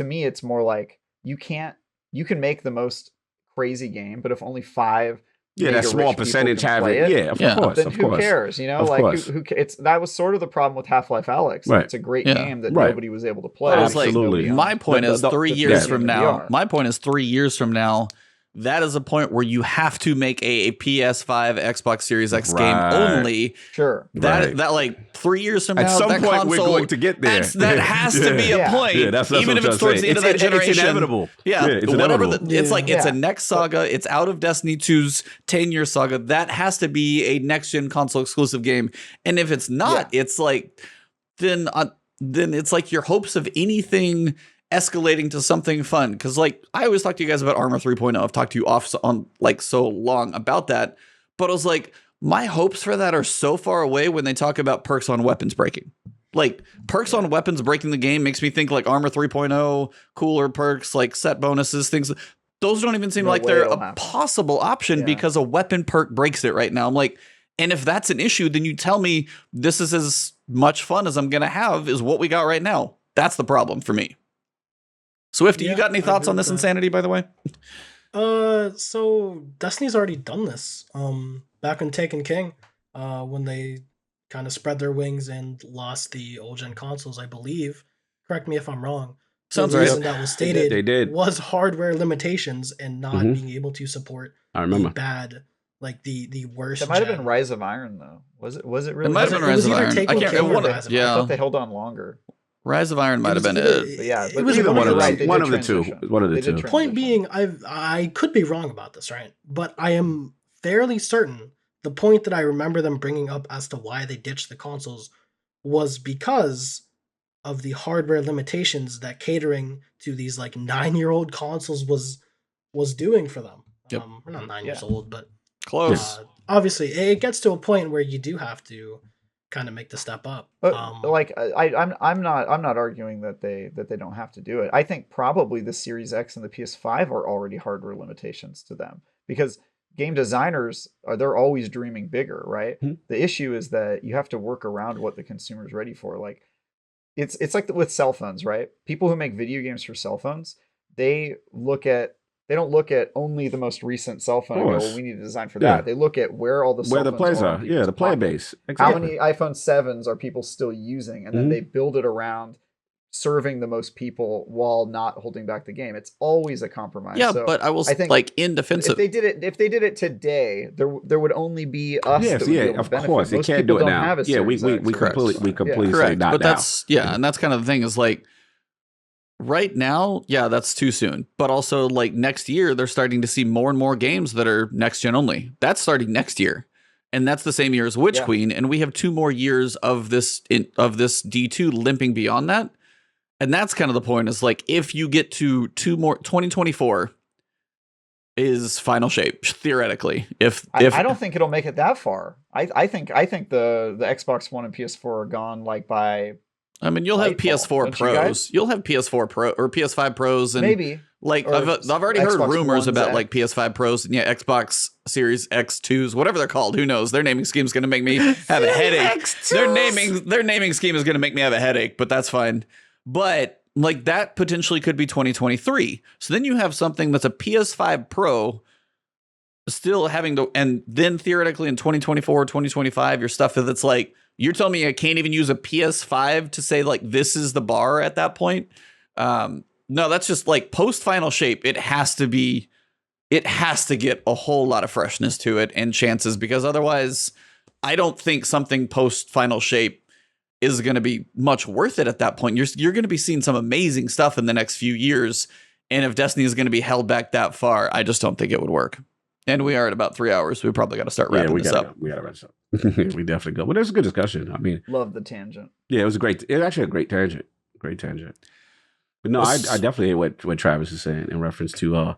[SPEAKER 3] me, it's more like you can make the most crazy game, but if only 5
[SPEAKER 1] that small percentage have it. Of course.
[SPEAKER 3] Then who cares? That was sort of the problem with Half-Life Alyx.
[SPEAKER 1] Right.
[SPEAKER 3] It's a great game that nobody was able to play.
[SPEAKER 2] Absolutely. My point is 3 years from now. My point is 3 years from now, that is a point where you have to make a PS5, Xbox Series X game only.
[SPEAKER 3] Sure.
[SPEAKER 2] That like 3 years from now,
[SPEAKER 1] at some
[SPEAKER 2] that
[SPEAKER 1] point
[SPEAKER 2] console,
[SPEAKER 1] we're going to get there.
[SPEAKER 2] That has to be a point,
[SPEAKER 1] that's
[SPEAKER 2] even if
[SPEAKER 1] what
[SPEAKER 2] it's towards the end of that generation.
[SPEAKER 1] It's inevitable.
[SPEAKER 2] It's
[SPEAKER 1] inevitable.
[SPEAKER 2] It's like it's a next saga. It's out of Destiny 2's 10-year saga. That has to be a next gen console exclusive game. And if it's not, it's like then it's like your hopes of anything escalating to something fun. Because like I always talk to you guys about Armor 3.0. I've talked to you off on like so long about that, but I was like, my hopes for that are so far away when they talk about perks on weapons breaking. Like perks on weapons breaking the game makes me think like Armor 3.0, cooler perks, like set bonuses, things. Those don't even seem like they're a possible option because a weapon perk breaks it right now. I'm like, and if that's an issue, then you tell me this is as much fun as I'm going to have is what we got right now. That's the problem for me. Swifty, you got any thoughts on this insanity, by the way?
[SPEAKER 4] So Destiny's already done this. Back in Taken King, when they kind of spread their wings and lost the old gen consoles, I believe. Correct me if I'm wrong.
[SPEAKER 2] Sounds
[SPEAKER 4] the
[SPEAKER 2] right.
[SPEAKER 4] reason that was stated
[SPEAKER 1] They did.
[SPEAKER 4] was hardware limitations and not being able to support
[SPEAKER 1] I remember.
[SPEAKER 4] the bad, like the worst.
[SPEAKER 3] That might have been Rise of Iron though. Was it really?
[SPEAKER 2] It might have been Rise of Iron. I can't remember.
[SPEAKER 3] I thought they held on longer.
[SPEAKER 2] Rise of Iron might have been it.
[SPEAKER 3] But yeah,
[SPEAKER 4] it was
[SPEAKER 1] either one of
[SPEAKER 3] right,
[SPEAKER 1] them. One of the two. One of the two.
[SPEAKER 4] Point being, I could be wrong about this, right? But I am fairly certain the point that I remember them bringing up as to why they ditched the consoles was because of the hardware limitations that catering to these like 9-year-old consoles was doing for them.
[SPEAKER 2] Yep.
[SPEAKER 4] We're not 9 years old, but
[SPEAKER 2] close.
[SPEAKER 4] Obviously, it gets to a point where you do have to kind of make the step up.
[SPEAKER 3] But I'm not arguing that they don't have to do it. I think probably the Series X and the PS5 are already hardware limitations to them because game designers they're always dreaming bigger, right? Mm-hmm. The issue is that you have to work around what the consumer's ready for. Like it's like with cell phones, right? People who make video games for cell phones, they don't look at only the most recent cell phone and go, well, we need to design for that. They look at where all the cell phones
[SPEAKER 1] plays are. Yeah, the player base. Exactly.
[SPEAKER 3] How many iPhone 7s are people still using? And then they build it around serving the most people while not holding back the game. It's always a compromise.
[SPEAKER 2] Yeah, so but I think like in defensive.
[SPEAKER 3] If they did it today, there would only be us.
[SPEAKER 1] Yes,
[SPEAKER 3] that would be able to benefit.
[SPEAKER 1] Course. They can't do it now. Yeah, we completely say not
[SPEAKER 2] but
[SPEAKER 1] now.
[SPEAKER 2] That's and that's kind of the thing is like right now, that's too soon. But also like next year, they're starting to see more and more games that are next gen only. That's starting next year. And that's the same year as Witch Queen. And we have 2 more years of this D2 limping beyond that. And that's kind of the point is like, if you get to 2 more, 2024 is final shape, theoretically. I
[SPEAKER 3] don't think it'll make it that far. I think the Xbox One and PS4 are gone like by.
[SPEAKER 2] I mean, you'll have PS4 Pros. You'll have PS4 Pro or PS5 Pros, and
[SPEAKER 3] maybe
[SPEAKER 2] like I've already heard rumors about like PS5 Pros and Xbox Series X2s, whatever they're called. Who knows? Their naming scheme is going to make me have a headache. Their naming scheme is going to make me have a headache, but that's fine. But like that potentially could be 2023. So then you have something that's a PS5 Pro still having to, and then theoretically in 2024, 2025, your stuff that's like, you're telling me I can't even use a PS5 to say like, this is the bar at that point. No, that's just like post final shape. It has to get a whole lot of freshness to it and chances, because otherwise I don't think something post final shape is going to be much worth it at that point. You're going to be seeing some amazing stuff in the next few years. And if Destiny is going to be held back that far, I just don't think it would work. And we are at about 3 hours. We probably got to start wrapping this up.
[SPEAKER 1] We got to wrap this up. We definitely go. But it was a good discussion. I mean,
[SPEAKER 3] love the tangent.
[SPEAKER 1] Yeah, it was actually a great tangent. Great tangent. But no, I definitely hate what Travis is saying in reference to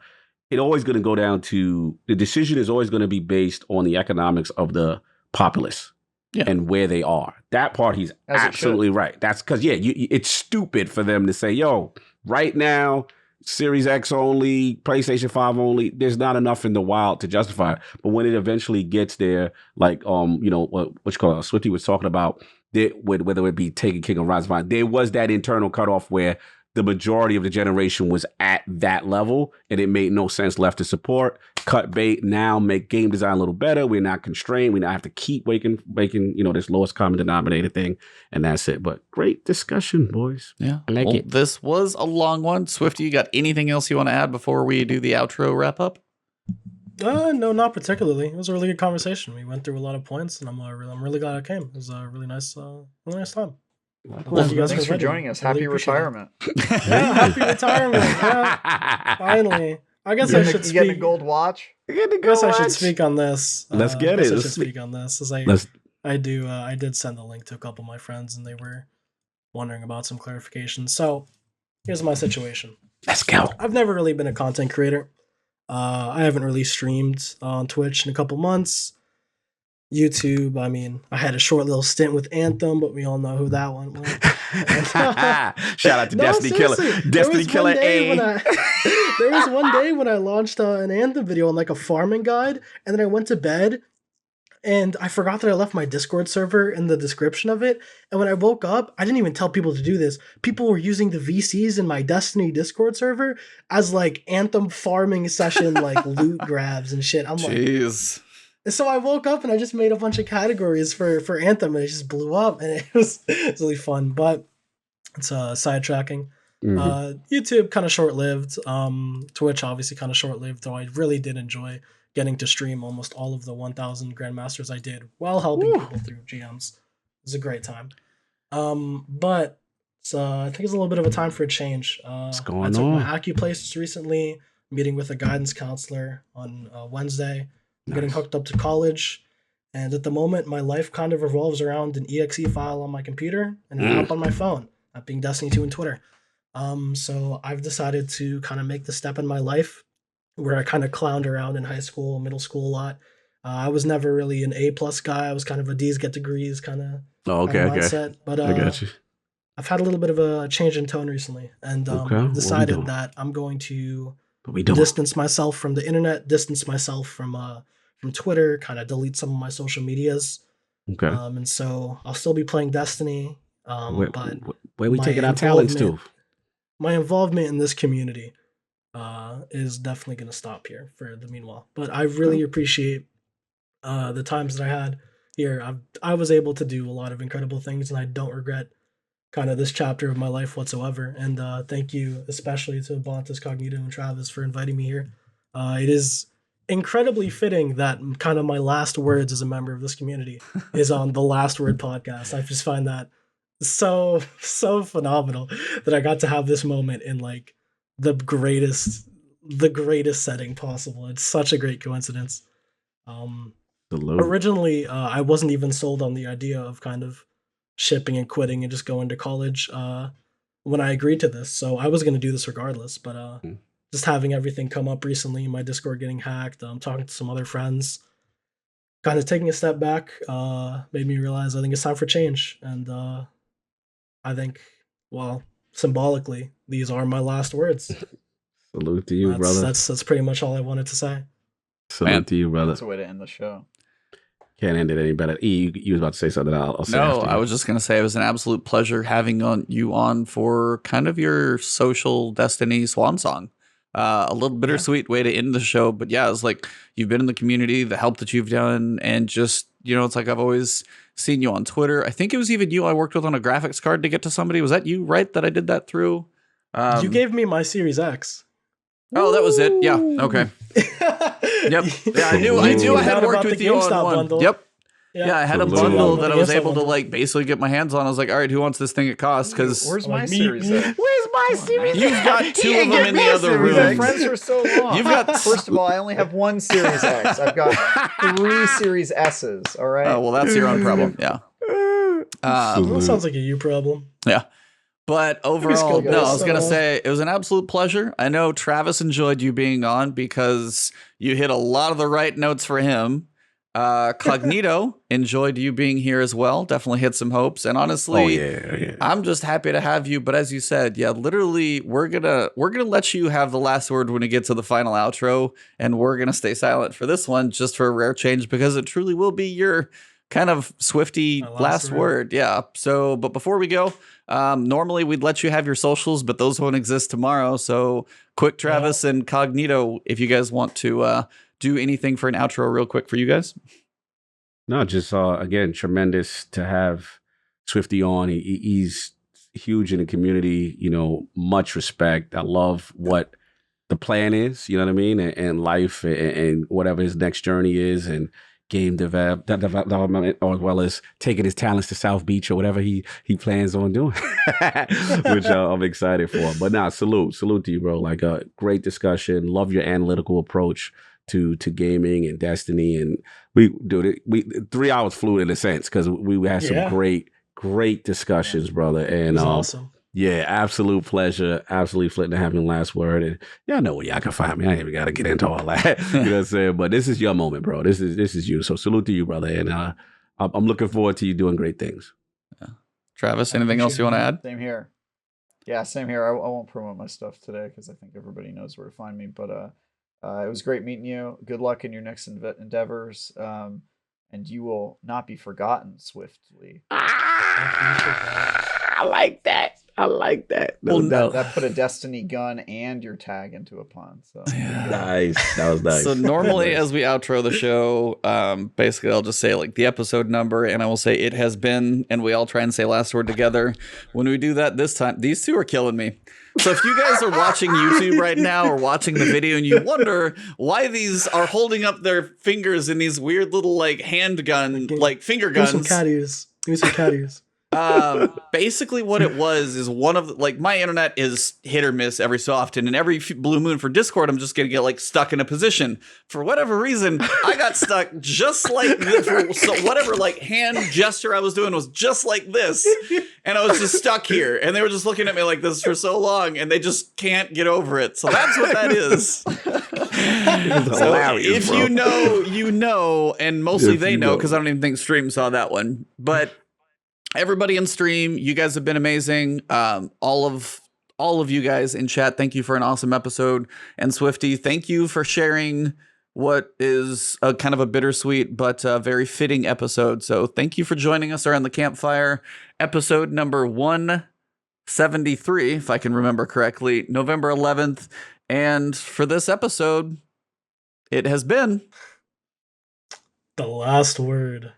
[SPEAKER 1] it always going to go down to the decision is always going to be based on the economics of the populace. Yeah. And where they are. That part, he's absolutely right. That's because, it's stupid for them to say, yo, right now, Series X only, PlayStation 5 only, there's not enough in the wild to justify it. But when it eventually gets there, like, what you call it, Swifty was talking about, whether it be Taken King or Rise of Iron, there was that internal cutoff where the majority of the generation was at that level, and it made no sense left to support. Cut bait now, make game design a little better. We're not constrained. We not have to keep making this lowest common denominator thing, and that's it. But great discussion, boys.
[SPEAKER 2] Yeah,
[SPEAKER 1] I like it.
[SPEAKER 2] This was a long one. Swifty, you got anything else you want to add before we do the outro wrap up?
[SPEAKER 4] No, not particularly. It was a really good conversation. We went through a lot of points, and I'm really glad I came. It was a really nice time.
[SPEAKER 3] Well, thanks for joining us. Happy retirement.
[SPEAKER 4] Yeah, happy retirement. Yeah, finally. I guess I should speak.
[SPEAKER 3] You getting a gold watch?
[SPEAKER 4] I guess I should speak on this.
[SPEAKER 1] Let's get it.
[SPEAKER 4] I should speak on this. As I did send a link to a couple of my friends, and they were wondering about some clarification. So here's my situation.
[SPEAKER 1] Let's go.
[SPEAKER 4] I've never really been a content creator. I haven't really streamed on Twitch in a couple months. YouTube, I mean, I had a short little stint with Anthem, but we all know who that one was.
[SPEAKER 1] Shout out to Destiny Killer. Destiny Killer A.
[SPEAKER 4] There was one day when I launched an Anthem video on like a farming guide, and then I went to bed, and I forgot that I left my Discord server in the description of it. And when I woke up, I didn't even tell people to do this. People were using the VCs in my Destiny Discord server as like Anthem farming session, like loot grabs and shit. I'm
[SPEAKER 2] Jeez.
[SPEAKER 4] like, so I woke up and I just made a bunch of categories for Anthem, and it just blew up, and it was really fun. But it's sidetracking. YouTube kind of short-lived. Twitch obviously kind of short-lived, though I really did enjoy getting to stream almost all of the 1,000 Grandmasters I did while helping people through GMs. It was a great time. But I think it's a little bit of a time for a change.
[SPEAKER 1] What's going on?
[SPEAKER 4] I took my AccuPlaces recently, meeting with a guidance counselor on Wednesday. I'm getting hooked up to college, and at the moment, my life kind of revolves around an exe file on my computer and an app on my phone, that being Destiny 2 and Twitter. So I've decided to kind of make the step in my life where I kind of clowned around in high school, middle school a lot. I was never really an A+ guy. I was kind of a D's get degrees kind of mindset. But
[SPEAKER 1] I got you.
[SPEAKER 4] I've had a little bit of a change in tone recently, and I've decided that I'm going to distance myself from the internet, distance myself from Twitter, kind of delete some of my social medias.
[SPEAKER 1] Okay.
[SPEAKER 4] And so I'll still be playing Destiny. But
[SPEAKER 1] where we taking our talents to?
[SPEAKER 4] My involvement in this community is definitely going to stop here for the meanwhile. But I really appreciate the times that I had here. I was able to do a lot of incredible things, and I don't regret kind of this chapter of my life whatsoever. And thank you especially to Bontas, Cognito, and Travis for inviting me here. It is incredibly fitting that kind of my last words as a member of this community is on the Last Word podcast. I just find that so phenomenal that I got to have this moment in like the greatest setting possible. It's such a great coincidence. Originally, I wasn't even sold on the idea of kind of shipping and quitting and just going to college when I agreed to this. So I was going to do this regardless, but just having everything come up recently, my Discord getting hacked, talking to some other friends, kind of taking a step back, made me realize I think it's time for change. And I think, well, symbolically, these are my last words.
[SPEAKER 1] Salute to you, brother.
[SPEAKER 4] That's pretty much all I wanted to say.
[SPEAKER 1] Salute to you, brother.
[SPEAKER 3] That's a way to end the show.
[SPEAKER 1] Can't end it any better. E, you was about to say something. I'll say
[SPEAKER 2] No,
[SPEAKER 1] after you.
[SPEAKER 2] I was just going to say it was an absolute pleasure having you on for kind of your social Destiny swan song. A little bittersweet way to end the show, but yeah, it's like you've been in the community, the help that you've done, and just, you know, it's like I've always seen you on Twitter. I think it was even you I worked with on a graphics card to get to somebody. Was that you, right, that I did that through?
[SPEAKER 4] You gave me my Series X.
[SPEAKER 2] Oh, that was it. Yeah. Okay. Yep. Yeah, I knew I had worked with you on one.
[SPEAKER 4] Bundle.
[SPEAKER 2] Yep. Yeah, I had a bundle that I was able to
[SPEAKER 4] bundle.
[SPEAKER 2] like basically get my hands on. I was like, all right, who wants this thing at cost? Because
[SPEAKER 3] Where's my Series X?
[SPEAKER 1] Where's my Series?
[SPEAKER 2] you've got two of them in the other
[SPEAKER 3] We've
[SPEAKER 2] room.
[SPEAKER 3] been friends for so long.
[SPEAKER 2] You've got
[SPEAKER 3] First of all, I only have one Series X. I've got 3 Series S's. All right.
[SPEAKER 2] Oh well, that's your own problem. Yeah.
[SPEAKER 4] That sounds like a you problem.
[SPEAKER 2] Yeah. But overall,
[SPEAKER 3] good,
[SPEAKER 2] no,
[SPEAKER 3] guys.
[SPEAKER 2] I was going to say it was an absolute pleasure. I know Travis enjoyed you being on because you hit a lot of the right notes for him. Cognito enjoyed you being here as well. Definitely hit some hopes. And honestly, I'm just happy to have you. But as you said, yeah, literally, we're gonna let you have the last word when we get to the final outro, and we're gonna stay silent for this one just for a rare change because it truly will be your kind of Swifty last word. Yeah. So, but before we go, normally we'd let you have your socials, but those won't exist tomorrow. So, quick, Travis and Cognito, if you guys want to do anything for an outro real quick for you guys.
[SPEAKER 1] No, just again, tremendous to have Swifty on. He's huge in the community, you know, much respect. I love what the plan is, you know what I mean, and life and whatever his next journey is, and game development, or as well as taking his talents to South Beach or whatever he plans on doing, which I'm excited for. But nah, salute to you, bro. Like a great discussion. Love your analytical approach to gaming and Destiny, and we 3 hours flew in a sense because we had some great discussions, brother. And
[SPEAKER 4] awesome.
[SPEAKER 1] Yeah, absolute pleasure. Absolutely flitting to have your last word. And y'all know where y'all can find me. I ain't even got to get into all that. You know what I'm saying? But this is your moment, bro. This is you. So salute to you, brother. And I'm looking forward to you doing great things.
[SPEAKER 2] Yeah. Travis, anything else you want to add?
[SPEAKER 3] Same here. Yeah, same here. I won't promote my stuff today because I think everybody knows where to find me. But it was great meeting you. Good luck in your next endeavors. And you will not be forgotten swiftly.
[SPEAKER 1] I like that. No doubt.
[SPEAKER 3] That put a Destiny gun and your tag into a pun. So
[SPEAKER 1] nice. That was nice.
[SPEAKER 2] So normally as we outro the show, basically I'll just say like the episode number, and I will say it has been, and we all try and say last word together. When we do that this time, these two are killing me. So if you guys are watching YouTube right now or watching the video and you wonder why these are holding up their fingers in these weird little like handgun, like finger guns.
[SPEAKER 4] Give me some caddies.
[SPEAKER 2] Basically what it was is one of the, like my internet is hit or miss every so often, and every blue moon for Discord I'm just gonna get like stuck in a position for whatever reason. I got stuck just like this, so whatever like hand gesture I was doing was just like this, and I was just stuck here, and they were just looking at me like this for so long, and they just can't get over it. So that's what that is. So if
[SPEAKER 1] bro.
[SPEAKER 2] you know, and mostly they know because I don't even think Stream saw that one, but. Everybody in stream, you guys have been amazing. All of you guys in chat, thank you for an awesome episode. And Swifty, thank you for sharing what is a kind of a bittersweet but very fitting episode. So thank you for joining us around the campfire. Episode number 173, if I can remember correctly, November 11th. And for this episode, it has been
[SPEAKER 4] the last word.